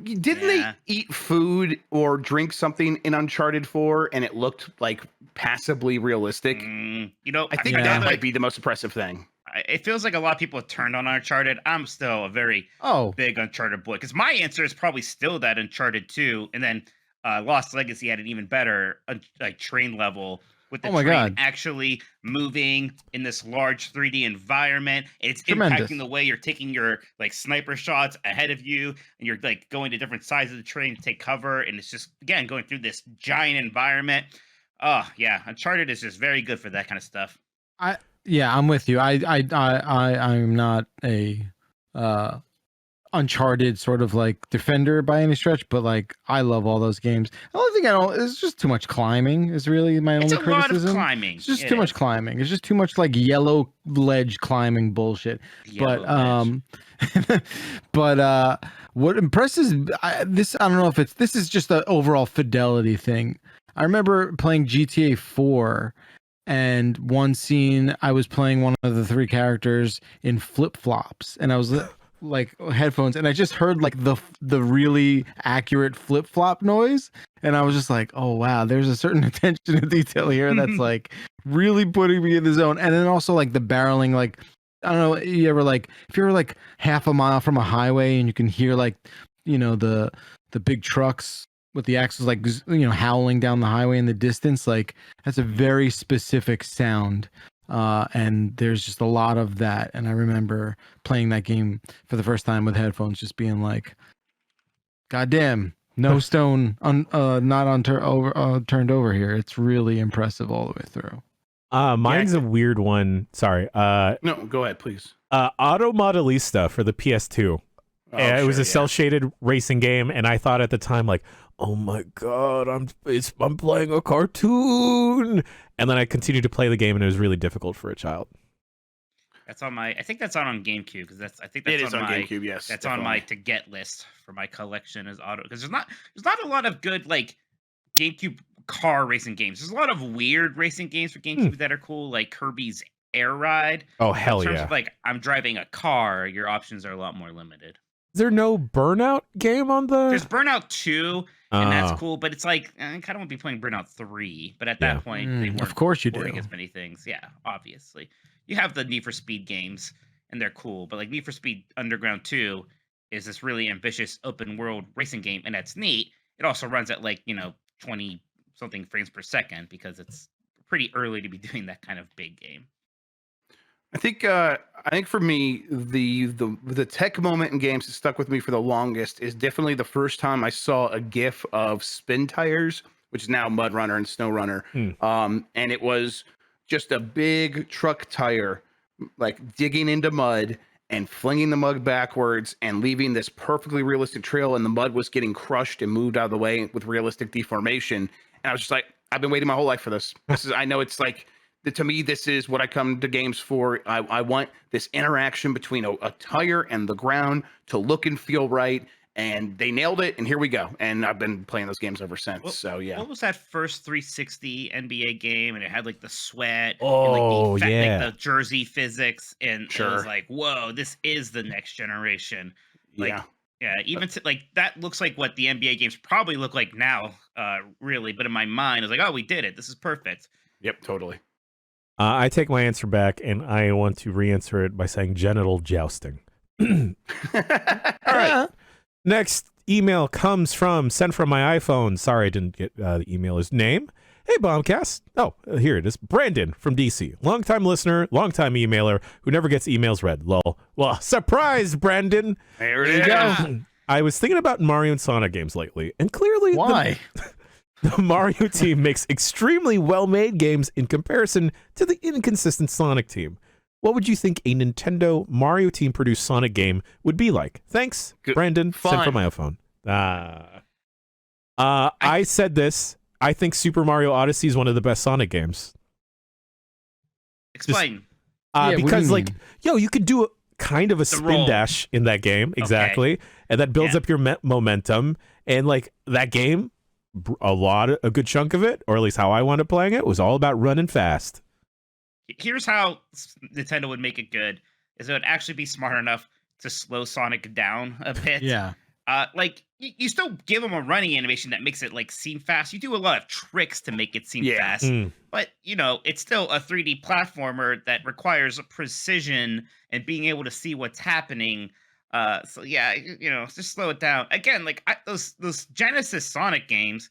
Didn't Yeah. they eat food or drink something in Uncharted 4 and it looked like passably realistic? You I know, think I that feel might like be the most impressive thing. it feels like a lot of people have turned on Uncharted. I'm still a very Oh, big Uncharted boy because my answer is probably still that Uncharted 2, and then Lost Legacy had an even better like train level with the Oh my train God. actually moving in this large 3D environment. It's Tremendous. impacting the way you're taking your like sniper shots ahead of you, and you're like going to different sides of the train to take cover, and it's just again going through this giant environment. Oh yeah, Uncharted is just very good for that kind of stuff. Yeah, I'm with you. I'm not a Uncharted sort of like defender by any stretch, but like I love all those games. The only thing I don't is just too much climbing is really my It's only a lot of criticism. climbing. It's just It too much is. climbing. It's just too much like yellow ledge climbing bullshit. Yellow But but what impresses this, I don't know if this is just an overall fidelity thing. I remember playing GTA 4, and one scene I was playing one of the three characters in flip-flops, and I was like headphones, and I just heard like the really accurate flip-flop noise, and I was just like, oh wow, there's a certain attention to detail here that's like really putting me in the zone. And then also like the barreling, like I don't know, you ever like if you're like half a mile from a highway and you can hear like, you know, the big trucks with the axles like, you know, howling down the highway in the distance, like that's a very specific sound. And there's just a lot of that. And I remember playing that game for the first time with headphones, just being like, God damn, no stone turned over here. It's really impressive all the way through. Mine's a weird one. Sorry. No, go ahead, please. Auto Modelista for the PS2. It was a cel-shaded racing game, and I thought at the time, like, oh my god, I'm playing a cartoon. And then I continued to play the game, and it was really difficult for a child. That's on my. I think that's on GameCube because I think that's It is on my GameCube. Yes, that's definitely. on my to get list for my collection as auto because there's not a lot of good like GameCube car racing games. There's a lot of weird racing games for GameCube that are cool, like Kirby's Air Ride. Oh But hell in terms yeah! of like I'm driving a car, your options are a lot more limited. Is there no Burnout game on the? There's Burnout 2, and that's Oh. cool, but it's like I kind of want to be playing Burnout 3. But at Yeah. that point, they weren't Of course you do. porting as many things. Yeah, obviously. You have the Need for Speed games, and they're cool, but like Need for Speed Underground 2 is this really ambitious open world racing game, and that's neat. It also runs at like, 20 something frames per second because it's pretty early to be doing that kind of big game. I think for me, the tech moment in games that stuck with me for the longest is definitely the first time I saw a GIF of spin tires, which is now Mud Runner and Snow Runner. And it was just a big truck tire, like digging into mud and flinging the mud backwards and leaving this perfectly realistic trail, and the mud was getting crushed and moved out of the way with realistic deformation. And I was just like, I've been waiting my whole life for this. I know it's like, to me, this is what I come to games for. I want this interaction between a tire and the ground to look and feel right. And they nailed it. And here we go. And I've been playing those games ever since. So, yeah. What was that first 360 NBA game? And it had like the sweat Oh, and yeah. like the jersey physics. And it Sure. was like, whoa, this is the next generation. Like, Yeah. yeah, even like that looks like what the NBA games probably look like now, really. But in my mind, I was like, oh, we did it. This is perfect. Yep, totally. I take my answer back, and I want to re-answer it by saying genital jousting. All right. Next email comes sent from my iPhone. Sorry, I didn't get the emailer's name. Hey, Bombcast. Oh, here it is. Brandon from DC. Longtime listener, longtime emailer who never gets emails read. Lol. Well, surprise, Brandon. There There you it go. is. I was thinking about Mario and Sonic games lately, and clearly Why? the Mario team makes extremely well-made games in comparison to the inconsistent Sonic team. What would you think a Nintendo Mario team-produced Sonic game would be like? Thanks, Good. Brandon. Sent Fun. from my iPhone. I said this. I think Super Mario Odyssey is one of the best Sonic games. Explain. Yeah, what do Because, you like, mean? You could do a kind of a spin roll. dash in that game. Exactly. And that builds Yeah. up your momentum. And, like, that game, a good chunk of it, or at least how I wound up playing it, was all about running fast. Here's how Nintendo would make it good: is it would actually be smart enough to slow Sonic down a bit. Yeah. Like you still give him a running animation that makes it like seem fast. You do a lot of tricks to make it seem Yeah. fast, Mm. but it's still a 3D platformer that requires precision and being able to see what's happening. So yeah, just slow it down. Again, like those Genesis Sonic games,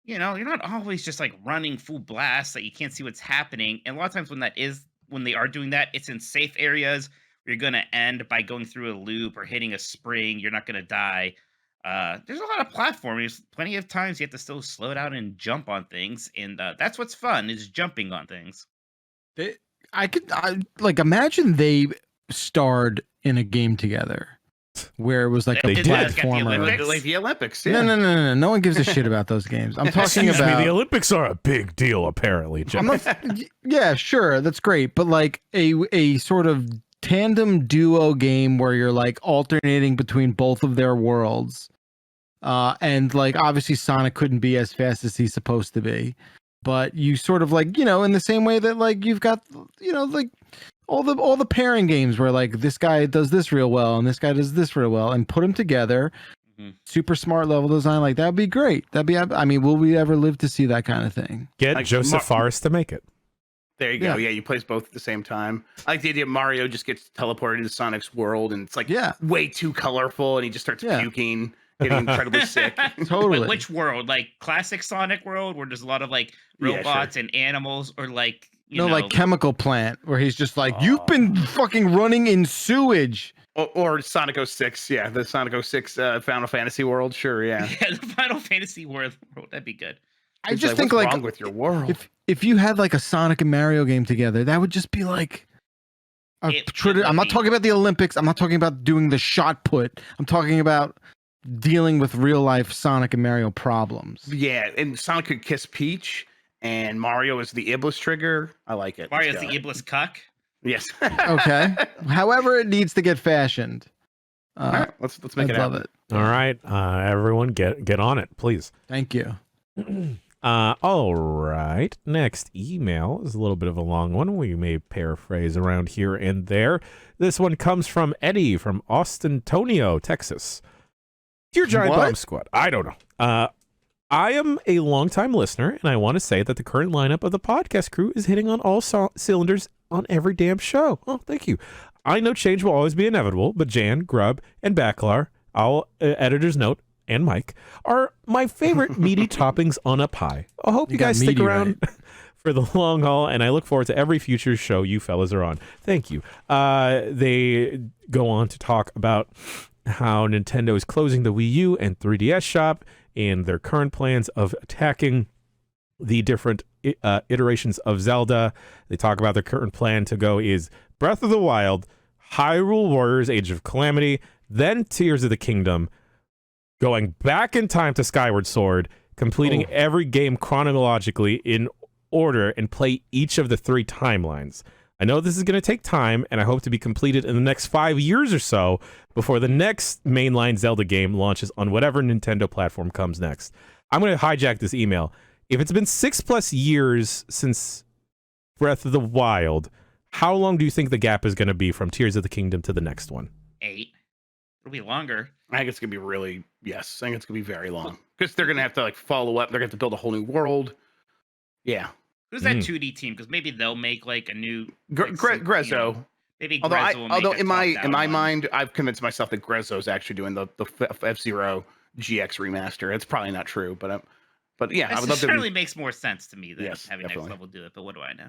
you're not always just like running full blast that you can't see what's happening. And a lot of times when they are doing that, it's in safe areas where you're gonna end by going through a loop or hitting a spring. You're not gonna die. There's a lot of platforming. There's plenty of times you have to still slow down and jump on things, and that's what's fun is jumping on things. I like imagine they starred in a game together where it was like They a did. platformer. Like the Olympics. No, Yeah. no, no, no, no. No one gives a shit about those games. I'm talking Excuse about me, the Olympics are a big deal, apparently. I'm not, yeah, sure, that's great, but like a sort of tandem duo game where you're like alternating between both of their worlds, and like obviously Sonic couldn't be as fast as he's supposed to be, but you sort of like in the same way that like you've got like all the pairing games where like this guy does this real well and this guy does this real well and put them together. Super smart level design, like that'd be great. I mean, will we ever live to see that kind of thing? Get Like Joseph Forrest to make it. There you go. Yeah, you play both at the same time. I like the idea Mario just gets teleported into Sonic's world and it's like way too colorful and he just starts puking, getting incredibly sick. Totally. Wait, which world? Like classic Sonic world where there's a lot of like robots and animals, or like like Chemical Plant where he's just like, you've been fucking running in sewage. Or Sonic 06, the Sonic 06 Final Fantasy world, sure, yeah. Yeah, the Final Fantasy world, that'd be good. I just think like wrong with your world? If you had like a Sonic and Mario game together, that would just be like I'm not talking about the Olympics. I'm not talking about doing the shot put. I'm talking about dealing with real life Sonic and Mario problems. Yeah, and Sonic could kiss Peach, and Mario is the Iblis trigger. I like it. Mario's the Iblis cuck. Yes. Okay. However, it needs to get fashioned. All right, let's make it happen. All right, everyone, get on it, please. Thank you. All right. Next email is a little bit of a long one. We may paraphrase around here and there. This one comes from Eddie from Austintonio, Texas. Dear Giant Bomb Squad, I don't know. I am a longtime listener, and I want to say that the current lineup of the podcast crew is hitting on all cylinders on every damn show. Oh, thank you. I know change will always be inevitable, but Jan, Grub, and Backlar, all editor's note, and Mike, are my favorite meaty toppings on a pie. I hope you guys stick around for the long haul, and I look forward to every future show you fellas are on. Thank you. They go on to talk about how Nintendo is closing the Wii U and 3DS shop and their current plans of attacking the different iterations of Zelda. They talk about their current plan to go is Breath of the Wild, Hyrule Warriors Age of Calamity, then Tears of the Kingdom, going back in time to Skyward Sword, completing every game chronologically in order, and play each of the 3 timelines. I know this is going to take time, and I hope to be completed in the next 5 years or so before the next mainline Zelda game launches on whatever Nintendo platform comes next. I'm going to hijack this email. If it's been 6+ years since Breath of the Wild, how long do you think the gap is going to be from Tears of the Kingdom to the next one? 8. It'll be longer. I think it's going to be I think it's going to be very long. Because they're going to have to like follow up. They're going to have to build a whole new world. Yeah. Who's that 2D team? Because maybe they'll make like a new Grezzo. Maybe Although Grezzo will make in my one. mind, I've convinced myself that Grezzo's actually doing the F-Zero GX remaster. It's probably not true, but yeah, I would love to. It certainly makes more sense to me than having definitely. Next Level do it. But what do I know?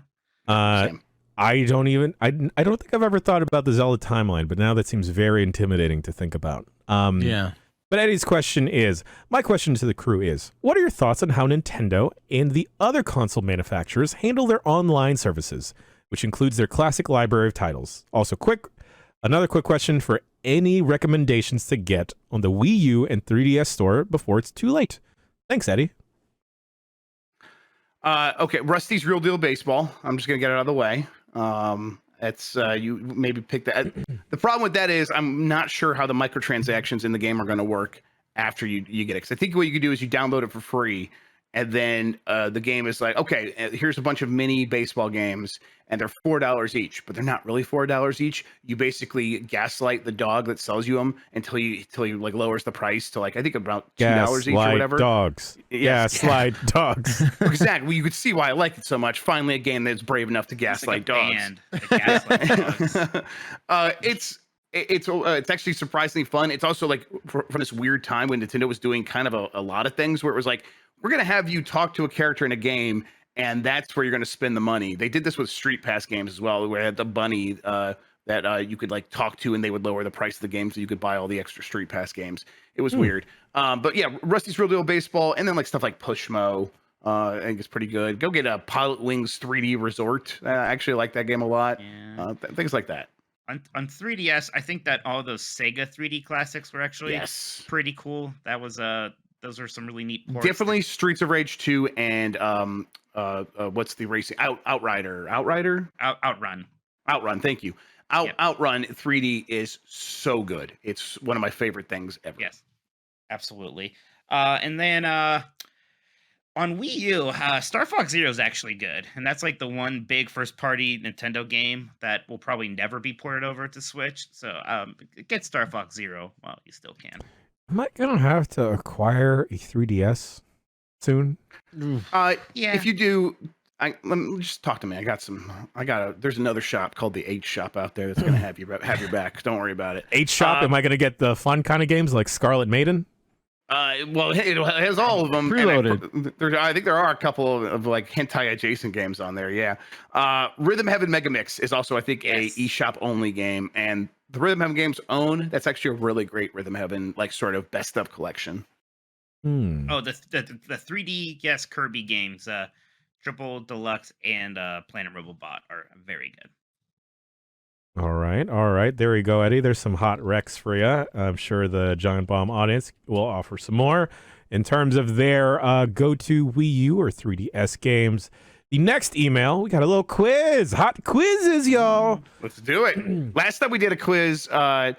I don't think I've ever thought about the Zelda timeline, but now that seems very intimidating to think about. Yeah. But Eddie's question is, my question to the crew is, what are your thoughts on how Nintendo and the other console manufacturers handle their online services, which includes their classic library of titles? Also, another quick question for any recommendations to get on the Wii U and 3DS store before it's too late. Thanks, Eddie. Okay, Rusty's Real Deal Baseball. I'm just gonna get it out of the way. It's you maybe pick that. The problem with that is I'm not sure how the microtransactions in the game are going to work after you get it. Because I think what you can do is you download it for free, and then the game is like, okay, here's a bunch of mini baseball games, and they're $4 each, but they're not really $4 each. You basically gaslight the dog that sells you them until he like lowers the price to like I think about $2 each or whatever. Dogs. Gaslight dogs. Exactly. Well, you could see why I like it so much. Finally, a game that's brave enough to gaslight dogs. Gaslight dogs. It's actually surprisingly fun. It's also like from this weird time when Nintendo was doing kind of a lot of things where it was like we're gonna have you talk to a character in a game, and that's where you're gonna spend the money. They did this with Street Pass games as well, where they had the bunny that you could like talk to, and they would lower the price of the game so you could buy all the extra Street Pass games. It was weird. But yeah, Rusty's Real Deal Baseball, and then like stuff like Pushmo. I think it's pretty good. Go get a Pilot Wings 3D Resort. I actually like that game a lot. Yeah. Things like that. On 3DS, I think that all those Sega 3D classics were actually pretty cool. That was those are some really neat ports. Definitely Streets of Rage 2 and what's the racing Outrun. Thank you. Outrun 3D is so good. It's one of my favorite things ever. Yes, absolutely. And then on Wii U, Star Fox Zero is actually good, and that's like the one big first-party Nintendo game that will probably never be ported over to Switch. So get Star Fox Zero while you still can. Am I gonna have to acquire a 3DS soon? Yeah. If you do, let me just talk to me. There's another shop called the H Shop out there that's gonna have your back. Don't worry about it. H Shop. Am I gonna get the fun kind of games like Scarlet Maiden? Well, it has all of them. Preloaded. I think there are a couple of like hentai adjacent games on there. Yeah. Rhythm Heaven Mega Mix is also, I think, a eShop only game, and the Rhythm Heaven games own. That's actually a really great Rhythm Heaven like sort of best of collection. Oh, the 3D Kirby games, Triple Deluxe and Planet Robobot are very good. All right. There we go, Eddie. There's some hot recs for you. I'm sure the Giant Bomb audience will offer some more. In terms of their go-to Wii U or 3DS games, the next email, we got a little quiz. Hot quizzes, y'all. Let's do it. Last time we did a quiz, Mike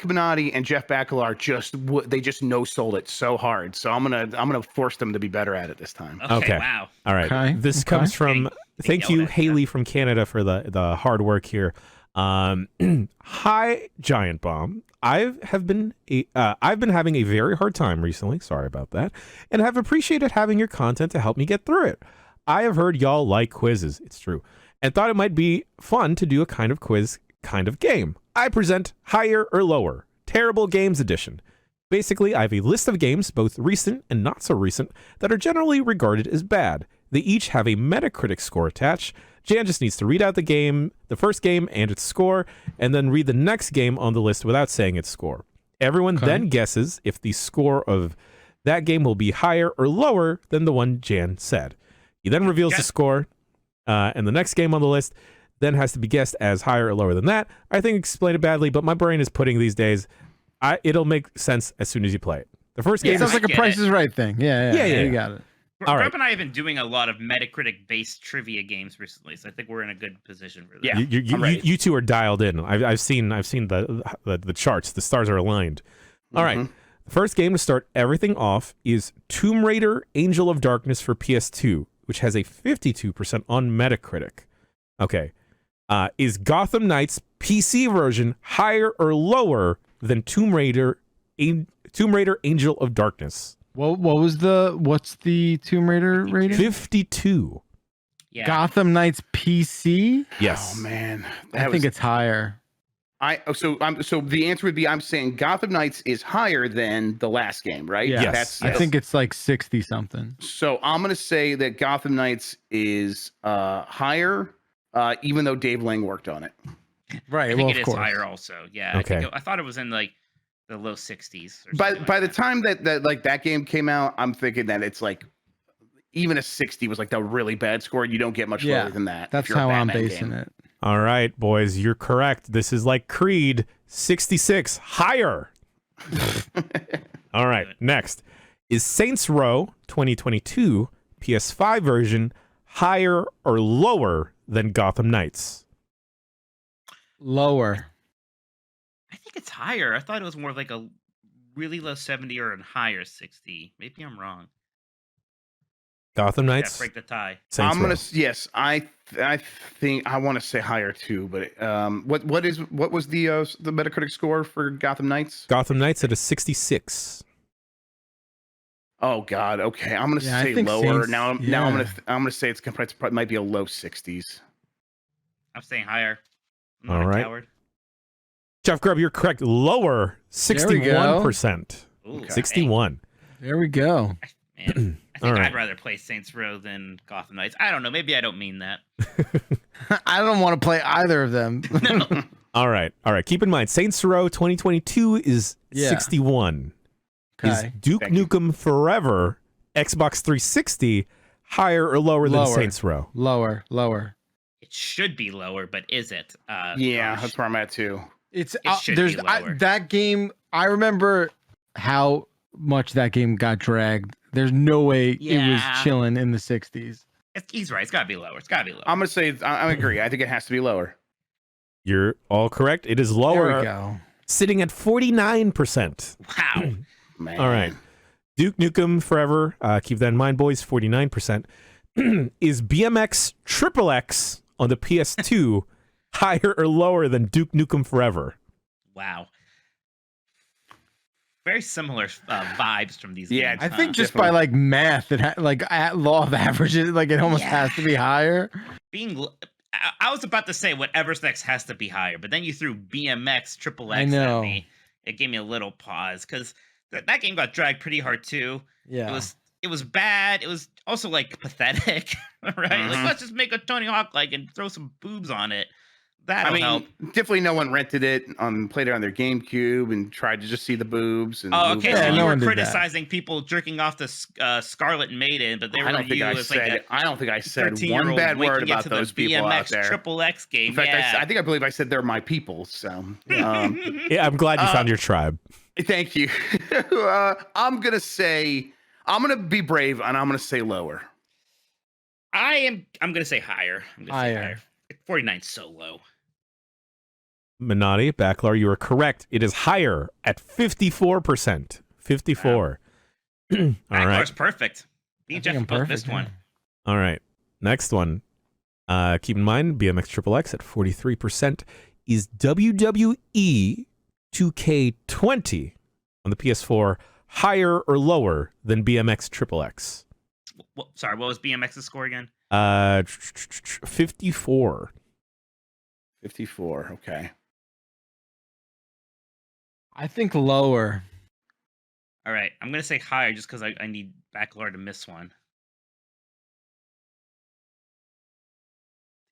Minotti and Jeff Bacalar just no-sold it so hard. So I'm gonna force them to be better at it this time. Okay. Wow. All right. Okay. This comes from... Thank you, Haley from Canada, for the hard work here. Hi, Giant Bomb. I've been having a very hard time recently. Sorry about that, and have appreciated having your content to help me get through it. I have heard y'all like quizzes. It's true, and thought it might be fun to do a kind of quiz, kind of game. I present higher or lower. Terrible Games Edition. Basically, I have a list of games, both recent and not so recent, that are generally regarded as bad. They each have a Metacritic score attached. Jan just needs to read out the first game and its score, and then read the next game on the list without saying its score. Everyone then guesses if the score of that game will be higher or lower than the one Jan said. He then reveals the score, and the next game on the list then has to be guessed as higher or lower than that. I think I explained it badly, but my brain is pudding these days. It'll make sense as soon as you play it. The first game sounds like a Price is Right thing. Yeah, you got it. All right. Grub and I have been doing a lot of Metacritic-based trivia games recently, so I think we're in a good position for that. Yeah, you two are dialed in. I've seen the charts. The stars are aligned. All right. The first game to start everything off is Tomb Raider: Angel of Darkness for PS2, which has a 52% on Metacritic. Okay. Is Gotham Knights PC version higher or lower than Tomb Raider Angel of Darkness? What's the Tomb Raider rating? 52. Yeah. Gotham Knights PC? Yes. Oh man, I think it's higher. So the answer would be I'm saying Gotham Knights is higher than the last game, right? Yeah. Yes. I think it's like 60 something. So I'm gonna say that Gotham Knights is higher, even though Dave Lang worked on it. Right. I think it is higher also. Yeah. Okay. I thought it was in like the low 60s. By the time that game came out, I'm thinking that it's like even a 60 was like the really bad score. You don't get much lower than that. That's how I'm basing it. All right, boys, you're correct. This is like Creed, 66, higher. All right, next. Is Saints Row 2022 PS5 version higher or lower than Gotham Knights? Lower. I think it's higher. I thought it was more of like a really low 70 or a higher 60. Maybe I'm wrong. Gotham Knights? Break the tie. Saints Row. I think I want to say higher too, but what was the Metacritic score for Gotham Knights? Gotham Knights at a 66. Oh God. Okay, I'm gonna say lower. Now I'm gonna say it might be a low 60s. I'm saying higher. I'm not a right. Coward. Jeff Grubb, you're correct. Lower, 61%. Ooh, 61. There we go. Man, I think All right. I'd rather play Saints Row than Gotham Knights. I don't know. Maybe I don't mean that. I don't want to play either of them. All right. Keep in mind, Saints Row 2022 is Yeah. 61. Is Okay. Duke Thank you. Nukem Forever Xbox 360 higher or lower than Lower. Saints Row? Lower. It should be lower, but is it? Yeah, gosh. that's where I'm at too. It's It should there's be lower. that game. I remember how much that game got dragged. There's no way it Yeah. was chilling in the 60s. He's right. It's got to be lower. It's got to be lower. I'm gonna say I agree. I think it has to be lower. You're all correct. It is There we lower, go. sitting at 49%. Wow. Man. All right. Duke Nukem Forever, keep that in mind, boys, 49%. Is BMX XXX on the PS2 higher or lower than Duke Nukem Forever? Wow. Very similar vibes from these Yeah, games. I think huh? just by like math, it like at law of averages, like it almost has to be higher. I was about to say whatever's next has to be higher, but then you threw BMX XXX I know. at me. It gave me a little pause because that game got dragged pretty hard too. Yeah. It was bad. It was also like pathetic, right? Like Mhm. let's just make a Tony Hawk like and throw some boobs on it. I That'll mean, help. definitely no one rented it, played it on their GameCube, and tried to just see the boobs. And Oh, move okay. Yeah, So on. you no were one did that. criticizing people jerking off the Scarlet Maiden, but they were I don't think you I as like said. I don't think I said 13-year-old one bad word winking about into the those people out BMX there. XXX game. In fact, yeah. I believe I said they're my people. So, Yeah, I'm glad you found your tribe. thank you. I'm gonna be brave, and I'm gonna say lower. I'm gonna say higher. I'm gonna say Higher. higher. 49's so low. Minotti, Backlar, you are correct. It is higher at 54%. 54. All Backlar's right. perfect. Me I and think Jeff I'm both this perfect, one. yeah. All right. Next one. Keep in mind, BMX XXX at 43% is WWE 2K20 on the PS4 higher or lower than BMX XXX? Sorry, what was BMX's score again? 54. 54. Okay. I think lower. All right, I'm gonna say higher just because I need Backlar to miss one.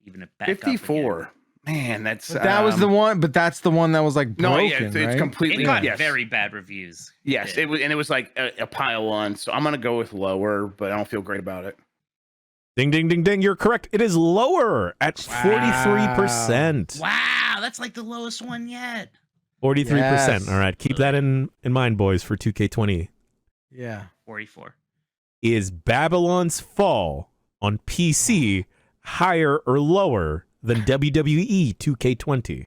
Even it back up again. 54. Man, that's But that was the one. But that's the one that was like no, broken, yeah, it's right? completely It got yes. very bad reviews. Yes, did. it was, and it was like a pile on. So I'm gonna go with lower, but I don't feel great about it. Ding, ding, ding, ding. You're correct. It is lower at 43%. Wow, that's like the lowest one yet. 43%. Yes. All right. Keep that in mind, boys, for 2K20. Yeah. 44. Is Babylon's Fall on PC higher or lower than WWE 2K20?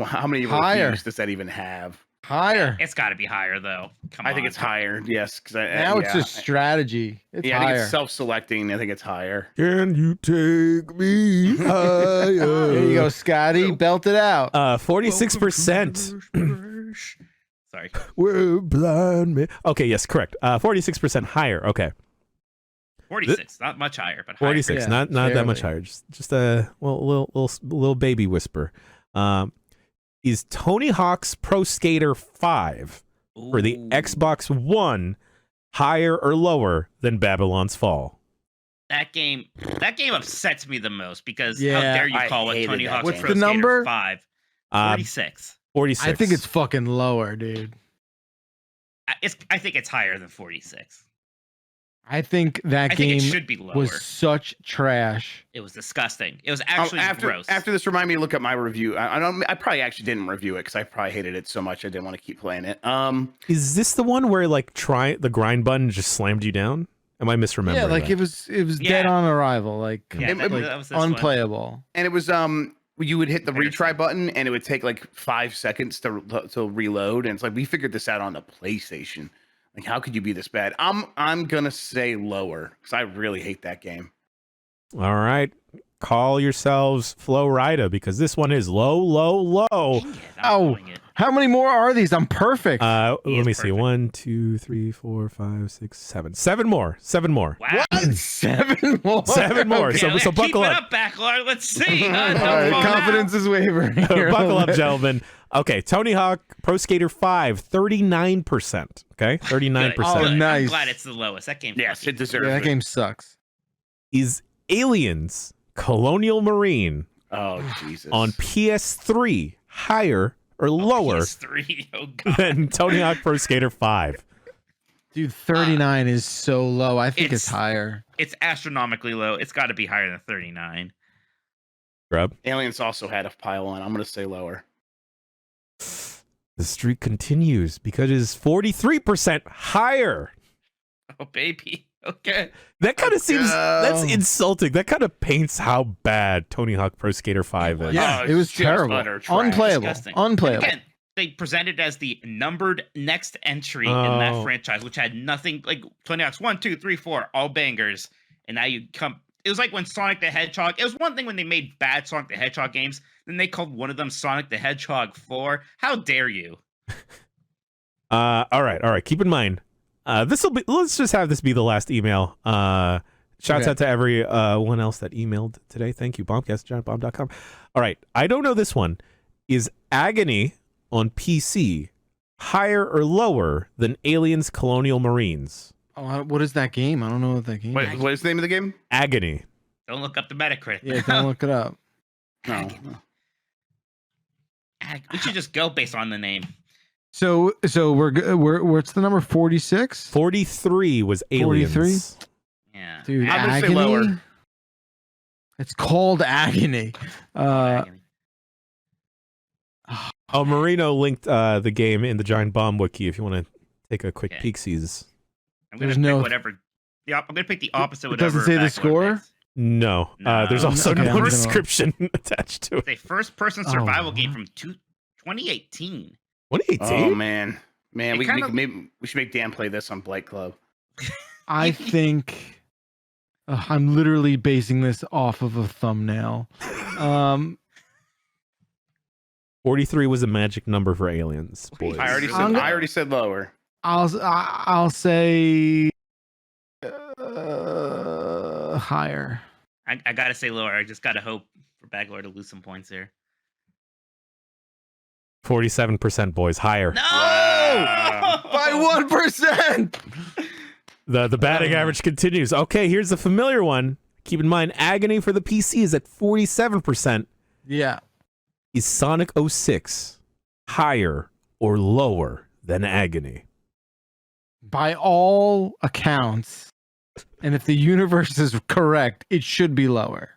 How many Higher. reviews does that even have? Higher. It's got to be higher though. Come on. I think it's higher. Yes, because Now it's just strategy. It's I think higher. it's self-selecting. I think it's higher. Can you take me higher? There you go, Scotty. Belt it out. 46%. Sorry. We're blind men. Okay, yes, correct. 46% higher. Okay. 46, not much higher, but higher. 46, Yeah, not that much fairly. higher. Just a little baby whisper. Is Tony Hawk's Pro Skater 5 for the Ooh. Xbox One higher or lower than Babylon's Fall? That game upsets me the most because how Yeah, dare you I call it hated Tony that Hawk's game. Pro What's the Skater number? 5? Um, 46. 46. I think it's fucking lower, dude. I think it's higher than 46. I think that I think game it should be lower. was such trash. It was disgusting. It was actually gross. After this, remind me to look at my review. I probably actually didn't review it because I probably hated it so much I didn't want to keep playing it. Is this the one where like the grind button just slammed you down? Am I misremembering? Yeah, like that? it was Yeah. dead on arrival, like, Yeah, that was this one. unplayable. and it was you would hit the Better retry say. button and it would take like 5 seconds to reload, and it's like we figured this out on the PlayStation. Like, how could you be this bad? I'm gonna say lower because I really hate that game. All right. Call yourselves Flo Rida because this one is low, low, low. Dang it, I'm Oh. doing it. How many more are these? I'm perfect. Let He is me see. perfect. 1, 2, 3, 4, 5, 6, 7. 7 more. 7 more. Wow. What? 7 more? 7 more. Okay, So keep buckle it up. up, Backlar. Let's see. All Don't right, fall confidence down. is wavering. here a Buckle little up, bit. gentlemen. Okay, Tony Hawk Pro Skater 5, 39%. Okay, 39%. Oh, Good. nice. I'm glad it's the lowest. That game. Yes, it deserves Yeah, that it. game sucks. Is Aliens Colonial Marine Oh, Jesus. on PS3 higher or lower PS3. Oh god. than Tony Hawk Pro Skater 5? Dude, 39 is so low. I think it's It's- higher. It's astronomically low. It's got to be higher than 39. Grub. Aliens also had a pile on. I'm going to say lower. The streak continues because it is 43% higher. Oh baby. Okay. That kind of Let's seems go. that's insulting. That kind of paints how bad Tony Hawk Pro Skater 5 is. Yeah, Oh, it was it's just terrible. utter trash. Unplayable. Disgusting. Unplayable. Again, they presented as the numbered next entry in Oh. that franchise, which had nothing like Tony Hawk's 1, 2, 3, 4, all bangers. And now you come. It was like when Sonic the Hedgehog. It was one thing when they made bad Sonic the Hedgehog games. Then they called one of them Sonic the Hedgehog 4. How dare you? All right. Keep in mind, this will be. Let's just have this be the last email. Shouts Okay. out to every one else that emailed today. Thank you, Bombcast, giantbomb.com. All right, I don't know this one. Is Agony on PC higher or lower than Aliens Colonial Marines? Oh, what is that game? I don't know what that game Wait, is. what is the name of the game? Agony. Don't look up the Metacritic. Yeah, don't look it up. No. We should just go based on the name. So we're what's the number? 46? 43 was Aliens. 43? Yeah. Dude, I'm gonna say Agony. lower. It's called Agony. Agony. Oh, Marino linked the game in the Giant Bomb wiki if you want to take a quick Okay. peek sees. I'm gonna There's pick no- whatever. Yeah, I'm gonna pick the opposite. It doesn't whatever say the Backlord score? picks. No, No. there's also Okay, I'm no gonna- description attached to it. It's a first-person Oh, survival game what? from 2018. 2018? Oh, man. Man, It we kinda- maybe we should make Dan play this on Blight Club. I think I'm literally basing this off of a thumbnail. 43 was a magic number for Aliens, boys. I already I'm said gonna- I already said lower. I'll say higher. I gotta say lower. I just gotta hope for Baglor to lose some points here. 47%, boys, higher. No! Wow. By 1%. The batting average continues. Okay, here's the familiar one. Keep in mind, Agony for the PC is at 47%. Yeah. Is Sonic 06 higher or lower than Agony? By all accounts, and if the universe is correct, it should be lower.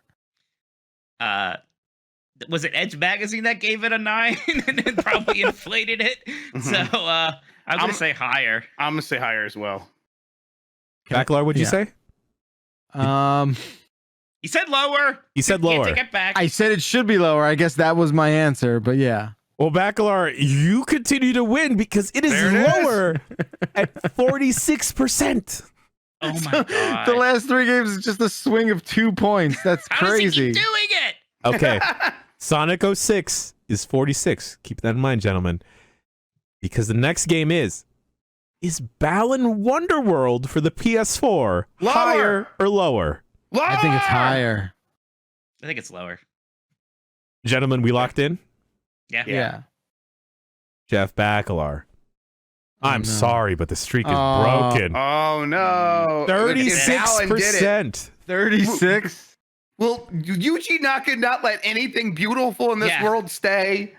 Was it Edge Magazine that gave it a 9 and then probably inflated it? So I'm gonna I'm- say higher. I'm gonna say higher as well. Backlar, what'd you Yeah. say? You said lower. You said Can't lower. take it back. I said it should be lower. I guess that was my answer, but yeah. Well, Bacalar, you continue to win because it is There it is. lower at 46%. Oh my god. The last 3 games is just a swing of 2 points. That's How does he crazy. keep doing it? Okay, Sonic 06 is 46. Keep that in mind, gentlemen. Because the next game is Balan Wonderworld for the PS4 Lower. higher or lower? Lower! I think it's higher. I think it's lower. Gentlemen, we locked in? Yeah. Yeah. Jeff Bacalar. I'm no. sorry, but the streak is Oh. broken. Oh no! If Alan did it- 36%. 36. Will Yuji Naka not let anything beautiful in this Yeah. world stay?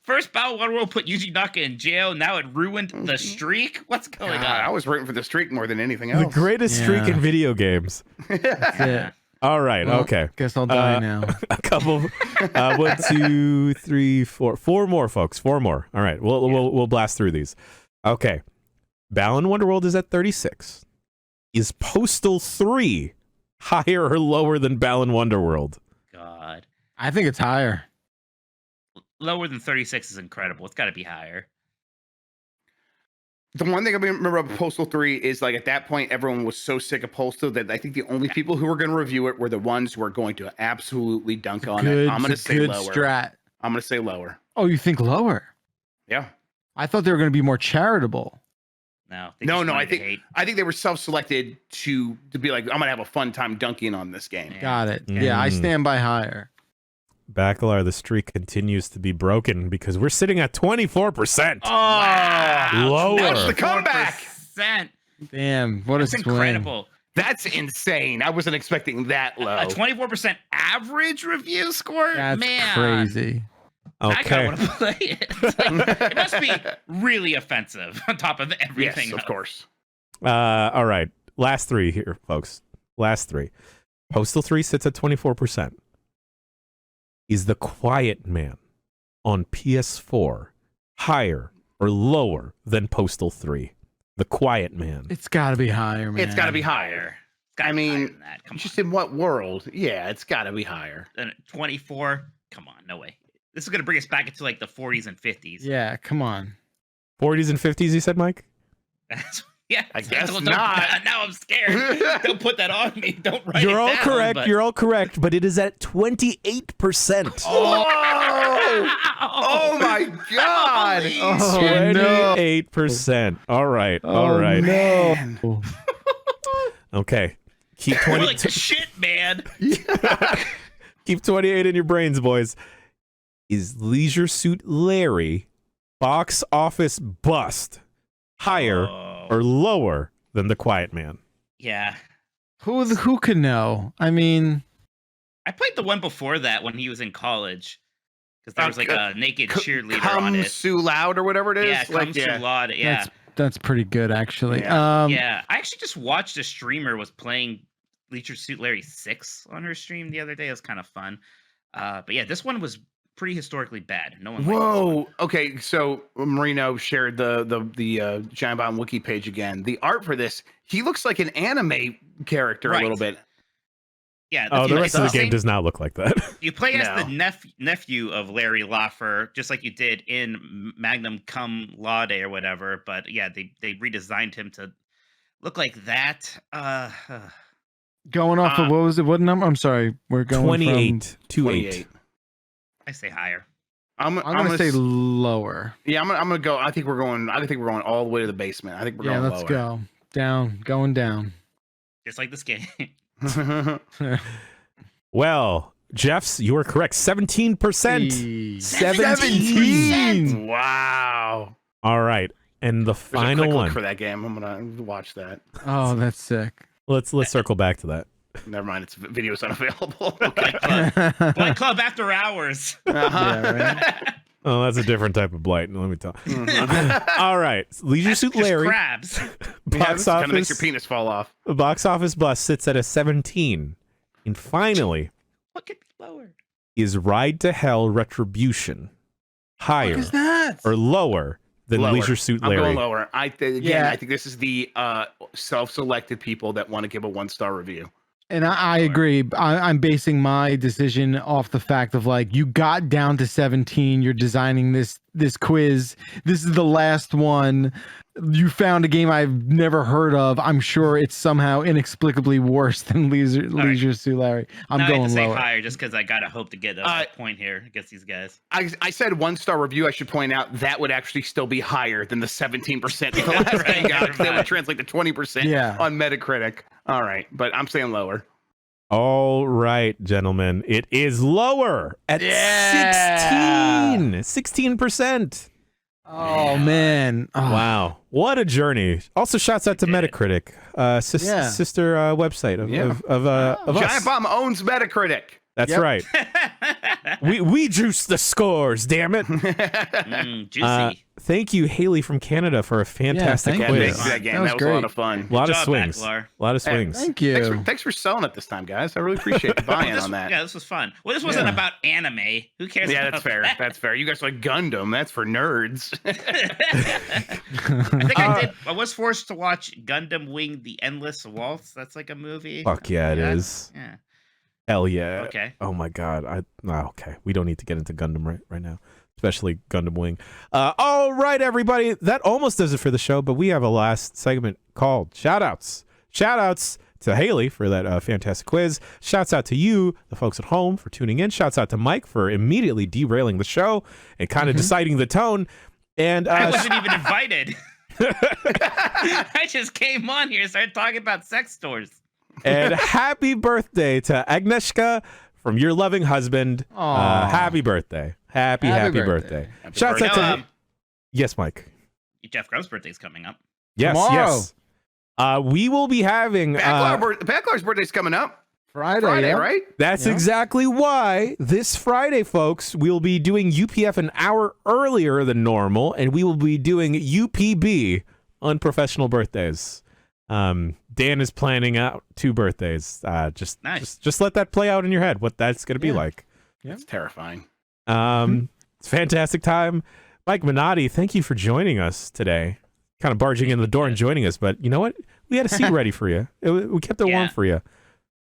First Battle One World put Yuji Naka in jail. Now it ruined the streak. What's going God, I on? was rooting for the streak more than anything The else. greatest streak Yeah. in video games. That's it. All right, Well, okay. Guess I'll die Uh, now. A couple, 1, 2, 3, 4, 4 more, folks. 4 more. All right, we'll blast through these. Okay, Balan Wonderworld is at 36. Is Postal 3 higher or lower than Balan Wonderworld? God. I think it's higher. Lower than 36 is incredible. It's got to be higher. The one thing I remember about Postal 3 is like at that point, everyone was so sick of Postal that I think the only people who were going to review it were the ones who are going to absolutely dunk on it. I'm going to It's a say good lower. strat. I'm going to say lower. Oh, you think lower? Yeah. I thought they were going to be more charitable. No. They No, just no. I wanted to think hate. I think they were self-selected to be like, I'm going to have a fun time dunking on this game. Yeah. Got it. Yeah, I Mm. stand by higher. Bacalar, the streak continues to be broken because we're sitting at 24%. Wow. Lower. That's the comeback. 24%. Damn, what That's a swing. incredible. That's insane. I wasn't expecting that low. A 24% average review score? That's Man. crazy. I kind Okay. of want to play it. It's like, it must be really offensive on top of everything. Yes, of else. course. All right. Last three here, folks. Last three. Postal 3 sits at 24%. Is The Quiet Man on PS4 higher or lower than Postal 3? The Quiet Man. It's got to be higher, man. It's got to be higher. Gotta I be higher mean, than that. Come just on. in what world? Yeah, it's got to be higher. 24. Come on, no way. This is gonna bring us back into like the 40s and 50s. Yeah, come on. 40s and 50s, you said, Mike? Yeah, I guess don't- not. Now I'm scared. Don't put that on me. Don't write You're it all down, correct. but- You're all correct, but it is at 28%. Oh, oh my God. Oh, no. 28%. All right. All Oh, right. no. Okay. Keep We're 20. like shit, man. Keep 28 in your brains, boys. Is Leisure Suit Larry box office bust higher Oh, or lower than The Quiet Man? yeah. Who could know? I mean, I played the one before that when he was in college. Because there was like a naked cheerleader Come on it. Sue Loud or whatever it is. Yeah, like, Come Sue Laud. Yeah. that's pretty good, actually. Yeah. Yeah. I actually just watched a streamer was playing Leisure Suit Larry 6 on her stream the other day. It was kind of fun. But yeah, this one was pretty historically bad. No one liked this one. Whoa. Okay, so Marino shared the Giant Bomb wiki page again. The art for this, he looks like an anime character a little Right. bit. Yeah. Oh, the it's rest of the game same- does not look like that. You play as No. the nephew of Larry Laffer, just like you did in Magnum Cum Laude or whatever. But yeah, they redesigned him to look like that. Going off of what was it? What number? I'm sorry. We're going 28. 28. I say higher. I'm From, I'm gonna say lower. yeah. I'm gonna go. I think we're going all the way to the basement. I think we're Yeah, going let's lower. go down. Going down. Just like this game. Well, Jeffs, you are correct. 17%. Hey. 17. Wow. All right. And the There's a final quick look one. for that game. I'm gonna watch that. Oh, that's sick. Let's circle back to that. Never mind. It's video's unavailable. Blight Okay. Club. Blight Club After Hours. Uh-huh. Oh, that's a different type of blight. Let me tell. Mhm. All right. Leisure That's Suit just Larry. crabs. Box Kind of makes your office. penis fall off. Box office bust sits at a 17. And finally What could be lower? is Ride to Hell Retribution higher What is that? or lower than Lower. Leisure Suit I'm Larry? going lower. I think Yeah. this is the self-selected people that want to give a 1-star review. And I agree. I'm basing my decision off the fact of like you got down to 17. You're designing this quiz. This is the last one. You found a game I've never heard of. I'm sure it's somehow inexplicably worse than Leisure Suit Larry. I'm Now I have going to say lower. higher just because I gotta hope to get a point here against these guys. I said 1-star review. I should point out that would actually still be higher than the 17% the last Right, game got. That right. would translate to 20% Yeah. on Metacritic. All right, but I'm saying lower. All right, gentlemen. It is lower at 16%. Oh man! Oh, Wow. What a journey. Also, shouts out to did it. Metacritic, Yeah. sister website of, Yeah. of us. Giant Bomb owns Metacritic. That's Yep. right. We juice the scores, damn it. Juicy. Thank you, Haley from Canada, for a fantastic thank Yeah, you. quiz. thanks for that game. That That was was a lot great. of fun. A lot of job, swings. Backlar. A lot of swings. Thank you. Thanks for selling it this time, guys. I really appreciate the buy-in on that. Yeah, this was fun. Well, this wasn't Yeah. about anime. Who cares? Yeah, about that's fair. that? That's fair. You guys like Gundam. That's for nerds. I think I was forced to watch Gundam Wing: The Endless Waltz. That's like a movie. Fuck yeah, it is. Yeah. Hell yeah. Okay. Oh my god. Okay. We don't need to get into Gundam right now, especially Gundam Wing. All right, everybody. That almost does it for the show, but we have a last segment called Shoutouts. Shoutouts to Haley for that fantastic quiz. Shouts out to you, the folks at home, for tuning in. Shouts out to Mike for immediately derailing the show and kind of deciding the tone. And I wasn't even invited. I just came on here and started talking about sex stores. and happy birthday to Agnieszka from your loving husband. Aw. Happy birthday. Happy birthday. Happy Shouts out birthday. to Yes, Mike. Jeff Grubb's birthday's coming up. Yes, Tomorrow. yes. We will be having Backlar's birthday's coming up. Friday, yeah. Right? That's Yeah. exactly why this Friday, folks, we'll be doing UPF an hour earlier than normal, and we will be doing UPB unprofessional birthdays. Dan is planning out 2 birthdays. Nice. Just let that play out in your head. What that's going to be Yeah. like. It's terrifying. It's a fantastic time. Mike Minotti, thank you for joining us today. Kind of barging in the door and joining us, but you know what? We had a seat ready for you. We kept it warm for you.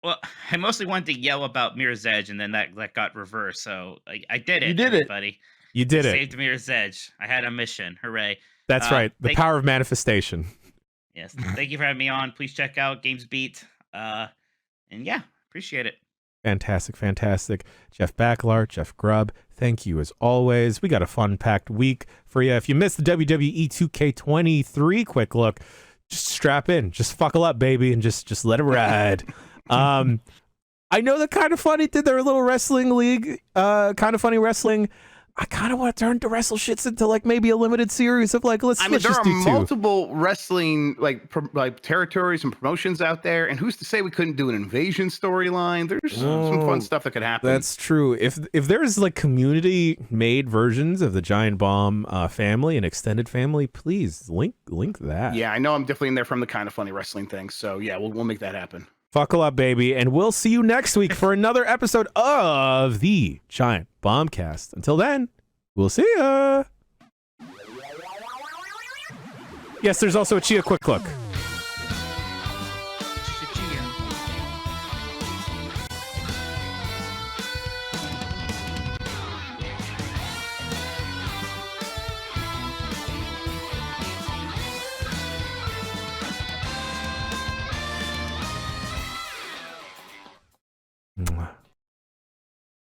Well, I mostly wanted to yell about Mirror's Edge, and then that got reversed. So I did it. You did it. everybody. You did it. Saved Mirror's Edge. I had a mission. Hooray! That's right. The thank- power of manifestation. Yes. Thank you for having me on. Please check out GamesBeat. And yeah, appreciate it. Fantastic, fantastic. Jeff Backlart, Jeff Grubb, thank you as always. We got a fun-packed week for you. If you missed the WWE 2K23 quick look, just strap in. Just buckle up, baby, and just let it ride. I know that Kind of Funny did their little wrestling league, Kind of Funny Wrestling. I kind of want to turn the wrestle shits into like maybe a limited series of like let's I mean, there just are do 2. multiple wrestling like territories and promotions out there, and who's to say we couldn't do an invasion storyline? There's some fun stuff that could happen. That's true. If there's like community made versions of the Giant Bomb family and extended family, please link that. Yeah, I know I'm definitely in there from the Kind of Funny wrestling thing. So yeah, we'll make that happen. Buckle up, baby, and we'll see you next week for another episode of the Giant Bombcast. Until then, we'll see ya. Yes, there's also a Tchia quick look. Mwah.